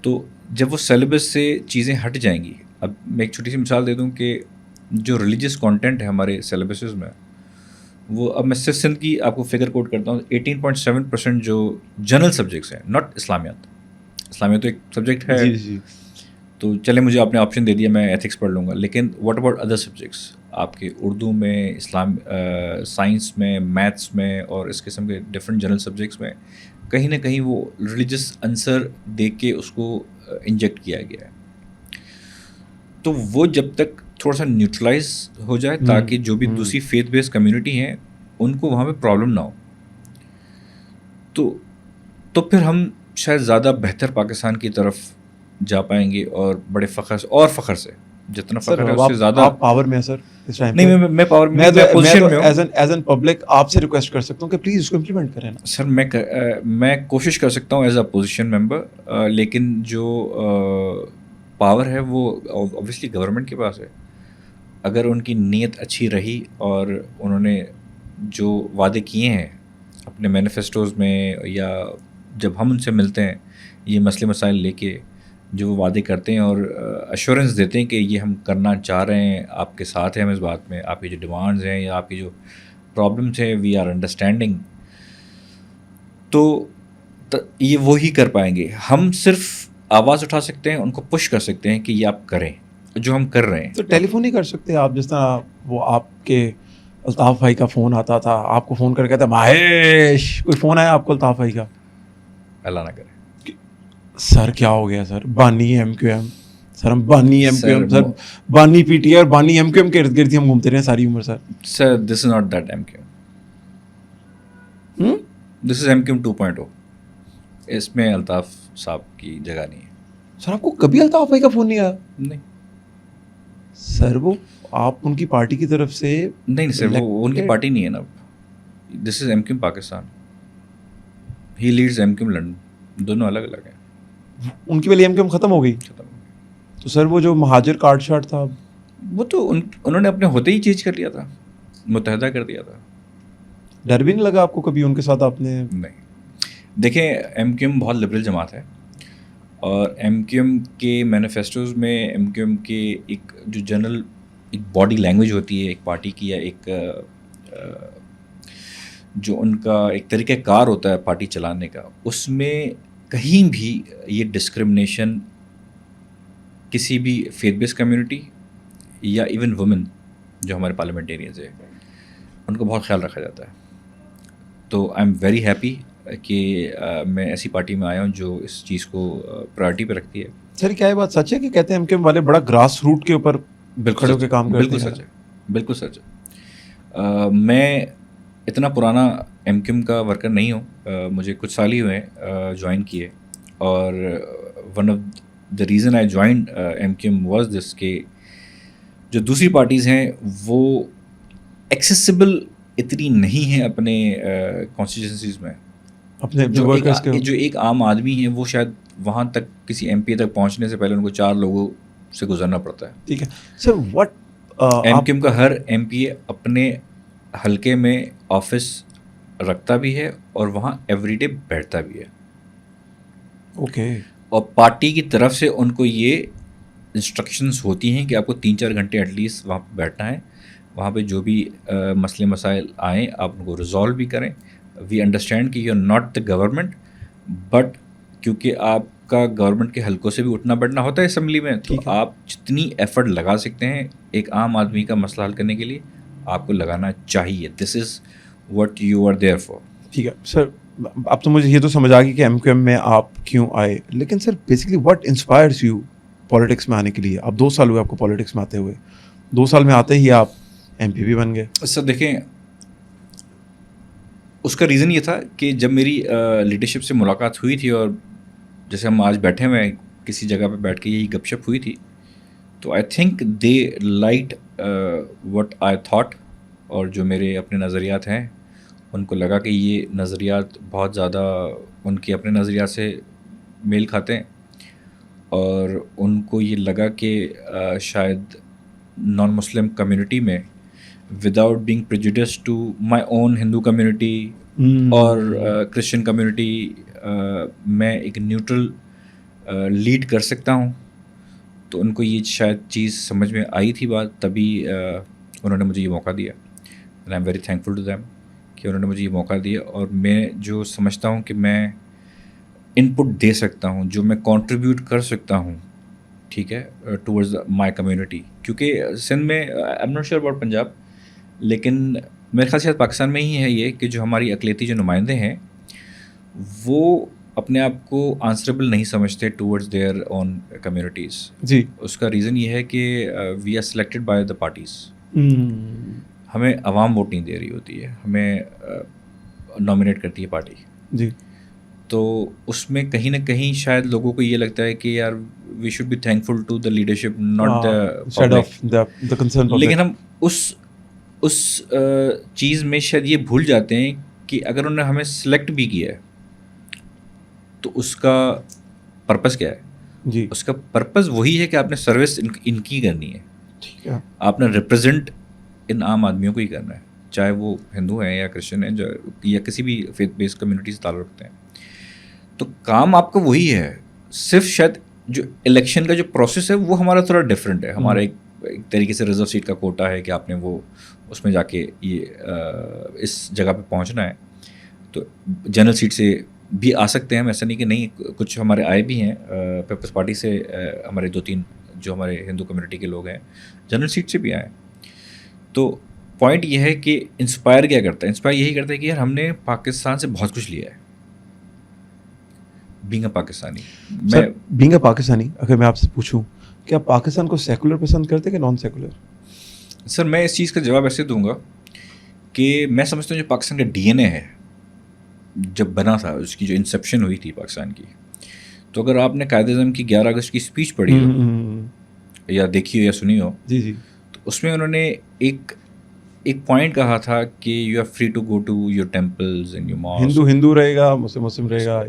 تو جب وہ سلیبس سے چیزیں ہٹ جائیں گی. اب میں ایک چھوٹی سی مثال دے دوں کہ جو ریلیجیس کانٹینٹ ہے ہمارے سلیبسز میں, وہ اب میں صرف سندھ کی آپ کو فگر کوٹ کرتا ہوں, 18.7% جو جنرل سبجیکٹس ہیں, ناٹ اسلامیات تو ایک سبجیکٹ ہے تو چلے مجھے آپ نے آپشن دے دیا میں ایتھکس پڑھ لوں گا, لیکن واٹ اباؤٹ ادر سبجیکٹس آپ کے اردو میں, سائنس میں, میتھس میں اور اس قسم کے ڈفرینٹ جنرل سبجیکٹس میں کہیں نہ کہیں وہ ریلیجیس عنصر دیکھ کے اس کو انجیکٹ کیا گیا ہے. تو وہ جب تک تھوڑا سا نیوٹرلائز ہو جائے تاکہ جو بھی دوسری فیتھ بیس کمیونٹی ہیں ان کو وہاں پہ پرابلم نہ ہو, تو پھر ہم شاید زیادہ بہتر پاکستان کی طرف جا پائیں گے, اور بڑے فخر سے جتنا فخر ہے اس سے زیادہ. آپ پاور میں ہیں سر اس ٹائم؟ نہیں, میں پاور میں پوزیشن میں ہوں. ایز این پبلک آپ سے ریکویسٹ کر سکتا ہوں کہ پلیز اس کو امپلیمنٹ کریں نا سر. میں کوشش کر سکتا ہوں ایز اے اپوزیشن ممبر, لیکن جو پاور ہے وہ اوبویسلی گورنمنٹ کے پاس ہے. اگر ان کی نیت اچھی رہی اور انہوں نے جو وعدے کیے ہیں اپنے مینیفیسٹوز میں, یا جب ہم ان سے ملتے ہیں یہ مسئلے مسائل لے کے, جو وہ وعدے کرتے ہیں اور ایشورنس دیتے ہیں کہ یہ ہم کرنا چاہ رہے ہیں, آپ کے ساتھ ہیں ہم اس بات میں, آپ کی جو ڈیمانڈز ہیں یا آپ کی جو پرابلمس ہیں وی آر انڈرسٹینڈنگ, تو یہ وہی کر پائیں گے. ہم صرف آواز اٹھا سکتے ہیں, ان کو پش کر سکتے ہیں کہ یہ آپ کریں جو ہم کر رہے ہیں. تو ٹیلی فون نہیں کر سکتے آپ, جس طرح وہ آپ کے الطاف بھائی کا فون آتا تھا, آپ کو فون کر کے کہتا ماہیش کوئی فون آیا آپ کو الطاف بھائی کا؟ اللہ نہ کرے. سر کیا ہو گیا سر, بانی ایم کیو ایم سر, ہم بانی ایم کیو ایم سر, سر, بانی پی ٹی آئی اور بانی ایم کیو ایم کے ارد گرد ہی ہم گھومتے رہے ساری عمر sir. Sir this is not that MQM, this is MQM 2.0. اس میں الطاف صاحب کی جگہ نہیں ہے. سر آپ کو کبھی الطاف بھائی کا فون نہیں آیا؟ نہیں سر وہ آپ ان کی پارٹی کی طرف سے نہیں سر, وہ ان کی پارٹی نہیں ہے نا. دس is MQM Pakistan, he leads MQM London, دونوں الگ الگ ہیں. ان کی والی ایم کیو ایم ختم ہو گئی. ختم ہو گیا. تو سر وہ جو مہاجر کارڈ شارٹ تھا وہ تو انہوں نے اپنے ہوتے ہی چینج کر لیا تھا, متحدہ کر دیا تھا. ڈر بھی نہیں لگا آپ کو کبھی ان کے ساتھ آپ نے؟ نہیں, دیکھیں MQM بہت لبرل جماعت ہے, اور MQM کے مینیفیسٹوز میں MQM کے ایک جو جنرل ایک باڈی لینگویج ہوتی ہے ایک پارٹی کی, یا ایک جو ان کا ایک طریقہ کار ہوتا ہے پارٹی چلانے کا, اس میں کہیں بھی یہ ڈسکرمنیشن کسی بھی فیتھ بیس کمیونٹی یا ایون وومن جو ہمارے پارلیمنٹیرینز ہیں ان کو بہت خیال رکھا جاتا ہے. تو آئی ایم ویری ہیپی کہ میں ایسی پارٹی میں آیا ہوں جو اس چیز کو پرائرٹی پہ رکھتی ہے. سر کیا یہ بات سچ ہے کہ کہتے ہیں ایم کیو ایم والے بڑا گراس روٹ کے اوپر کھڑے ہو کے کام کرتے ہیں؟ بالکل سچ ہے, بالکل سچ ہے. میں اتنا پرانا MQM کا ورکر نہیں ہوں, مجھے کچھ سال ہی ہوئے جوائن کیے, اور one of the reason I joined MQM was this کہ جو دوسری پارٹیز ہیں وہ ایکسیسیبل اتنی نہیں ہیں اپنے کانسٹیٹوئنسیز میں. اپنے جو ایک عام آدمی ہے وہ شاید وہاں تک کسی MP تک پہنچنے سے پہلے ان کو 4 لوگوں سے گزرنا پڑتا ہے. ٹھیک ہے سر. وٹ MQM کا ہر MP اپنے حلقے میں آفس رکھتا بھی ہے اور وہاں ایوری ڈے بیٹھتا بھی ہے. اوکے. اور پارٹی کی طرف سے ان کو یہ انسٹرکشنز ہوتی ہیں کہ آپ کو 3-4 گھنٹے ایٹ لیسٹ وہاں پہ بیٹھنا ہے. وہاں پہ جو بھی مسئلے مسائل آئیں آپ ان کو ریزالو بھی کریں. وی انڈرسٹینڈ کہ you are not the government, but کیونکہ آپ کا گورنمنٹ کے حلقوں سے بھی اٹھنا بیٹھنا ہوتا ہے اسمبلی میں, تو آپ جتنی ایفرٹ لگا سکتے ہیں ایک عام آدمی کا مسئلہ حل کرنے کے لیے آپ کو لگانا چاہیے. This is what you are there for. ٹھیک ہے سر. اب تو مجھے یہ تو سمجھ آ گئی کہ MQM میں آپ کیوں آئے, لیکن sir basically what inspires you politics میں آنے کے لیے؟ اب 2 سال ہوئے آپ کو پالیٹکس میں آتے ہوئے, 2 سال میں آتے ہی آپ MP بھی بن گئے. سر دیکھیں, اس کا ریزن یہ تھا کہ جب میری لیڈرشپ سے ملاقات ہوئی تھی, اور جیسے ہم آج بیٹھے ہوئے ہیں کسی جگہ پہ بیٹھ کے یہی گپ شپ ہوئی تھی, تو I think they light what I thought, اور جو میرے اپنے نظریات ہیں ان کو لگا کہ یہ نظریات بہت زیادہ ان کے اپنے نظریات سے میل کھاتے ہیں, اور ان کو یہ لگا کہ شاید نان مسلم کمیونٹی میں without being prejudice to my own Hindu community اور کرسچن کمیونٹی میں ایک نیوٹرل لیڈ کر سکتا ہوں. تو ان کو یہ شاید چیز سمجھ میں آئی تھی بات, تبھی انہوں نے مجھے یہ موقع دیا. And I am very thankful to them کہ انہوں نے مجھے یہ موقع دیا, اور میں جو سمجھتا ہوں کہ میں ان پٹ دے سکتا ہوں, جو میں کنٹریبیوٹ کر سکتا ہوں, ٹھیک ہے, ٹورڈز مائی کمیونٹی. کیونکہ سندھ میں آئی am not sure about Punjab, لیکن میرے خیال سے پاکستان میں ہی ہے یہ کہ جو ہماری اقلیتی جو نمائندے ہیں وہ اپنے آپ کو آنسریبل نہیں سمجھتے ٹورڈز دیئر اون کمیونٹیز. جی. اس کا ریزن یہ ہے کہ we are selected by the parties. ہمیں عوام ووٹ نہیں دے رہی ہوتی ہے, ہمیں نامینیٹ کرتی ہے پارٹی. جی. تو اس میں کہیں نہ کہیں شاید لوگوں کو یہ لگتا ہے کہ یار we should be thankful to the leadership not the public. لیکن ہم اس چیز میں شاید یہ بھول جاتے ہیں کہ اگر انہوں نے ہمیں سلیکٹ بھی کیا ہے تو اس کا پرپز کیا ہے. جی. اس کا پرپز وہی ہے کہ آپ نے سروس ان کی کرنی ہے. ٹھیک ہے. آپ نے ریپرزینٹ ان عام آدمیوں کو ہی کرنا ہے, چاہے وہ ہندو ہیں یا کرسچن ہیں یا کسی بھی فیتھ بیس کمیونٹی سے تعلق رکھتے ہیں. تو کام آپ کا وہی ہے, صرف شاید جو الیکشن کا جو پروسیس ہے وہ ہمارا تھوڑا ڈفرینٹ ہے. ہمارا ایک طریقے سے ریزرو سیٹ کا کوٹا ہے کہ آپ نے وہ اس میں جا کے یہ اس جگہ پہ پہنچنا ہے. تو جنرل سیٹ سے بھی آ سکتے ہیں ہم, ایسا نہیں کہ نہیں, کچھ ہمارے آئے بھی ہیں پیپلز پارٹی سے, ہمارے 2-3 جو ہمارے ہندو کمیونٹی کے لوگ ہیں جنرل سیٹ سے بھی آئے. تو پوائنٹ یہ ہے کہ انسپائر کیا کرتا ہے, انسپائر یہی کرتا ہے کہ یار ہم نے پاکستان سے بہت کچھ لیا ہے being a Pakistani. Sir being a Pakistani اگر میں آپ سے پوچھوں کہ آپ پاکستان کو سیکولر پسند کرتے کہ نان سیکولر؟ سر میں اس چیز کا جواب ایسے دوں گا کہ میں سمجھتا ہوں جو پاکستان کا ڈی این اے ہے جب بنا تھا, اس کی جو انسیپشن ہوئی تھی پاکستان کی, تو اگر آپ نے قائد اعظم کی 11 اگست کی اسپیچ پڑھی ہو یا دیکھی ہو یا سنی ہو, جی جی, تو اس میں انہوں نے ایک پوائنٹ کہا تھا کہ you are free to go to your temples and your mosque. ہندو رہے گا, مسلم رہے گا.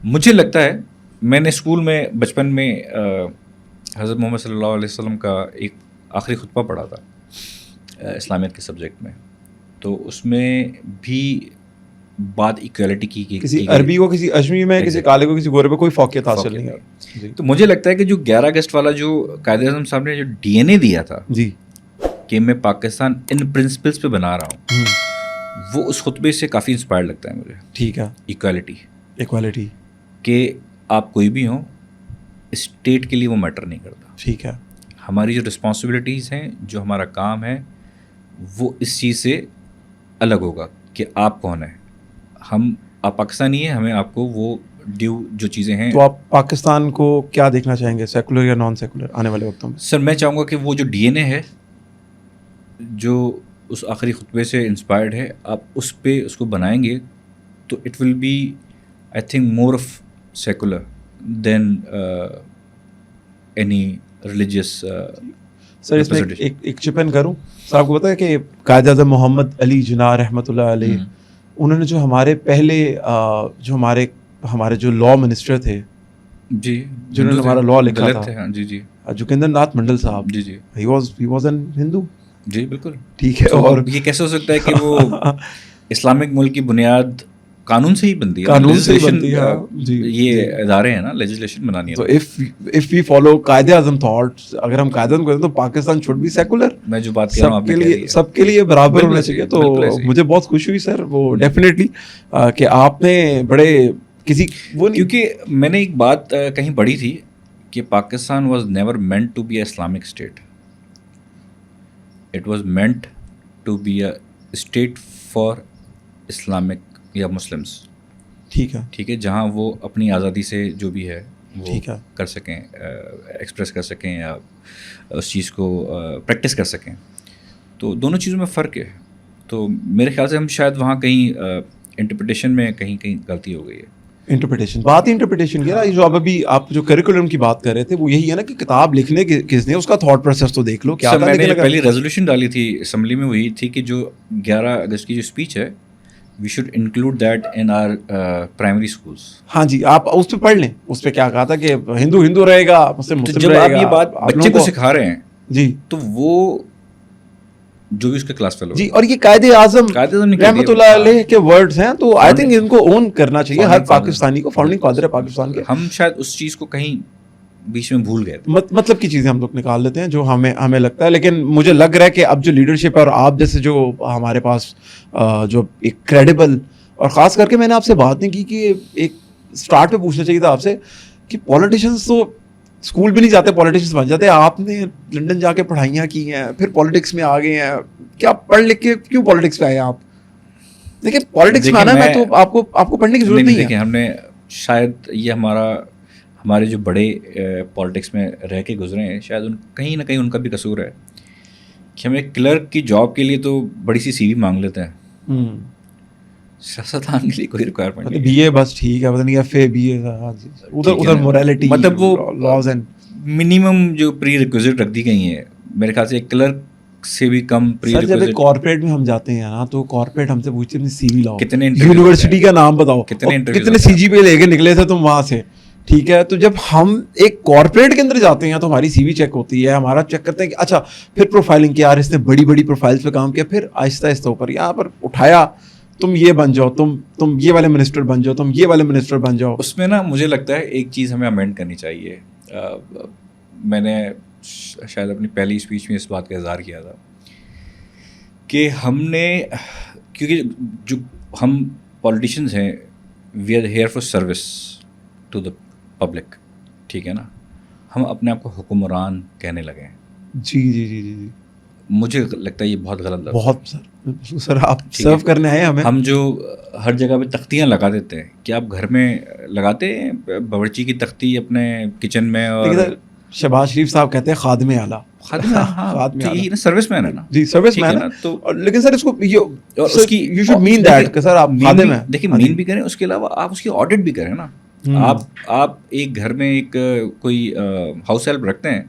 مجھے لگتا ہے میں نے اسکول میں بچپن میں حضرت محمد صلی اللہ علیہ وسلم کا ایک آخری خطبہ پڑھا تھا اسلامیت کے سبجیکٹ میں, تو اس میں بھی بات ایکویلٹی کی کسی عربی کو کسی اجمی میں, کسی کالے کو کسی گورے پہ کوئی فوقیت حاصل نہیں ہے. تو مجھے لگتا ہے کہ جو 11 اگست والا جو قائد اعظم صاحب نے جو ڈی این اے دیا تھا جی کہ میں پاکستان ان پرنسپلس پہ بنا رہا ہوں, وہ اس خطبے سے کافی انسپائرڈ لگتا ہے مجھے. ٹھیک ہے, ایکوالٹی کہ آپ کوئی بھی ہوں, اسٹیٹ کے لیے وہ میٹر نہیں کرتا. ٹھیک ہے, ہماری جو رسپانسبلٹیز ہیں, جو ہمارا کام ہے, وہ اس چیز سے الگ ہوگا کہ آپ کون ہیں. آپ پاکستانی ہیں, ہمیں آپ کو وہ ڈیو جو چیزیں ہیں. تو آپ پاکستان کو کیا دیکھنا چاہیں گے, سیکولر یا نان سیکولر آنے والے وقتوں میں؟ سر میں چاہوں گا کہ وہ جو ڈی این اے ہے جو اس آخری خطبے سے انسپائرڈ ہے, آپ اس پہ اس کو بنائیں گے تو it will be I think more of secular than any religious. Sir اس میں ایک چپ ان کروں, سر آپ کو پتا ہے کہ قائد اعظم محمد علی جناح رحمۃ اللہ علیہ, انہوں نے جو ہمارے پہلے جو ہمارے جو لا منسٹر تھے, جی جنہوں نے ہمارا لا لکھا تھا, جی جی, جوگیندر ناتھ منڈل صاحب, جی جی, ہی واز این ہندو. جی بالکل ٹھیک ہے. اور یہ کیسے ہو سکتا ہے کہ وہ اسلامک ملک کی بنیاد قانون سے ہی بنتی ہے, قانون سے ہی بنتی ہے. یہ ادارے ہیں نا, لیجسلیشن بنانی ہے. تو if we follow Quaid Azam thoughts, اگر ہم قائد اعظم کو تو پاکستان should be secular. میں جو بات کر رہا ہوں سب کے لیے برابر ہونا چاہیے. تو مجھے بہت خوشی ہوئی سر وہ ڈیفینیٹلی کہ آپ نے بڑے کسی وہ, کیونکہ میں نے ایک بات کہیں پڑھی تھی کہ Pakistan was never meant to be a Islamic state, it was meant to be a state for Islamic یا مسلمس. ٹھیک ہے, ٹھیک ہے, جہاں وہ اپنی آزادی سے جو بھی ہے وہ کر سکیں, ایکسپریس کر سکیں یا اس چیز کو پریکٹس کر سکیں. تو دونوں چیزوں میں فرق ہے. تو میرے خیال سے ہم شاید وہاں کہیں انٹرپریٹیشن میں کہیں غلطی ہو گئی ہے. بات ہی انٹرپریٹیشن کی نا, جو ابھی آپ جو کریکولم کی بات کر رہے تھے وہ یہی ہے نا کہ کتاب لکھنے کس نے, اس کا تھاٹ پروسیس تو دیکھ لو. کیا میں نے پہلی ریزولوشن ڈالی تھی اسمبلی میں, وہی تھی کہ جو 11 اگست کی جو اسپیچ ہے we should include that in our primary schools. ہاں جی, آپ اس پہ پڑھ لیں, اس پہ کیا کہا تھا کہ ہندو رہے گا, مسلم رہے گا. جب آپ یہ بات بچے کو سکھا رہے ہیں جی, تو وہ جو بھی اس کا کلاس فیلو جی, اور یہ قائد اعظم رحمۃ اللہ علیہ کے ورڈز ہیں, تو آئی تھنک ان کو اون کرنا چاہیے ہر پاکستانی کو. فاؤنڈنگ فادر ہے پاکستان کے. ہم شاید اس چیز کو کہیں بیچ میں بھول گئے, مطلب کی چیزیں ہم لوگ نکال لیتے ہیں جو ہمیں لگتا ہے. لیکن مجھے لگ رہا ہے کہ اب جو لیڈرشپ ہے, اور آپ جیسے جو ہمارے پاس جو ایک کریڈیبل, اور خاص کر کے میں نے آپ سے بات نہیں کی کہ ایک اسٹارٹ پہ پوچھنا چاہیے تھا آپ سے کہ پولیٹیشینس تو اسکول بھی نہیں جاتے, پولیٹیشینس بن جاتے. آپ نے لنڈن جا کے پڑھائیاں کی ہیں, پھر پولیٹکس میں آ گئے ہیں, کیا پڑھ لکھ کے کیوں پولیٹکس پہ آئے آپ؟ دیکھیں پولیٹکس میں آنا ہے تو آپ کو پڑھنے کی ضرورت نہیں ہے. ہم نے شاید یہ ہمارے جو بڑے پولیٹکس میں رہ کے گزرے ہیں, شاید کہیں نہ کہیں ان کا بھی قصور ہے کہ ہم ایک کلرک کی جاب کے لیے تو بڑی سی سی وی مانگ لیتے ہیں, سیاستدان کے لیے کوئی ریکوائرمنٹ نہیں. بی اے بس ٹھیک ہے, پتہ نہیں ایف اے بی اے, ادھر موریلٹی, مطلب وہ لاز اینڈ منیمم جو پری ریکویزٹ رکھ دی گئی ہیں, میرے خیال سے ایک کلرک سے بھی کم پری ریکویزٹ. جب کارپوریٹ میں ہم جاتے ہیں نا, تو کارپوریٹ ہم سے پوچھتے ہیں سی وی لاؤ, کتنے یونیورسٹی کا نام بتاؤ, کتنے سی جی پی لے کے نکلے تھے تم وہاں سے. ٹھیک ہے, تو جب ہم ایک کارپوریٹ کے اندر جاتے ہیں تو ہماری سی وی چیک ہوتی ہے, ہمارا چیک کرتے ہیں کہ اچھا پھر پروفائلنگ کیا, یار اس نے بڑی بڑی پروفائلس پہ کام کیا, پھر آہستہ آہستہ اوپر یہاں پر اٹھایا, تم یہ بن جاؤ, تم یہ والے منسٹر بن جاؤ, تم یہ والے منسٹر بن جاؤ. اس میں نا مجھے لگتا ہے ایک چیز ہمیں امینڈ کرنی چاہیے. میں نے شاید اپنی پہلی اسپیچ میں اس بات کا اظہار کیا تھا کہ ہم نے, کیونکہ جو ہم پولیٹیشینز ہیں, we are here for service to the public, ٹھیک ہے نا, ہم اپنے آپ کو حکمران کہنے لگے ہیں. جی جی جی جی, مجھے لگتا ہے یہ بہت غلط لفظ. بہت سر آپ سرو کرنے آئے ہمیں. ہم جو ہر جگہ پہ تختیاں لگا دیتے ہیں, کیا آپ گھر میں لگاتے ہیں باورچی کی تختی اپنے کچن میں؟ اور شہباز شریف صاحب کہتے ہیں خادم اعلیٰ. خادم سروس مین ہے نا. جی سروس مین ہے. تو لیکن سر اس کو اس کی یو شوڈ مین دیٹ کہ سر آپ خادم ہیں. دیکھیں مین بھی کریں, اس کے علاوہ آپ اس کی آڈٹ بھی کریں نا. آپ ایک گھر میں ایک کوئی ہاؤس ہیلپ رکھتے ہیں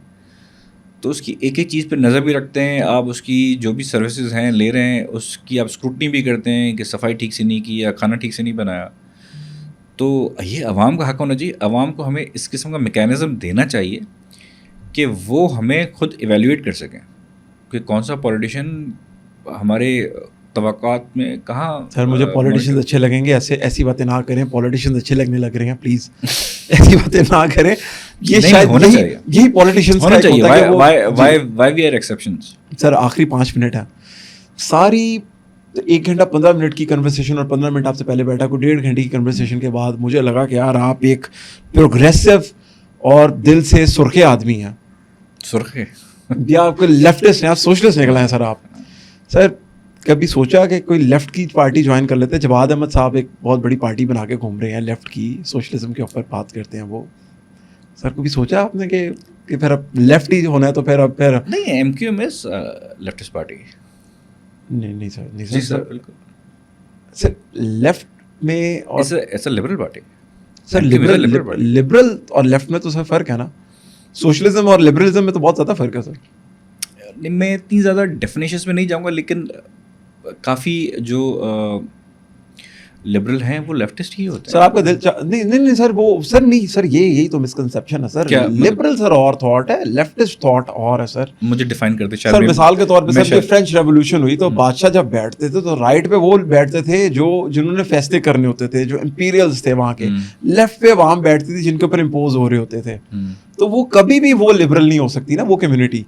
تو اس کی ایک ایک چیز پہ نظر بھی رکھتے ہیں. آپ اس کی جو بھی سروسز ہیں لے رہے ہیں اس کی آپ اسکروٹنی بھی کرتے ہیں کہ صفائی ٹھیک سے نہیں کی یا کھانا ٹھیک سے نہیں بنایا. تو یہ عوام کا حق ہونا چاہیے. عوام کو ہمیں اس قسم کا میکینزم دینا چاہیے کہ وہ ہمیں خود ایویلیویٹ کر سکیں کہ کون سا پولیٹیشین ہمارے توقعات میں کہاں. سر مجھے پولیٹیشینز اچھے لگیں گے, ایسی باتیں نہ کریں. پولیٹیشینز اچھے لگنے لگ رہے ہیں, پلیز ایسی باتیں نہ کریں. یہ شاید یہی پولیٹیشینز ہونا چاہیے. Why we are exceptions. Sir آخری 5 منٹ ہے. ساری 1 گھنٹہ 15 منٹ کی کنورسیشن اور 15 منٹ آپ سے پہلے بیٹھا کوئی 1.5 گھنٹے کی کنورسیشن کے بعد مجھے لگا کہ یار آپ ایک پروگریسو اور دل سے سرخے آدمی ہیں. سرخے یا آپ کو لیفٹسٹ ہیں, آپ سوشلسٹ نکلے ہیں سر. آپ سر کبھی سوچا کہ کوئی لیفٹ کی پارٹی جوائن کر لیتے ہیں؟ جواد احمد صاحب ایک بہت بڑی پارٹی بنا کے گھوم رہے ہیں لیفٹ کی, سوشلزم کے اوپر بات کرتے ہیں وہ. سر کبھی سوچا آپ نے کہ پھر اب لیفٹ ہی ہونا ہے تو پھر نہیں, ایم کیو ایم از لیفٹسٹ پارٹی. نہیں سر, نہیں جی سر بالکل. سر لیفٹ میں ایسا لبرل پارٹی. سر لبرل اور لیفٹ میں تو سر فرق ہے نا. سوشلزم اور لبرلزم میں تو بہت زیادہ فرق ہے سر. میں اتنی زیادہ ڈیفینیشنس میں نہیں جاؤں گا, لیکن کافی جو لبرل ہیں وہ لیفٹسٹ ہی ہوتے ہیں. سر آپ کا دل نہیں سر وہ سر نہیں سر یہی تو مسکنسیپشن ہے سر. لبرل سر اور تھاٹ ہے, لیفٹسٹ تھاٹ اور ہے سر. مجھے ڈیفائن کرتے سر. مثال کے طور پہ سر جب فرینچ ریولیوشن ہوئی تو بادشاہ جب بیٹھتے تھے تو رائٹ پہ وہ بیٹھتے تھے جنہوں نے فیصلے کرنے ہوتے تھے, جو امپیریلز تھے وہاں کے. لیفٹ پہ وہاں بیٹھتی تھی جن کے اوپر امپوز ہو رہے ہوتے تھے. تو وہ کبھی بھی وہ لبرل نہیں ہو سکتی نا وہ کمیونٹی.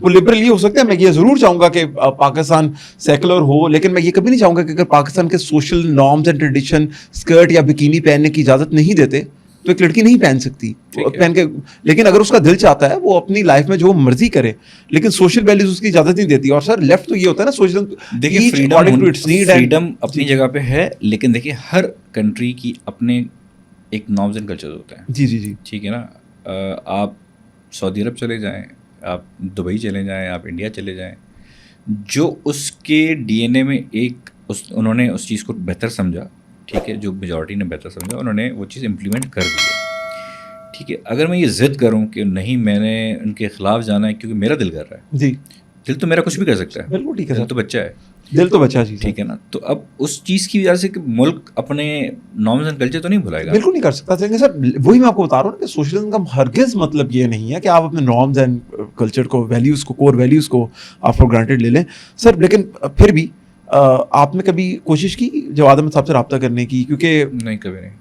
وہ لبرل یہ ہو سکتا ہے. میں یہ ضرور چاہوں گا کہ پاکستان سیکولر ہو, لیکن میں یہ کبھی نہیں چاہوں گا کہ اگر پاکستان کے social norms and tradition skirt یا بکینی پہننے کی اجازت نہیں دیتے تو ایک لڑکی نہیں پہن سکتی پہن کے. لیکن اگر اس کا دل چاہتا ہے وہ اپنی لائف میں جو مرضی کرے, لیکن سوشل ویلیوز اس کی اجازت نہیں دیتی. اور سر لیفٹ تو یہ ہوتا ہے نا سوشل. دیکھیے فریڈم اپنی جگہ پہ ہے, لیکن دیکھیے ہر کنٹری کی اپنے ایک نارمز اینڈ کلچر ہوتا ہے. جی جی جی ٹھیک ہے نا. آپ سعودی عرب چلے جائیں, آپ دبئی چلے جائیں, آپ انڈیا چلے جائیں, جو اس کے ڈی این اے میں ایک انہوں نے اس چیز کو بہتر سمجھا. ٹھیک ہے, جو میجورٹی نے بہتر سمجھا انہوں نے وہ چیز امپلیمنٹ کر دی ہے. ٹھیک ہے, اگر میں یہ ضد کروں کہ نہیں میں نے ان کے خلاف جانا ہے کیونکہ میرا دل کر رہا ہے. جی دل تو میرا کچھ بھی کر سکتا ہے. بالکل ٹھیک ہے. دل تو بچہ ہے. دل تو بچہ جی. ٹھیک ہے نا. تو اب اس چیز کی وجہ سے کہ ملک اپنے نارمز اینڈ کلچر تو نہیں بھلائے گا. بالکل نہیں کر سکتا. لیکن سر وہی میں آپ کو بتا رہا ہوں کہ سوشلزم کا ہرگز مطلب یہ نہیں ہے کہ آپ اپنے نارمز اینڈ کلچر کو, ویلیوز کو, کور ویلیوز کو آپ فار گرانٹیڈ لے لیں سر. لیکن پھر بھی آپ نے کبھی کوشش کی جواد احمد صاحب سے رابطہ کرنے کی؟ کیونکہ نہیں, کبھی نہیں.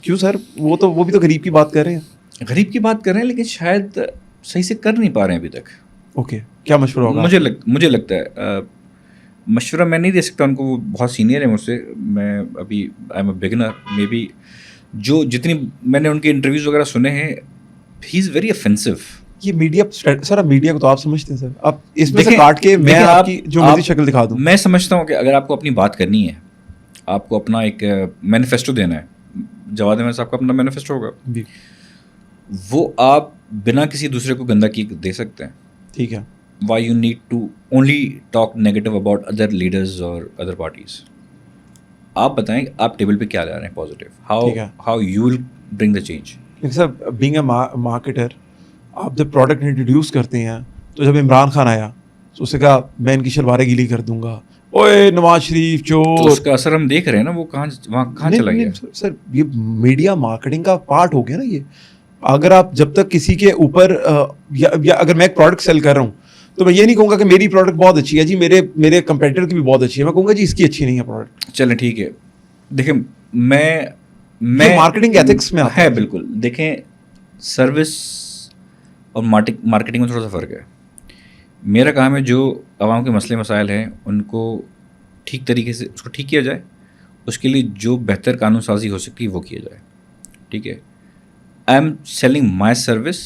کیوں سر؟ وہ بھی تو غریب کی بات کر رہے ہیں. غریب کی بات کر رہے ہیں, لیکن شاید صحیح سے کر نہیں پا رہے ہیں ابھی تک. اوکے, کیا مشورہ ہوگا؟ مجھے لگتا ہے مشورہ میں نہیں دے سکتا ان کو, وہ بہت سینئر ہیں مجھ سے. میں ابھی I am a beginner. Maybe جو جتنی میں نے ان کے انٹرویوز وغیرہ سنے ہیں, ہی از ویری افینسو. یہ میڈیا سر, اب میڈیا کو تو آپ سمجھتے ہیں سر. اب اس میں سے کاٹ کے میں آپ کی جو مرضی شکل دکھا دوں. میں سمجھتا ہوں کہ اگر آپ کو اپنی بات کرنی ہے, آپ کو اپنا ایک مینیفیسٹو دینا ہے. جواد احمد صاحب کا اپنا مینیفیسٹو ہوگا, وہ آپ بنا کسی دوسرے کو گندا کی دے سکتے ہیں. ٹھیک ہے. Why you need to only talk negative about other leaders or other parties? آپ بتائیں آپ ٹیبل پہ کیا لا رہے ہیں positive. how you will bring the change. Sir being a marketer, آپ جب پروڈکٹ انٹروڈیوس کرتے ہیں تو جب عمران خان آیا تو اس نے کہا میں ان کی شلواریں گیلی کر دوں گا, اوے نواز شریف چور. اس کا اثر ہم دیکھ رہے ہیں نا, وہ کہاں چلا گیا. سر یہ میڈیا مارکیٹنگ کا پارٹ ہو گیا نا یہ. اگر آپ جب تک کسی کے اوپر یا اگر میں ایک پروڈکٹ سیل کر رہا ہوں تو میں یہ نہیں کہوں گا کہ میری پروڈکٹ بہت اچھی ہے جی, میرے کمپیٹیٹر کی بھی بہت اچھی ہے. میں کہوں گا جی اس کی اچھی نہیں ہے پروڈکٹ. چلیں ٹھیک ہے. دیکھیں میں مارکیٹنگ ایتھکس میں ہے بالکل. دیکھیں سروس اور مارکیٹنگ میں تھوڑا سا فرق ہے. میرا کام ہے جو عوام کے مسئلے مسائل ہیں ان کو ٹھیک طریقے سے اس کو ٹھیک کیا جائے, اس کے لیے جو بہتر قانون سازی ہو سکتی ہے وہ کیا جائے. ٹھیک ہے. I am selling my service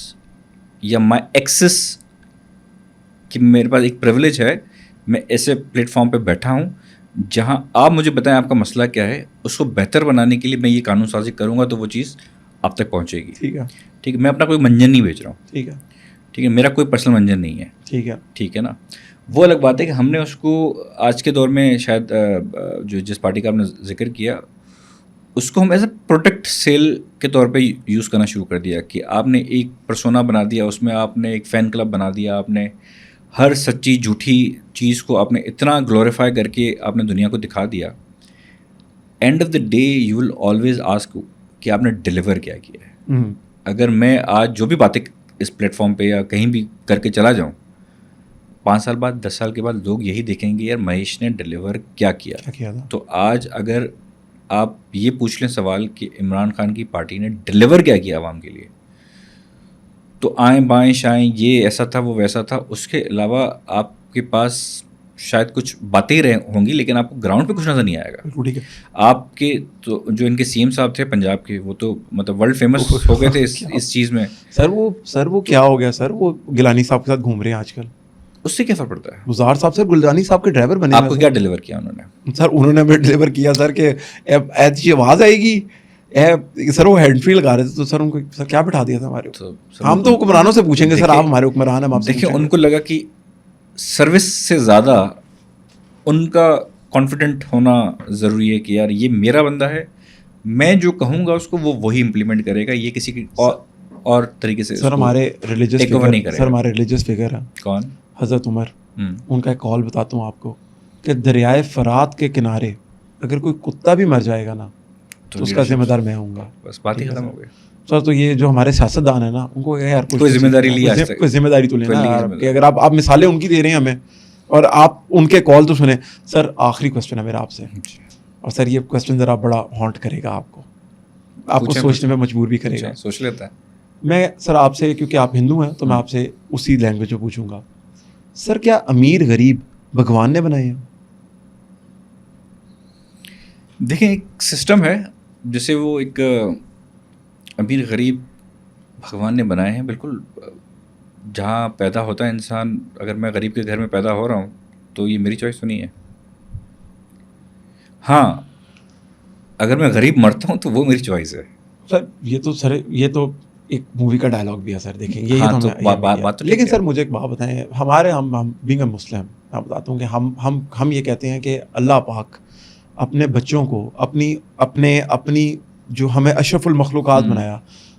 یا مائی ایکسس, کہ میرے پاس ایک پریولیج ہے میں ایسے پلیٹ فارم پہ بیٹھا ہوں جہاں آپ مجھے بتائیں آپ کا مسئلہ کیا ہے, اس کو بہتر بنانے کے لیے میں یہ قانون سازی کروں گا تو وہ چیز آپ تک پہنچے گی. ٹھیک ہے, ٹھیک ہے, میں اپنا کوئی منجن نہیں بیچ رہا ہوں. ٹھیک ہے, ٹھیک ہے, میرا کوئی پرسنل منجن نہیں ہے. ٹھیک ہے, ٹھیک ہے نا. وہ الگ بات ہے کہ ہم نے اس کو آج کے دور میں شاید جو جس پارٹی کا آپ نے ذکر کیا اس کو ہم ایز اے پروڈکٹ سیل کے طور پہ یوز کرنا شروع کر دیا کہ آپ نے ایک پرسونا بنا دیا, اس میں آپ نے ایک فین کلب بنا دیا, آپ نے ہر سچی جھوٹی چیز کو آپ نے اتنا گلوریفائی کر کے آپ نے دنیا کو دکھا دیا. And of the day you will always ask کہ آپ نے ڈیلیور کیا کیا ہے. اگر میں آج جو بھی باتیں اس پلیٹ فارم پہ یا کہیں بھی کر کے چلا جاؤں, 5 سال بعد 10 سال کے بعد لوگ یہی دیکھیں گے یار مہیش نے ڈیلیور کیا کیا. تو آج اگر آپ یہ پوچھ لیں سوال کہ عمران خان کی پارٹی نے ڈیلیور کیا کیا عوام کے لیے, تو آئیں بائیں شائیں یہ ایسا تھا وہ ویسا تھا, اس کے علاوہ آپ کے پاس شاید کچھ باتیں ہوں گی لیکن آپ کو گراؤنڈ پہ کچھ نظر نہیں آئے گا. آپ کے تو جو ان کے سی ایم صاحب تھے پنجاب کے, وہ تو مطلب ورلڈ فیمس ہو گئے تھے اس چیز میں. سر وہ کیا ہو گیا سر, وہ گیلانی صاحب کے ساتھ گھوم رہے ہیں آج کل, اس سے کیا فرق پڑتا ہے؟ گزار صاحب سر گلجانی صاحب کے ڈرائیور بنے. آپ کو کیا ڈیلیور کیا انہوں نے؟ سر انہوں نے ہمیں ڈیلیور کیا سر کہ ایسی آواز آئے گی, سر وہ ہیڈ فری لگا رہے تھے تو سر ان کو سر کیا بٹھا دیا تھا ہمارے. ہم تو حکمرانوں سے پوچھیں گے سر, آپ ہمارے حکمران ہیں, آپ دیکھیں ان کو لگا کہ سروس سے زیادہ ان کا کانفیڈنٹ ہونا ضروری ہے کہ یار یہ میرا بندہ ہے, میں جو کہوں گا اس کو وہ وہی امپلیمنٹ کرے گا, یہ کسی کی اور طریقے سے. سر ہمارے ریلیجس فگر ہیں. کون؟ حضرت عمر. ان کا ایک قول بتاتا ہوں آپ کو کہ دریائے فرات کے کنارے اگر کوئی کتا بھی مر جائے گا نا تو اس کا ذمہ دار میں ہوں گا. بس بات ہی ختم ہو گئی سر. تو یہ جو ہمارے سیاستدان ہیں نا ان کو یار کوئی ذمہ داری لی, کوئی ذمہ داری تو لینا کہ اگر آپ مثالیں ان کی دے رہے ہیں ہمیں اور آپ ان کے کال تو سنیں. سر آخری کوسچن ہے میرا آپ سے, اور سر یہ کوسچن ذرا بڑا ہانٹ کرے گا آپ کو سوچنے میں مجبور بھی کرے گا. سوچ لیتا ہے. میں سر آپ سے, کیونکہ آپ ہندو ہیں تو میں آپ سے اسی لینگویج میں پوچھوں گا. سر کیا امیر غریب بھگوان نے بنائے ہیں؟ دیکھیں ایک سسٹم ہے جیسے وہ ایک امیر غریب بھگوان نے بنائے ہیں. بالکل جہاں پیدا ہوتا ہے انسان, اگر میں غریب کے گھر میں پیدا ہو رہا ہوں تو یہ میری چوائس تو نہیں ہے. ہاں اگر میں غریب مرتا ہوں تو وہ میری چوائس ہے. سر یہ تو ایک مووی کا ڈائلاگ بھی ہے سر, دیکھیں گے. لیکن سر مجھے ایک بات بتائیں, ہمارے ہم بینگ اے مسلم میں بتاتا ہوں کہ ہم یہ کہتے ہیں کہ اللہ پاک اپنے بچوں کو اپنی جو ہمیں اشرف المخلوقات بنایا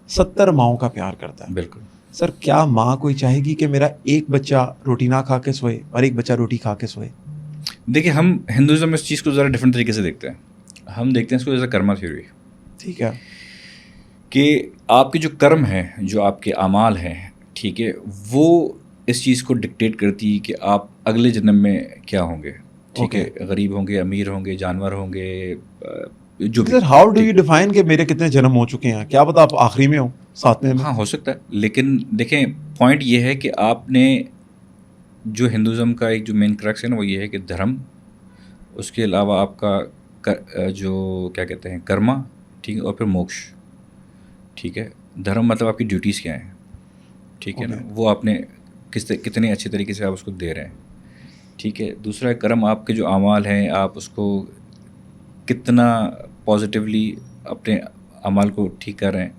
70 ماؤں کا پیار کرتا ہے. بالکل سر کیا ماں کوئی چاہے گی کہ میرا ایک بچہ روٹی نہ کھا کے سوئے اور ایک بچہ روٹی کھا کے سوئے؟ دیکھیں ہم ہندوازم میں اس چیز کو ذرا ڈفرینٹ طریقے سے دیکھتے ہیں. ہم دیکھتے ہیں اس کو ایز اے کرما تھیوری. ٹھیک ہے, کہ آپ کے جو کرم ہیں, جو آپ کے اعمال ہیں, ٹھیک ہے, وہ اس چیز کو ڈکٹیٹ کرتی ہے کہ آپ اگلے جنم میں کیا ہوں گے. ٹھیک ہے, غریب ہوں گے, امیر ہوں گے, جانور ہوں گے, جو بھی. Sir how do you define کہ میرے کتنے جنم ہو چکے ہیں؟ کیا پتہ آپ آخری میں ہوں, ساتویں میں؟ ہاں ہو سکتا ہے, لیکن دیکھیں پوائنٹ یہ ہے کہ آپ نے جو ہندوازم کا ایک جو مین کرکس ہے نا وہ یہ ہے کہ دھرم, اس کے علاوہ آپ کا جو کیا کہتے ہیں کرما, ٹھیک ہے, اور پھر موکش. ٹھیک ہے, دھرم مطلب آپ کی ڈیوٹیز کیا ہیں, ٹھیک ہے نا, وہ آپ نے کتنے اچھے طریقے سے آپ اس کو دے رہے ہیں. ٹھیک ہے, دوسرا کرم آپ کے جو اعمال ہیں آپ اس کو کتنا پازیٹیولی اپنے اعمال کو ٹھیک کر رہے ہیں,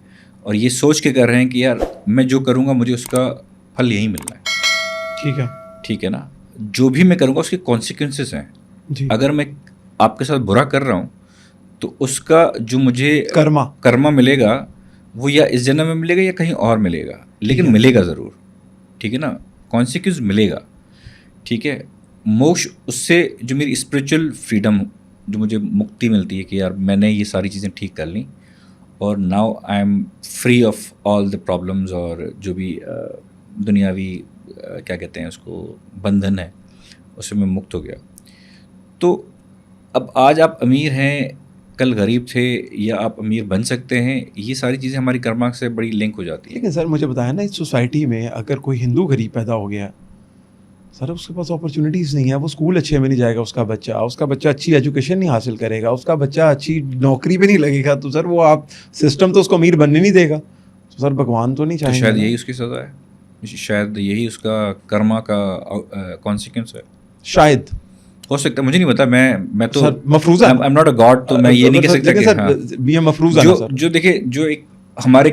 اور یہ سوچ کے کر رہے ہیں کہ یار میں جو کروں گا مجھے اس کا پھل یہی ملنا ہے. ٹھیک ہے, ٹھیک ہے نا, جو بھی میں کروں گا اس کے کانسیکوینسز ہیں. اگر میں آپ کے ساتھ برا کر رہا ہوں تو اس کا جو مجھے کرما ملے گا وہ یا اس جنم میں ملے گا یا کہیں اور ملے گا, لیکن ملے گا ضرور. ٹھیک ہے نا, کانسیکوینس ملے گا. ٹھیک ہے, موکش اس سے جو میری اسپریچول فریڈم, جو مجھے مکتی ملتی ہے کہ یار میں نے یہ ساری چیزیں ٹھیک کر لیں اور now I am free of all the problems, اور جو بھی دنیاوی کیا کہتے ہیں اس کو بندھن ہے اس سے میں مکت ہو گیا. تو اب آج آپ امیر ہیں, کل غریب تھے, یا آپ امیر بن سکتے ہیں, یہ ساری چیزیں ہماری کرما سے بڑی لنک ہو جاتی ہے. لیکن سر مجھے بتایا نا, اس سوسائٹی میں اگر کوئی ہندو غریب پیدا ہو گیا سر, اس کے پاس اپرچونیٹیز نہیں ہے, وہ اسکول اچھے میں نہیں جائے گا, اس کا بچہ اچھی ایجوکیشن نہیں حاصل کرے گا, اس کا بچہ اچھی نوکری پہ نہیں لگے گا, تو سر وہ آپ سسٹم تو اس کو امیر بننے نہیں دے گا. تو سر بھگوان تو نہیں چاہیں گے. شاید یہی اس کی سزا ہے, شاید یہی اس کا کرما کا کانسیکوینس ہے. شاید ہو سکتا ہے, مجھے نہیں پتا, میں تو مفروضہ I am not a god, تو میں یہ نہیں کہہ سکتا کہ یہ مفروضہ جو دیکھیں جو ایک ہمارے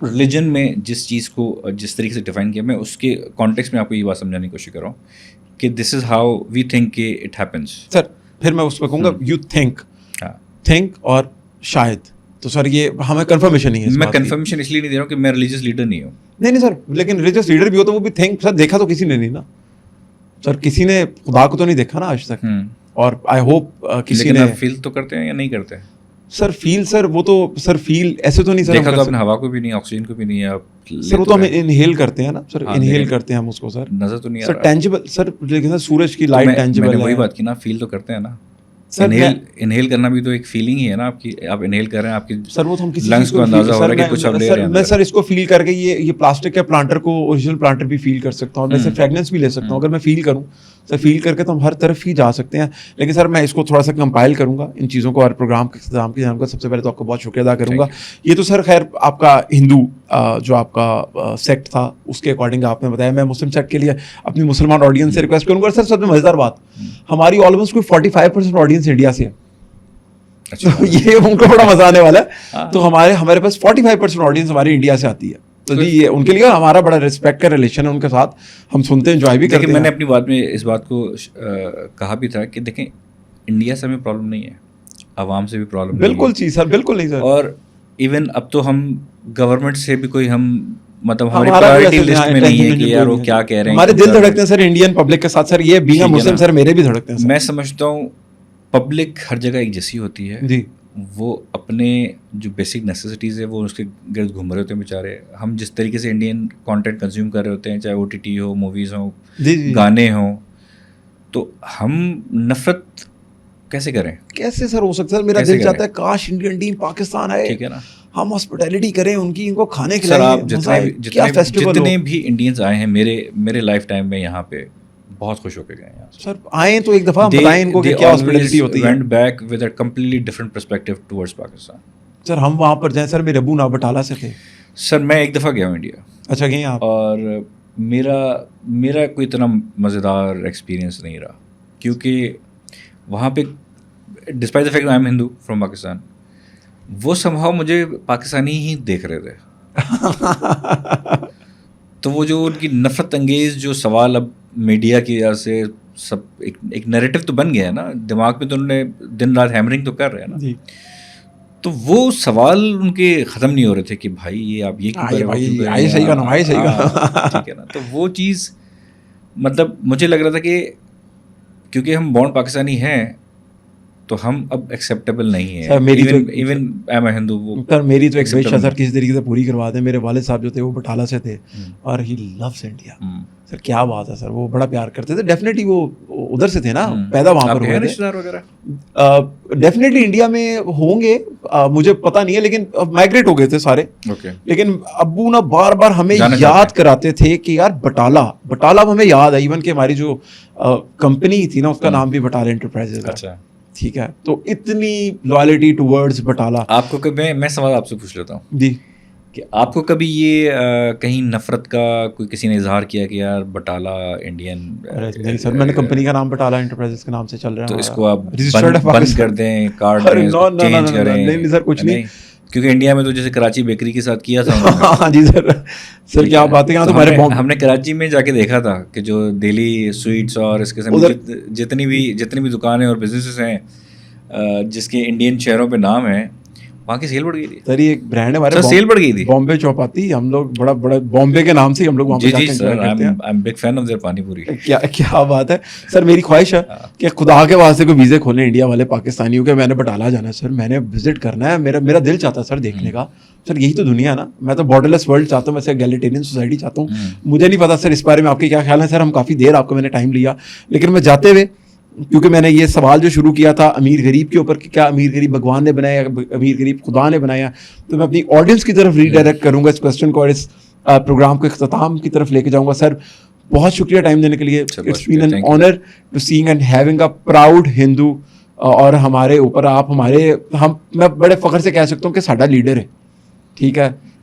ریلیجن میں جس چیز کو جس طریقے سے ڈیفائن کیا, میں اس کے کانٹیکسٹ میں آپ کو یہ بات سمجھانے کی کوشش کر رہا ہوں کہ دس از ہاؤ وی تھنک کہ اٹ ہیپنس. سر پھر میں اس پہ کہوں گا یو تھنک اور شاید, تو سر یہ ہمیں کنفرمیشن نہیں ہے. میں کنفرمیشن اس لیے نہیں دے رہا ہوں کہ میں ریلیجیس لیڈر نہیں ہوں. نہیں سر, لیکن ریلیجیس لیڈر بھی ہو تو وہ بھی تھنک, سر دیکھا تو کسی نے نہیں نا سر, کسی نے خدا کو تو نہیں دیکھا نا آج تک, اور آئی ہوپ کسی نے فیل تو کرتے ہیں یا نہیں کرتے سر فیل, سر وہ تو سر فیل ایسے تو نہیں سر, دیکھا تو آپ نے ہوا کو بھی نہیں, آکسیجن کو بھی نہیں, آپ سر وہ تو ہم انہیل کرتے ہیں نا سر, انہیل کرتے ہیں ہم اس کو سر, نظر تو نہیں سر ٹینجیبل سر, لیکن سر سورج کی لائٹ ٹینجیبل ہے. میں نے وہی بات کی نا, فیل تو کرتے ہیں نا. انہیل کرنا بھی تو ایک فیلنگ ہی ہے نا آپ کی, آپ انہیل کر رہے ہیں, آپ کی سر وہ تو ہم کسی لنگس کو اندازہ ہو رہا ہے کہ کچھ آپ لے رہے ہیں. میں سر اس کو فیل کر کے یہ پلاسٹک کے پلانٹر کو اوریجنل پلانٹر بھی فیل کر سکتا ہوں, میں سے فریگننس بھی لے سکتا ہوں اگر میں فیل کروں سر. فیل کر کے تو ہم ہر طرف ہی جا سکتے ہیں, لیکن سر میں اس کو تھوڑا سا کمپائل کروں گا ان چیزوں کو, اور پروگرام کے اختتام کی جانب کا سب سے پہلے تو آپ کو بہت شکریہ ادا کروں گا. یہ تو سر خیر آپ کا ہندو جو آپ کا سیکٹ تھا اس کے اکارڈنگ آپ نے بتایا. میں مسلم سیکٹ کے لیے اپنی مسلمان آڈینس سے ریکویسٹ کروں گا. سر سب سے مزیدار بات, ہماری آلموسٹ کوئی 45% آڈینس انڈیا سے ہے, یہ ان کو بڑا مزہ آنے والا ہے. تو ہمارے پاس 45% آڈینس ہماری انڈیا سے آتی ہے, تو جی یہ ان کے لیے ہمارا بڑا رسپیکٹ کا ریلیشن ہے ان کے ساتھ, ہم سنتے ہیں, انجوائے بھی کرتے ہیں. میں نے اپنی بات میں اس بات کو کہا بھی تھا کہ دیکھیں انڈیا سے ہمیں پرابلم نہیں ہے, عوام سے بھی پرابلم. بالکل جی سر, بالکل نہیں سر. اور ایون اب تو ہم گورنمنٹ سے بھی کوئی ہم مطلب ہماری پرائورٹی لسٹ میں نہیں ہے کہ یار وہ کیا کہہ رہے ہیں. ہمارے دل دھڑکتے ہیں سر انڈین پبلک کے ساتھ سر, یہ بینگ مسلم سر میرے بھی دھڑکتے ہیں. میں سمجھتا ہوں پبلک ہر جگہ ایک جیسی ہوتی ہے جی, وہ اپنے جو بیسک نیسیسٹیز ہے وہ اس کے گرد گھوم رہے ہوتے ہیں بیچارے. ہم جس طریقے سے انڈین کانٹینٹ کنزیوم کر رہے ہوتے ہیں, چاہے او ٹی ٹی ہو, موویز ہوں, گانے ہوں, تو ہم نفرت کیسے کریں؟ کیسے سر ہو سکتا ہے؟ میرا دل چاہتا ہے کاش انڈین ٹیم پاکستان آئے, ٹھیک ہے نا, ہم ہاسپٹیلٹی کریں ان کی, ان کو کھانے کھلائیں. جتنے بھی انڈینز آئے ہیں میرے لائف ٹائم میں یہاں پہ بہت خوش ہو کے گئے ہیں سر. آئیں تو ایک دفعہ بتائیں ان کو کہ کیا ہاسپٹیلٹی ہوتی ہے. went back with a completely different perspective towards Pakistan. سر ہم وہاں پر جائیں, سر میرے ابو نا بٹالہ سے تھے. سر میں ایک دفعہ گیا ہوں انڈیا. اچھا گئے آپ؟ اور میرا کوئی اتنا مزیدار ایکسپیرینس نہیں رہا, کیونکہ وہاں پہ despite the fact I am Hindu from Pakistan, وہ somehow مجھے پاکستانی ہی دیکھ رہے تھے. تو وہ جو ان کی نفرت انگیز جو سوال اب میڈیا کی وجہ سے سب ایک نیریٹو تو بن گیا ہے نا دماغ میں, تو انہوں نے دن رات ہیمرنگ تو کر رہے ہیں نا, تو وہ سوال ان کے ختم نہیں ہو رہے تھے کہ بھائی یہ آپ یہ کیوں کر رہے ہیں, ٹھیک ہے نا. تو وہ چیز مطلب مجھے لگ رہا تھا کہ کیونکہ ہم بورن پاکستانی ہیں تو ہم اب ایکسیپٹیبل نہیں ہے. ایون ایم اے ہندو. سر میری تو ایک وش ہے سر, کسی طریقے سے پوری کروا دیں. میرے والد صاحب جو تھے وہ بٹالہ سے تھے اور ہی لوز انڈیا. سر کیا بات ہے سر, وہ بڑا پیار کرتے تھے. ڈیفینیٹلی وہ ادھر سے تھے نا, پیدا وہاں پر ہوئے تھے. ڈیفینیٹلی انڈیا میں ہوں گے, مجھے پتا نہیں ہے, لیکن مائگریٹ ہو گئے تھے سارے. لیکن ابو نا بار بار ہمیں یاد کراتے تھے کہ یار بٹالہ ہمیں یاد ہے. ایون کہ ہماری جو کمپنی تھی نا اس کا نام بھی بٹالہ انٹرپرائزز ہے, ٹھیک ہے. تو اتنی لوائلٹی ٹورڈز بٹالہ. آپ کو میں سوال آپ سے پوچھ لیتا ہوں جی, کہ آپ کو کبھی یہ کہیں نفرت کا کوئی کسی نے اظہار کیا کہ یار بٹالہ انڈین؟ نہیں سر, میں نے کمپنی کا نام بٹالہ انٹرپرائزز کے نام سے چل رہا ہے, تو اس کو آپ بند کر دیں, کارڈ چینج کریں؟ نہیں سر, کچھ نہیں, کیونکہ انڈیا میں تو جیسے کراچی بیکری کے ساتھ کیا تھا. ہاں جی سر کیا بات ہے. ہم نے کراچی میں جا کے دیکھا تھا کہ جو دہلی سویٹس اور اس قسم جتنی بھی دکانیں اور بزنسز ہیں جس کے انڈین شہروں پہ نام ہیں, وہاں کی سیل بڑھ گئی تھی. سر یہ ایک برانڈ ہے ہمارے, سیل بڑھ گئی تھی. بامبے چوپاتی, ہم لوگ بڑا بامبے کے نام سے ہم لوگ وہاں پہ جاتے ہیں. Sir I am big fan of their pani puri. کیا بات ہے سر. میری خواہش ہے کہ خدا کے واسطے کوئی ویزے کھولیں انڈیا والے پاکستانیوں کے. میں نے بٹالہ جانا ہے سر, میں نے وزٹ کرنا ہے, میرا دل چاہتا ہے سر دیکھنے کا. سر یہی تو دنیا ہے نا. میں تو بارڈر لیس ورلڈ چاہتا ہوں, میں سے ایگلیٹیرین سوسائٹی چاہتا ہوں. مجھے نہیں پتا سر اس بارے میں آپ کے کیا خیال ہے. سر ہم کافی دیر آپ کو میں نے ٹائم لیا, لیکن میں جاتے ہوئے, کیونکہ میں نے یہ سوال جو شروع کیا تھا امیر غریب کے اوپر کہ کیا امیر غریب بھگوان نے بنایا یا امیر غریب خدا نے بنایا, تو میں اپنی آڈینس کی طرف ریڈائریکٹ کروں گا اس کویسچن کو, اور اس پروگرام کو اختتام کی طرف لے کے جاؤں گا. سر بہت شکریہ ٹائم دینے کے لیے. It's been an honour to sing and having a proud Hindu, اور ہمارے اوپر آپ میں بڑے فخر سے کہہ سکتا ہوں کہ ساڈا لیڈر ہے, ٹھیک ہے.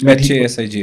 HASIJA.